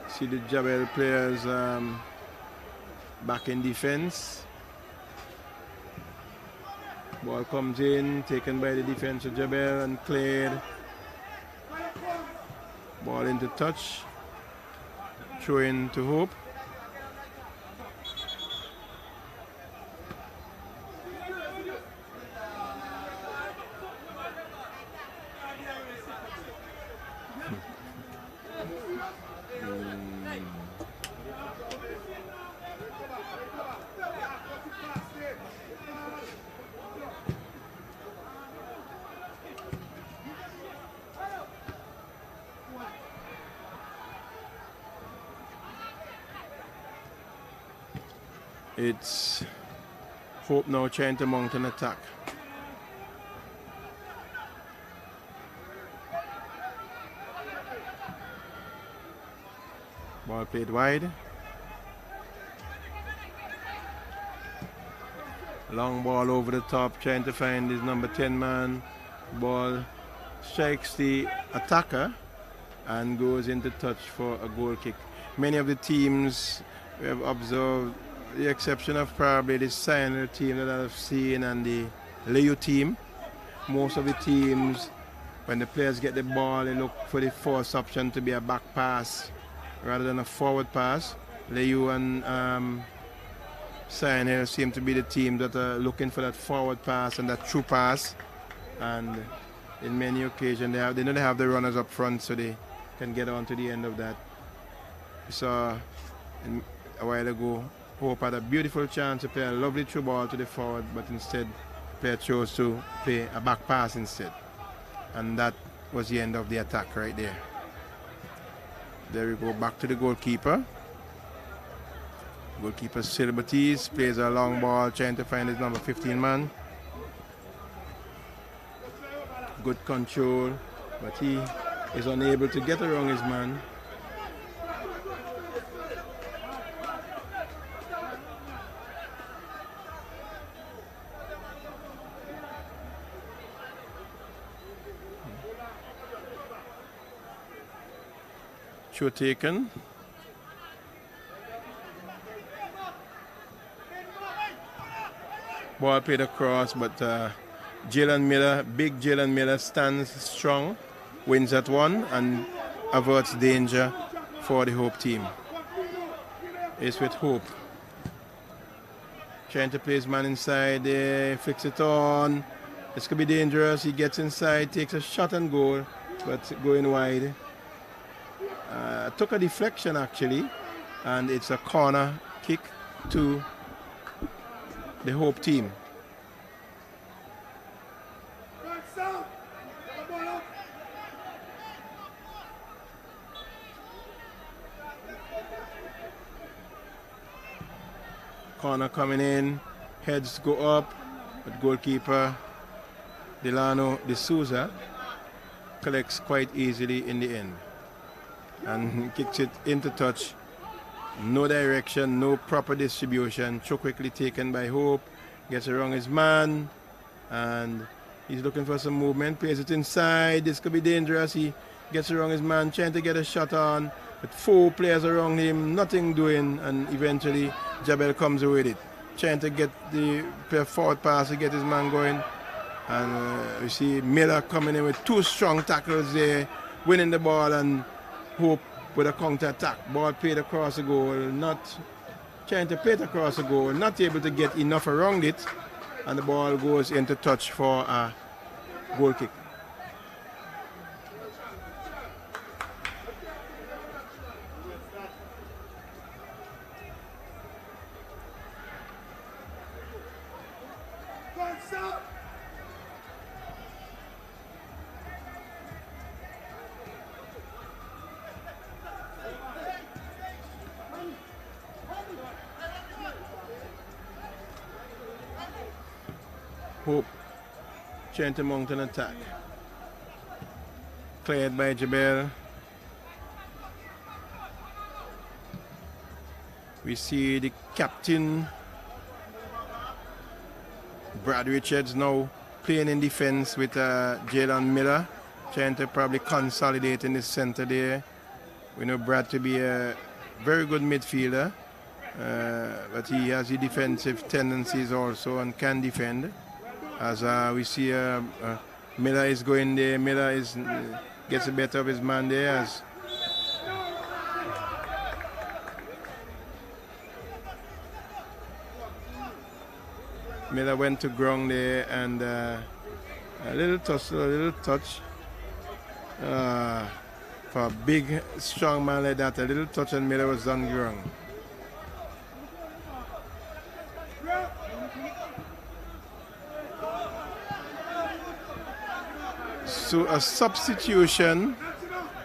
See the Jabel players back in defense. Ball comes in, taken by the defense of Jabel and cleared. Ball into touch. Throw in to Hope. It's Hope now trying to mount an attack. Ball played wide. Long ball over the top, trying to find his number 10 man. Ball strikes the attacker and goes into touch for a goal kick. Many of the teams we have observed, the exception of probably the Signer team that I've seen and the LAYOU team, most of the teams, when the players get the ball, they look for the force option to be a back pass rather than a forward pass. LAYOU and Signer seem to be the team that are looking for that forward pass and that through pass. And in many occasions, they know they have the runners up front, so they can get on to the end of that. We saw a while ago, Hope had a beautiful chance to play a lovely through ball to the forward, but instead the player chose to play a back pass instead. And that was the end of the attack right there. There we go, back to the goalkeeper. Goalkeeper Silbertis plays a long ball, trying to find his number 15 man. Good control but he is unable to get around his man. Throw taken. Ball played across, but Jalen Miller, big Jalen Miller, stands strong, wins at one, and averts danger for the Hope team. It's with Hope. Trying to play his man inside there, flicks it on. This could be dangerous. He gets inside, takes a shot and goal, but going wide. Took a deflection actually, and it's a corner kick to the Hope team. Corner coming in, heads go up, but goalkeeper Delano D'Souza collects quite easily in the end and kicks it into touch. No direction, no proper distribution. So quickly taken by Hope, gets around his man, and he's looking for some movement, plays it inside. This could be dangerous. He gets around his man, trying to get a shot on, with 4 players around him, nothing doing, and eventually Jabel comes with it, trying to get the forward pass to get his man going. And we see Miller coming in with 2 strong tackles there, winning the ball, and Hope with a counter attack. Ball played across the goal, not trying to play it across the goal, not able to get enough around it, and the ball goes into touch for a goal kick. Hope trying to mount an attack. Cleared by Jabel. We see the captain, Brad Richards, now playing in defense with Jalen Miller, trying to probably consolidate in the center there. We know Brad to be a very good midfielder, but he has the defensive tendencies also and can defend. As we see Miller is going there, Miller gets the better of his man there. As Miller went to ground there, and a little touch. For a big, strong man like that, a little touch and Miller was on ground. So a substitution,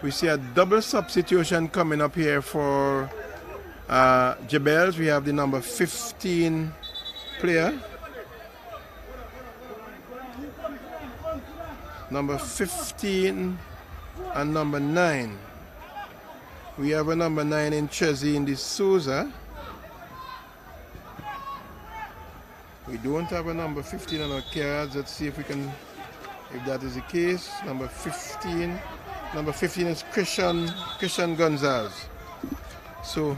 we see a double substitution coming up here for Jabel. We have the number 15 player. Number 15 and number 9. We have a number 9 in Chezzy D'Souza. We don't have a number 15 on our cards. Let's see if we can, if that is the case. Number 15. Number 15 is Christian Gonzalez. So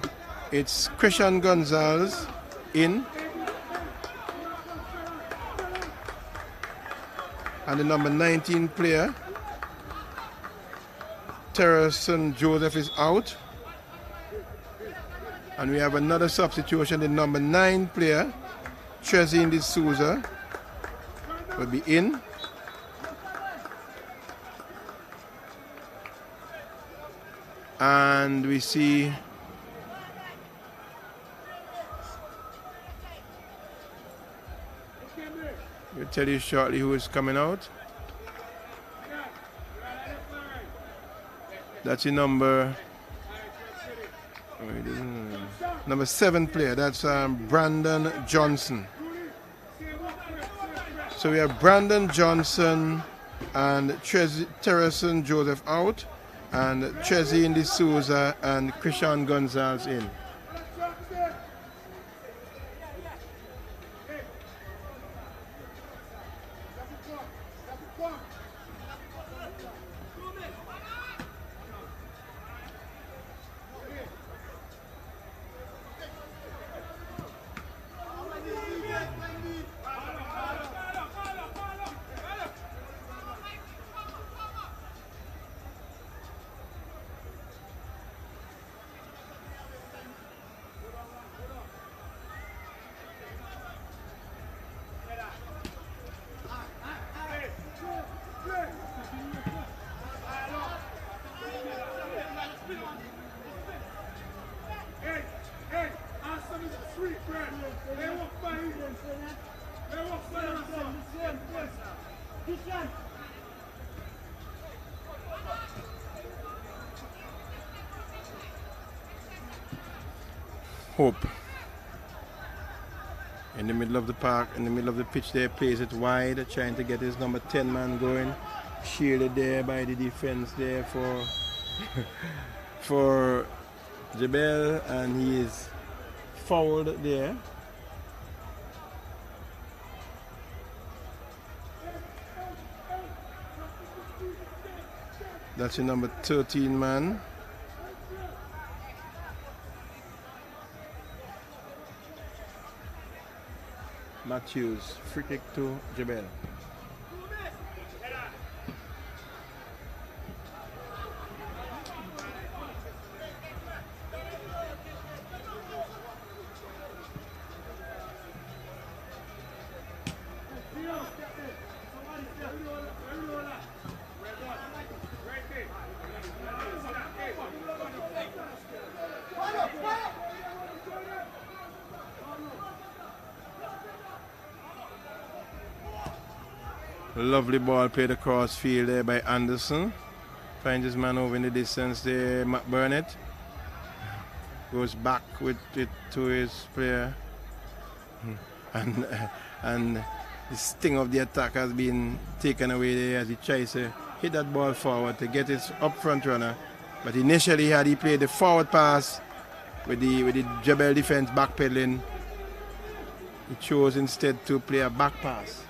it's Christian Gonzalez in. And the number 19 player, Terrison Joseph, is out. And we have another substitution. The number 9 player, Chezzy D'Souza, will be in. And we see we'll tell you shortly who is coming out. That's the number 7 player. That's Brandon Johnson. So we have Brandon Johnson and Terrison Joseph out, and Chezzy D'Souza and Christian Gonzalez in. Hope in the middle of the park, in the middle of the pitch there, plays it wide, trying to get his number 10 man going, shielded there by the defense there for for Jabel, and he is fouled there. That's your number 13 man. Matthews, free kick to Jabel. Lovely ball played across field there by Anderson. Finds his man over in the distance there, Matt Burnett. Goes back with it to his player. And the sting of the attack has been taken away there as he tries to hit that ball forward to get his up front runner. But initially had he played the forward pass with the Jabel defense backpedaling, he chose instead to play a back pass.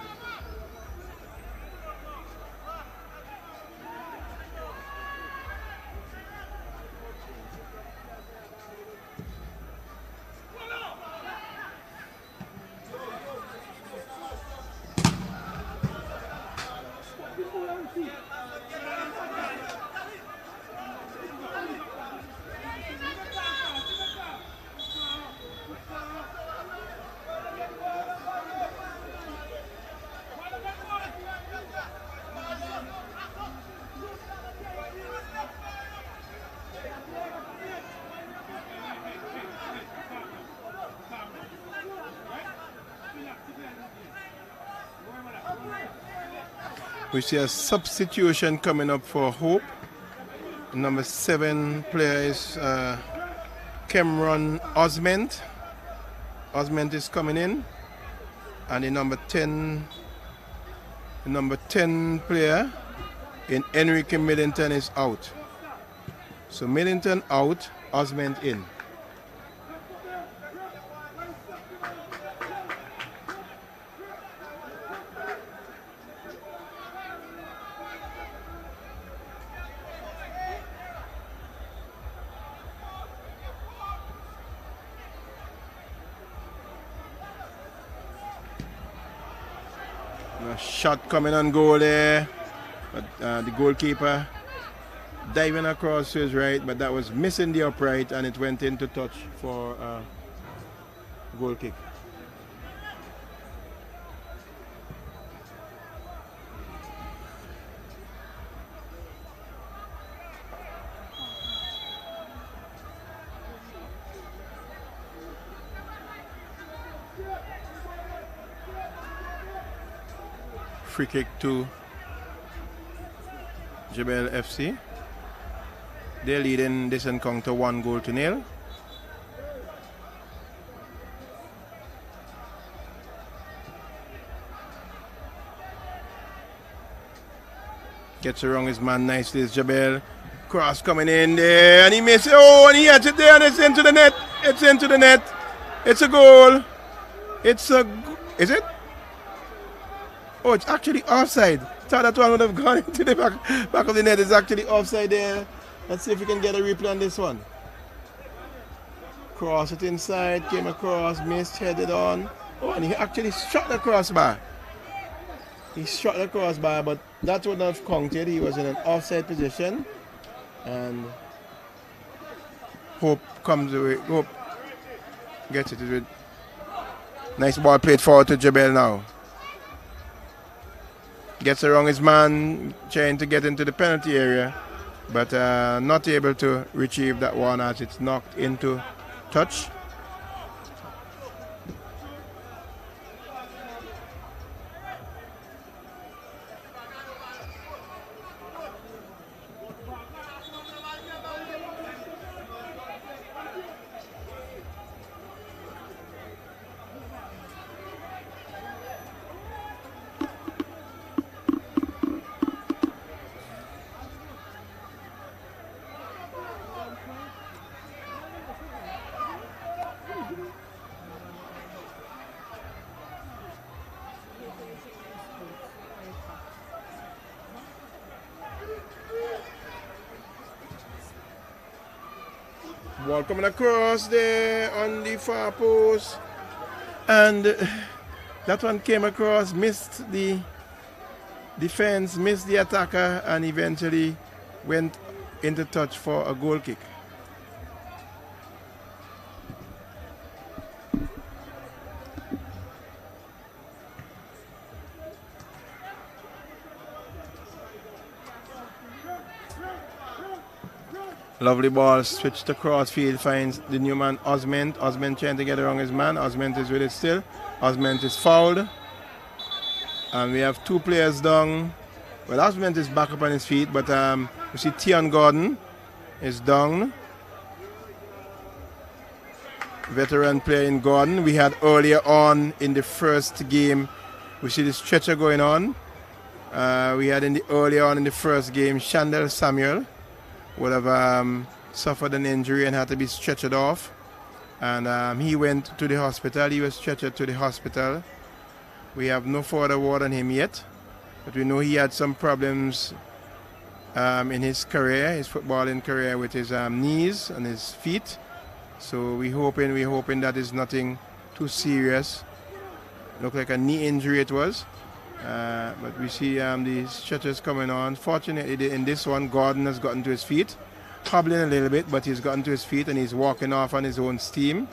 We see a substitution coming up for Hope. Number 7 player is Cameron Osment. Osment is coming in. And the number 10 player in Enrique Millington is out. So Millington out, Osment in. Shot coming on goal there, but the goalkeeper diving across to his right, but that was missing the upright and it went into touch for a goal kick. Free kick to Jebel FC. They're leading this encounter 1-0. Gets around his man nicely. It's Jabel. Cross coming in there, and he misses. Oh, and he hits it there, and it's into the net. It's into the net. It's a goal. Is it? Oh, it's actually offside. Thought that one would have gone into the back of the net. It's actually offside there. Let's see if we can get a replay on this one. Cross it inside, came across, missed, headed on. Oh, and he actually struck the crossbar. He struck the crossbar, but that would not have counted. He was in an offside position. And Hope comes away. Hope gets it with nice ball played forward to Jabel now. Gets around his man, trying to get into the penalty area, but not able to retrieve that one as it's knocked into touch. Ball coming across there on the far post, and that one came across, missed the defense, missed the attacker, and eventually went into touch for a goal kick. Lovely ball switched across field, finds the new man Osment. Osment trying to get around his man. Osment is with it still. Osment is fouled. And we have two players down. Well, Osment is back up on his feet, but we see Tion Gordon is down. Veteran player in Gordon. We had earlier on in the first game, we see the stretcher going on. We had earlier on in the first game, Shandell Samuel would have suffered an injury and had to be stretchered off. And he went to the hospital. He was stretchered to the hospital. We have no further word on him yet, but we know he had some problems in his career, his footballing career, with his knees and his feet. So we're hoping that is nothing too serious. Looked like a knee injury it was. But we see the stretchers coming on. Fortunately, in this one, Gordon has gotten to his feet, hobbling a little bit, but he's gotten to his feet and he's walking off on his own steam.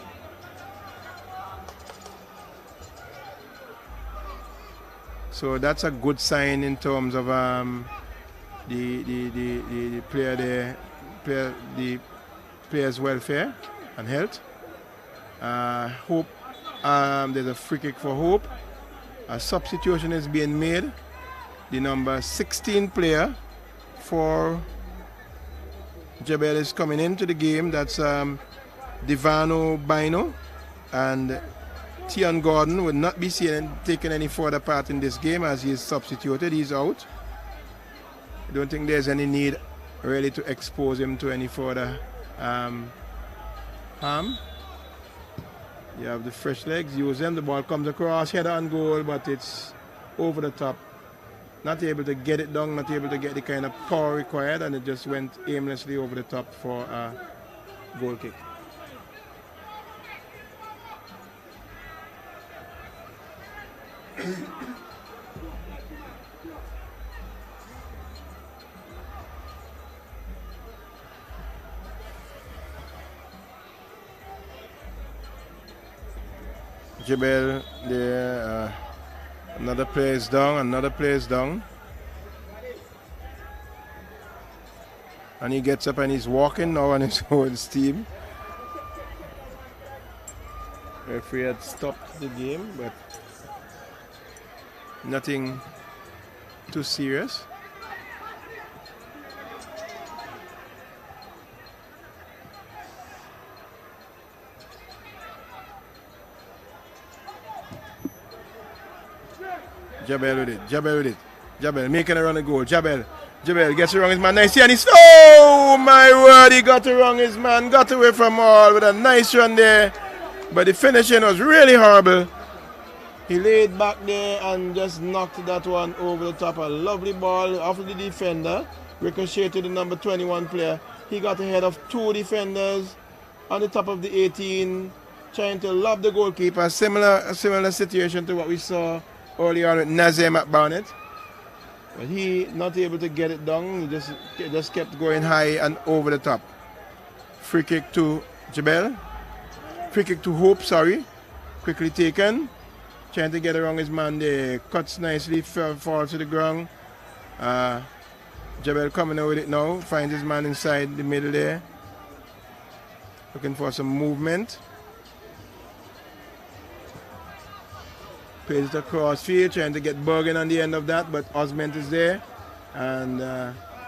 So that's a good sign in terms of the player's welfare and health. Hope there's a free kick for Hope. A substitution is being made. The number 16 player for Jabel is coming into the game. That's Divano Bino, and Tion Gordon will not be taking any further part in this game as he is substituted. He's out. I don't think there's any need really to expose him to any further harm. You have the fresh legs, use them. The ball comes across, header on goal, but it's over the top. Not able to get it down, not able to get the kind of power required, and it just went aimlessly over the top for a goal kick. Jabel there, another player is down, and he gets up and he's walking now on his own steam. Referee had stopped the game, but nothing too serious. Jabel with it. Jabel making a run a goal. Jabel Jabel gets around his man nicely and he's, oh my word, he got around his man, got away from all with a nice run there. But the finishing was really horrible. He laid back there and just knocked that one over the top. A lovely ball off the defender, ricocheted to the number 21 player. He got ahead of two defenders on the top of the 18, trying to lob the goalkeeper. A similar situation to what we saw earlier on with Nazir McBarnett. But he not able to get it down. He just kept going high and over the top. Free kick to Jabel. Free kick to Hope, sorry. Quickly taken. Trying to get around his man there. Cuts nicely, falls to the ground. Jabel coming out with it now. Finds his man inside the middle there. Looking for some movement. Plays it across field, trying to get Bergen on the end of that, but Osment is there. And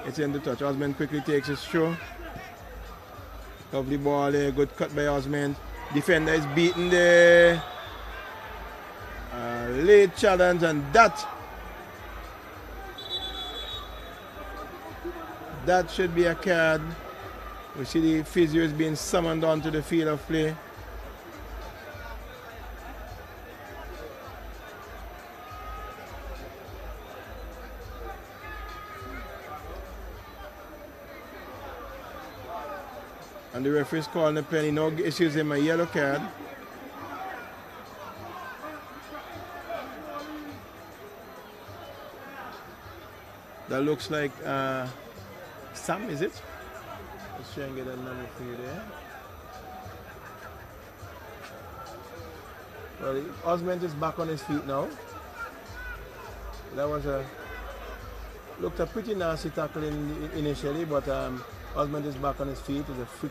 it's in the touch. Osment quickly takes his throw. Lovely ball there. Good cut by Osment. Defender is beaten there. Late challenge, and that should be a card. We see the physio is being summoned onto the field of play. And the referee is calling a penalty. Now issues him a yellow card. That looks like Sam, is it? Let's try and get a number for you there. Well, Osment is back on his feet now. That was looked a pretty nasty tackle initially, but Osment is back on his feet. It's a free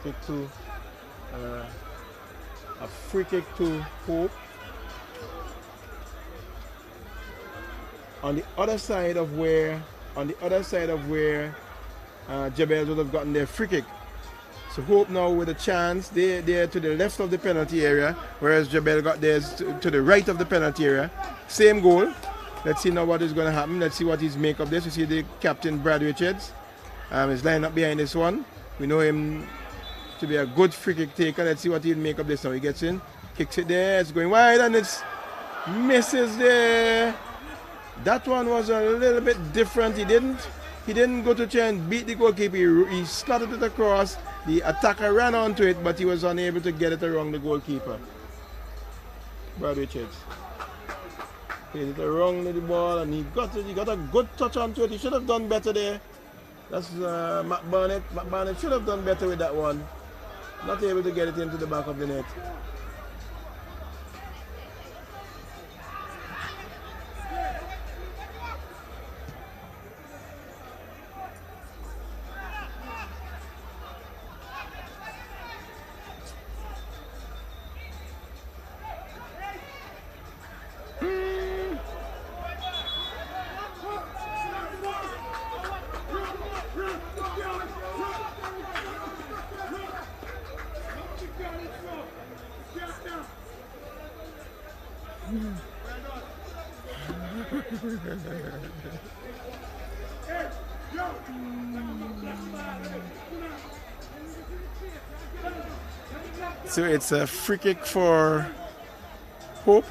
kick to Hope. On the other side of where Jabel would have gotten their free kick. So Hope now with a chance. They're to the left of the penalty area, whereas Jabel got theirs to the right of the penalty area. Same goal. Let's see now what is going to happen. Let's see what he's make of this. You see the captain, Brad Richards. He's lying up behind this one. We know him to be a good free kick taker. Let's see what he'll make of this now. He gets in, kicks it there. It's going wide and it's misses there. That one was a little bit different. He didn't go to try and beat the goalkeeper. He slotted it across. The attacker ran onto it, but he was unable to get it around the goalkeeper. Brad Richards. Played it around the ball and he got it. He got a good touch onto it. He should have done better there. That's McBarnett. McBarnett should have done better with that one. Not able to get it into the back of the net. So it's a free kick for Hope,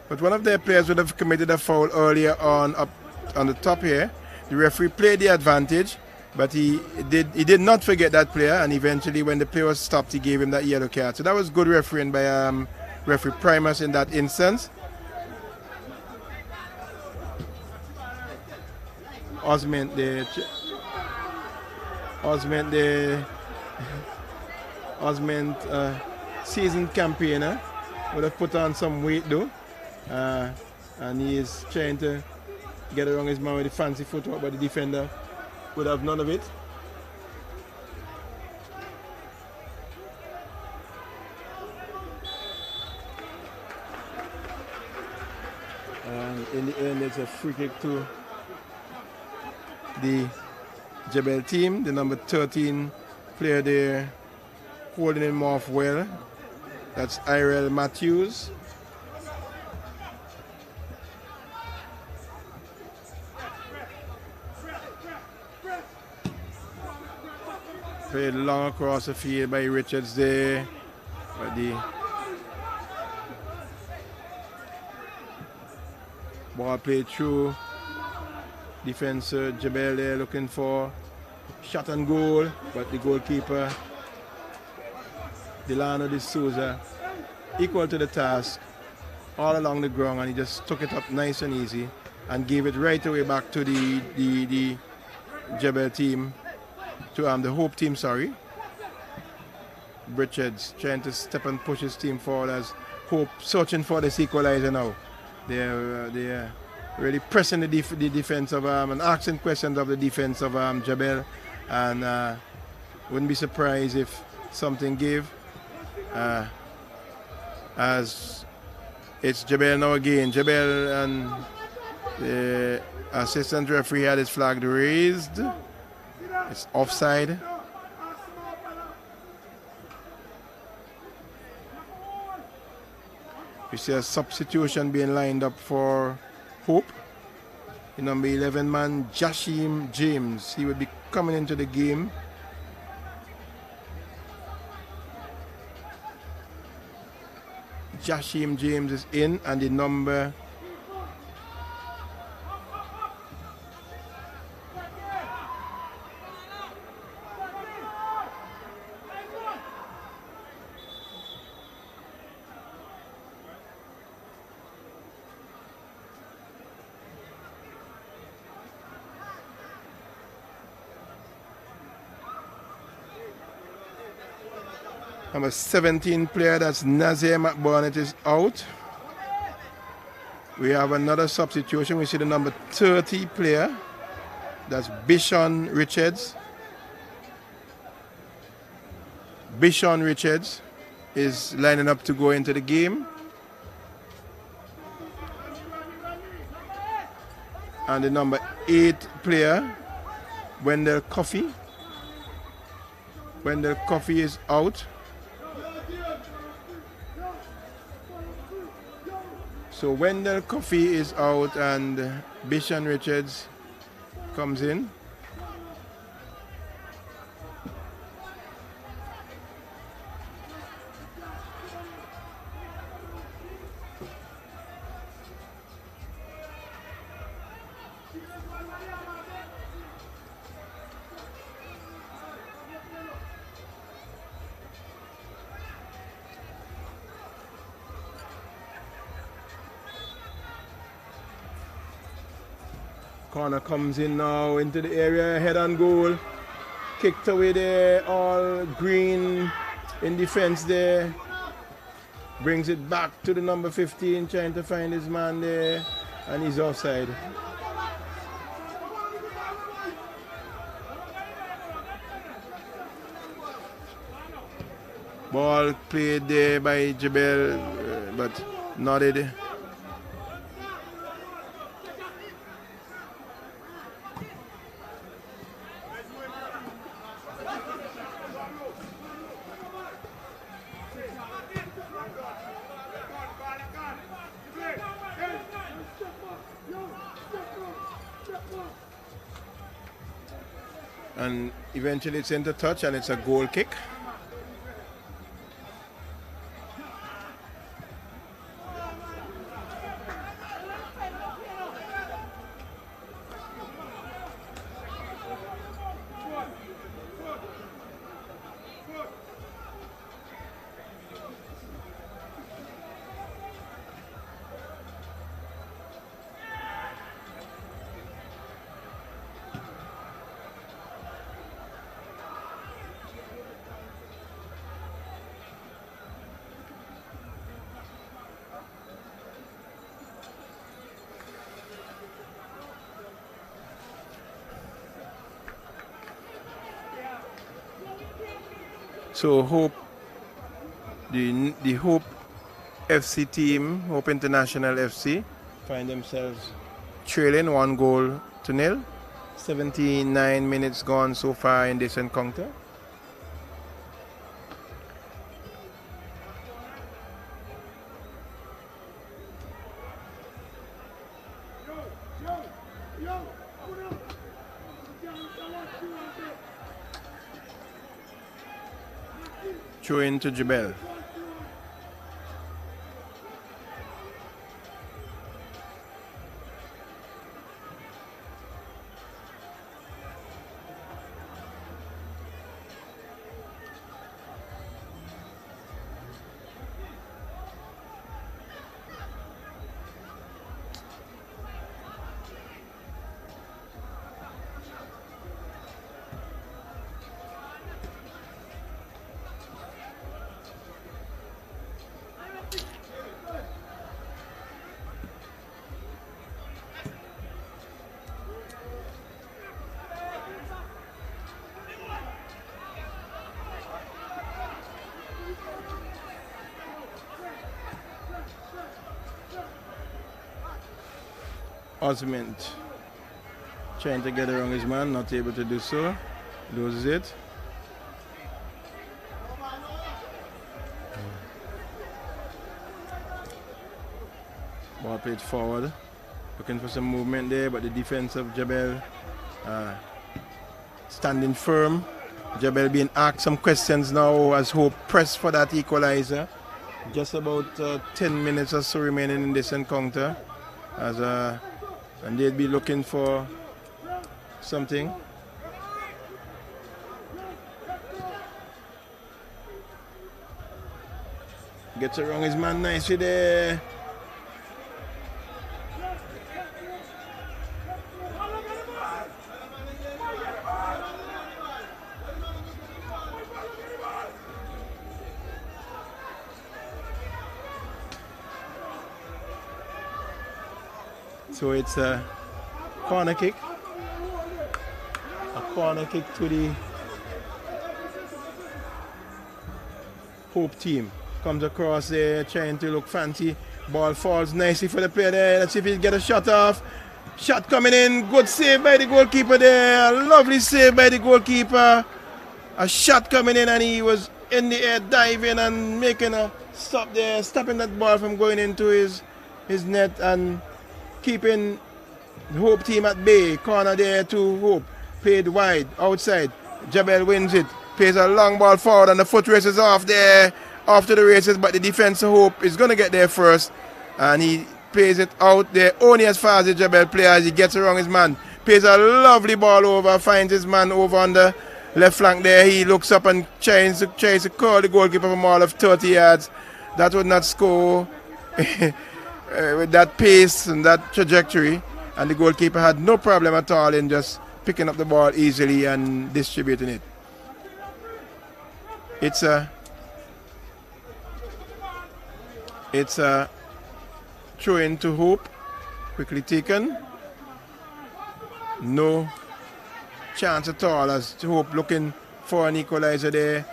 but one of their players would have committed a foul earlier on up on the top here. The referee played the advantage, but he did not forget that player, and eventually when the player was stopped, he gave him that yellow card. So that was good refereeing by referee Primus in that instance. Osment seasoned campaigner, would have put on some weight though, and he is trying to get around his man with the fancy footwork, but the defender would have none of it. And in the end, it's a free kick to the Jabel team. The number 13 player there holding him off well. That's Irel Matthews. Played long across the field by Richards there. But the ball played through. Defenser Jabel there looking for shot and goal, but the goalkeeper Delano de Souza equal to the task all along the ground, and he just took it up nice and easy and gave it right away back to the Jebel team, to the Hope team, sorry. Richards trying to step and push his team forward as Hope searching for this equalizer now. They're really pressing the defense of and asking questions of the defense of Jabel, and wouldn't be surprised if something gave, as it's Jabel now again. Jabel and the assistant referee had his flag raised. It's offside. We see a substitution being lined up for Hope. The number 11 man, Jashim James. He will be coming into the game. Jashim James is in, and the number number 17 player, that's Nazir McBurnett, is out. We have another substitution. We see the number 30 player, that's Bishon Richards. Bishon Richards is lining up to go into the game. And the number 8 player, Wendell Coffey. Wendell Coffey is out. So Wendell Coffey is out and Bishon Richards comes in. Corner comes in now into the area, head on goal. Kicked away there, all green in defense there. Brings it back to the number 15, trying to find his man there, and he's offside. Ball played there by Jabel, but nodded. And eventually it's into touch and it's a goal kick. So Hope, the Hope FC team, Hope International FC, find themselves trailing 1-0. 79 minutes gone so far in this encounter. Throw into Jabel. Osment trying to get around his man, not able to do so. Loses it. Ball played forward. Looking for some movement there, but the defense of Jabel standing firm. Jabel being asked some questions now as Hope pressed for that equalizer. Just about 10 minutes or so remaining in this encounter. And they'd be looking for something. Gets around his man nicely there. So it's a corner kick. A corner kick to the Hope team. Comes across there trying to look fancy. Ball falls nicely for the player there. Let's see if he get a shot off. Shot coming in. Good save by the goalkeeper there. A lovely save by the goalkeeper. A shot coming in and he was in the air diving and making a stop there. Stopping that ball from going into his net and keeping the Hope team at bay. Corner there to Hope. Played wide, outside. Jabel wins it. Plays a long ball forward and the foot races off there. After the races, but the defense of Hope is going to get there first. And he plays it out there only as far as the Jabel player as he gets around his man. Plays a lovely ball over, finds his man over on the left flank there. He looks up and tries to call the goalkeeper from all of 30 yards. That would not score with that pace and that trajectory, and the goalkeeper had no problem at all in just picking up the ball easily and distributing it. It's a throw into Hope, quickly taken. No chance at all as Hope looking for an equalizer there.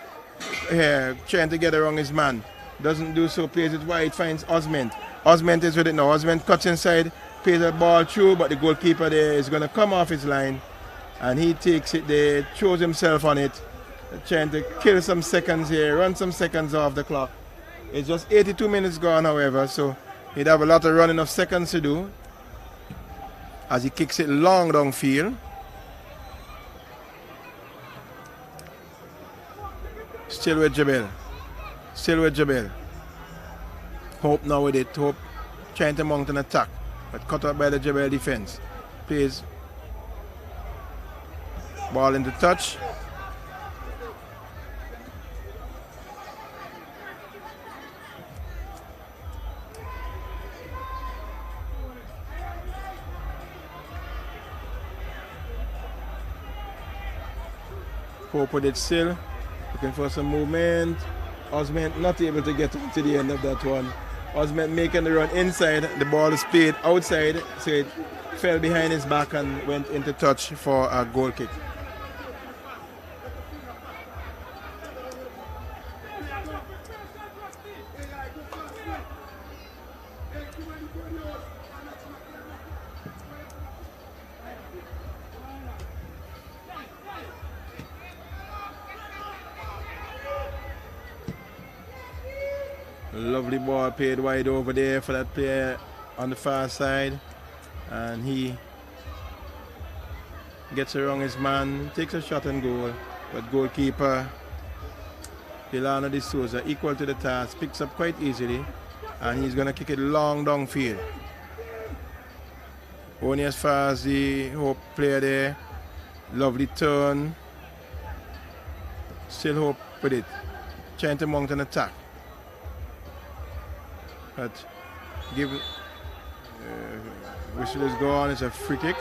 Trying to get around his man. Doesn't do so, plays it wide, finds Osment. Osment is with it now. Osment cuts inside, plays the ball through, but the goalkeeper there is going to come off his line. And he takes it there, throws himself on it, trying to kill some seconds here, run some seconds off the clock. It's just 82 minutes gone, however, so he'd have a lot of running of seconds to do as he kicks it long downfield. Still with Jabel. Still with Jabel. Hope now with it. Hope trying to mount an attack, but cut out by the Jabel defense. Plays ball into touch. Hope with it still. Looking for some movement. Osment not able to get to the end of that one. Osment making the run inside. The ball is played outside, so it fell behind his back and went into touch for a goal kick. Lovely ball played wide over there for that player on the far side, and he gets around his man, takes a shot and goal, but goalkeeper Delano de Souza, equal to the task, picks up quite easily, and he's going to kick it long downfield. Only as far as the Hope player there. Lovely turn. Still Hope with it. Trying to mount an attack. But give whistle is gone, it's a free kick.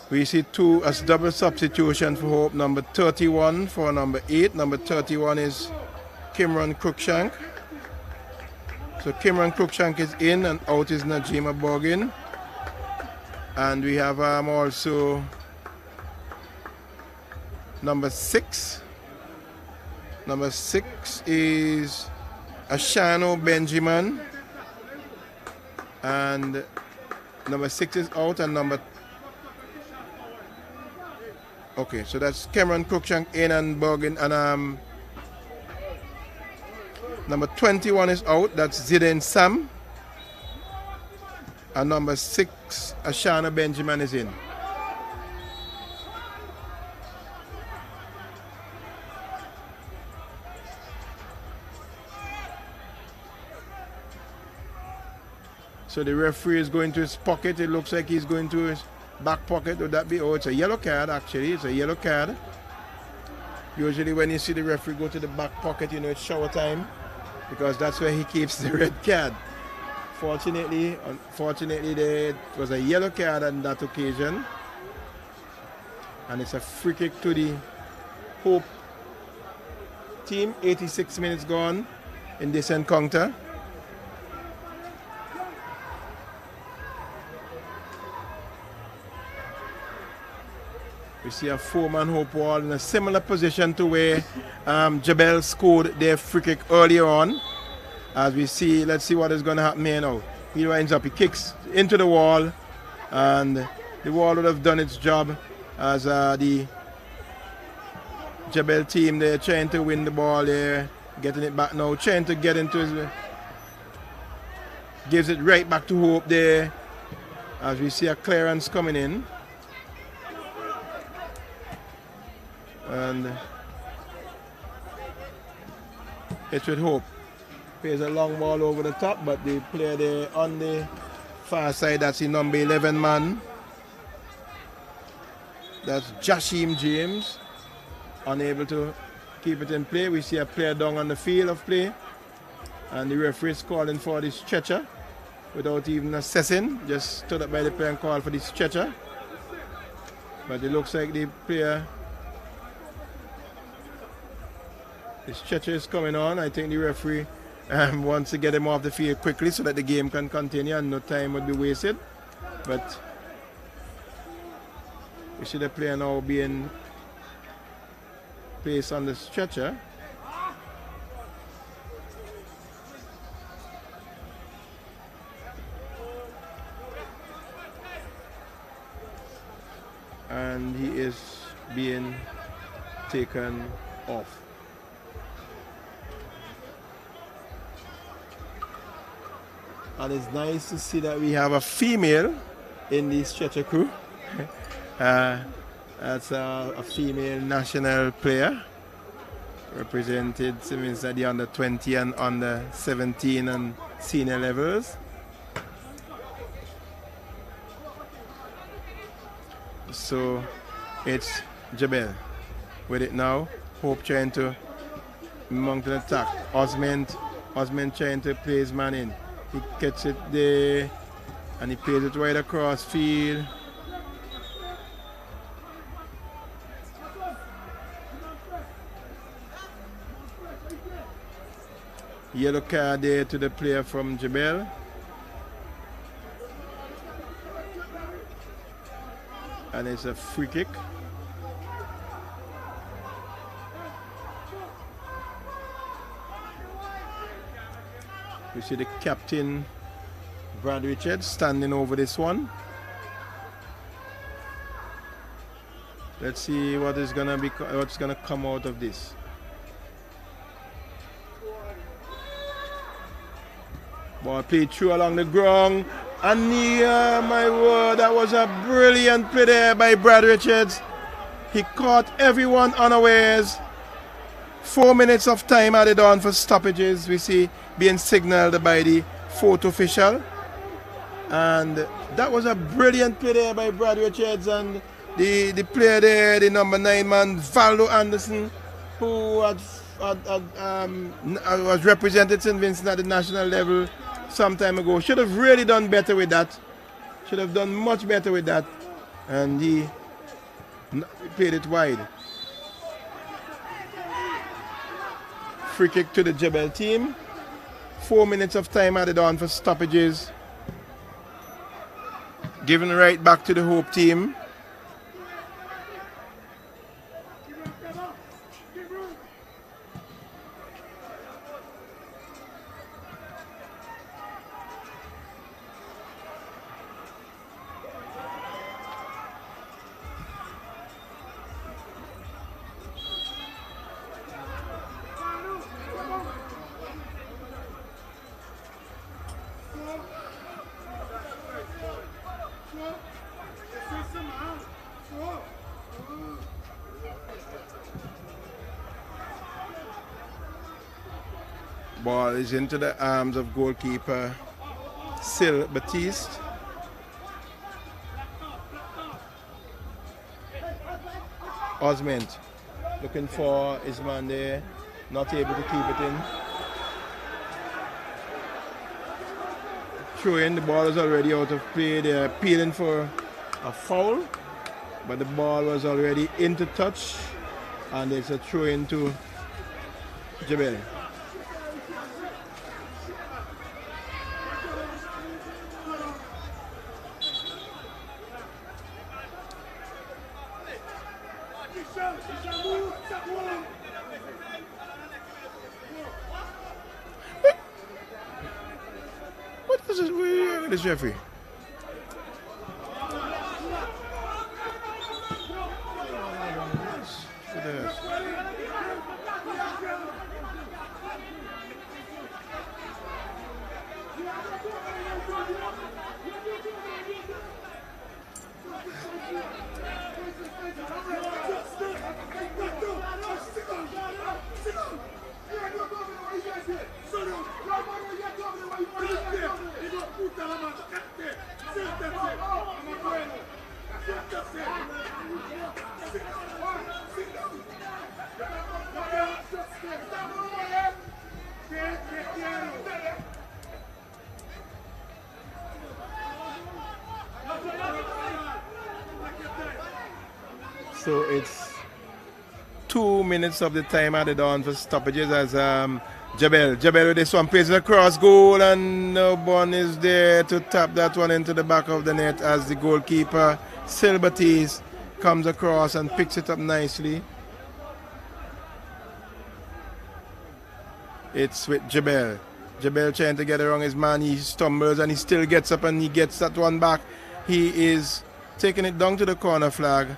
We see two as double substitution for Hope, number 31 for number 8. Number 31 is Kimron Cruikshank. So Kimron Cruikshank is in, and out is Najima Boggin. And we have also number 6. Number 6 is Ashano Benjamin. And number 6 is out, and okay, so that's Cameron Cruikshank in and Boggin, and number 21 is out, that's Zidane Sam. And number 6, Ashana Benjamin, is in. So the referee is going to his pocket. It looks like he's going to his back pocket. Would that be? Oh, it's a yellow card actually. It's a yellow card. Usually when you see the referee go to the back pocket, you know it's shower time, because that's where he keeps the red card. Unfortunately, there was a yellow card on that occasion. And it's a free kick to the Hope team. 86 minutes gone in this encounter. We see a 4-man Hope wall in a similar position to where Jabel scored their free kick earlier on. As we see, let's see what is going to happen here now. He winds up, he kicks into the wall, and the wall would have done its job as the Jabel team, they're trying to win the ball there, getting it back now, trying to get into his, gives it right back to Hope there, as we see a clearance coming in. And it's with Hope. Plays a long ball over the top, but the player there on the far side, that's the number 11 man. That's Jashim James, unable to keep it in play. We see a player down on the field of play, and the referee is calling for the stretcher without even assessing. Just stood up by the player and called for the stretcher. But it looks like the player, the stretcher is coming on. I think the referee wants to get him off the field quickly so that the game can continue and no time would be wasted. But we see the player now being placed on the stretcher. And he is being taken off. And it's nice to see that we have a female in the stretcher crew. That's a female national player, represented Simmons at the under 20 and under 17 and senior levels. So it's Jabel with it now. Hope trying to mount an attack. Osmond trying to play his man in. He gets it there and he plays it right across field. Yellow card there to the player from Jabel. And it's a free kick. We see the captain, Brad Richards, standing over this one. Let's see what is gonna be, what's gonna come out of this. Ball played through along the ground. And my word, that was a brilliant play there by Brad Richards. He caught everyone unawares. 4 minutes of time added on for stoppages, we see being signaled by the fourth official. And that was a brilliant play there by Brad Richards, and the player there, the number 9 man, Valdo Anderson, who was represented St. Vincent at the national level some time ago. Should have really done better with that. Should have done much better with that. And he played it wide. Free kick to the Jabel team. 4 minutes of time added on for stoppages. Given right back to the Hope team. Ball is into the arms of goalkeeper Sil Batiste. Osment looking for his man there, not able to keep it in. Throw in, the ball is already out of play. They're appealing for a foul, but the ball was already into touch, and it's a throw in to Jabel. What is this referee? So it's 2 minutes of the time added on for stoppages as Jabel with this one plays it across goal, and no one is there to tap that one into the back of the net as the goalkeeper Sil Batiste comes across and picks it up nicely. It's with Jabel. Jabel trying to get around his man. He stumbles and he still gets up and he gets that one back. He is taking it down to the corner flag.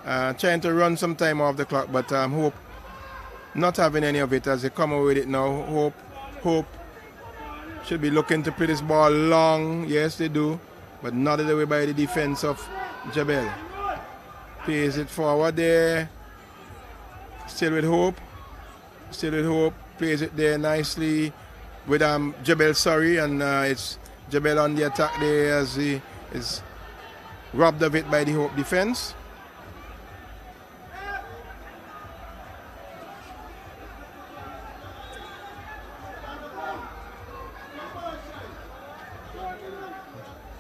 Trying to run some time off the clock, but Hope not having any of it as they come away with it now. Hope should be looking to play this ball long. Yes, they do, but not away by the defense of Jabel. Plays it forward there. Still with Hope. Plays it there nicely with Jabel, sorry, and it's Jabel on the attack there as he is robbed of it by the Hope defense.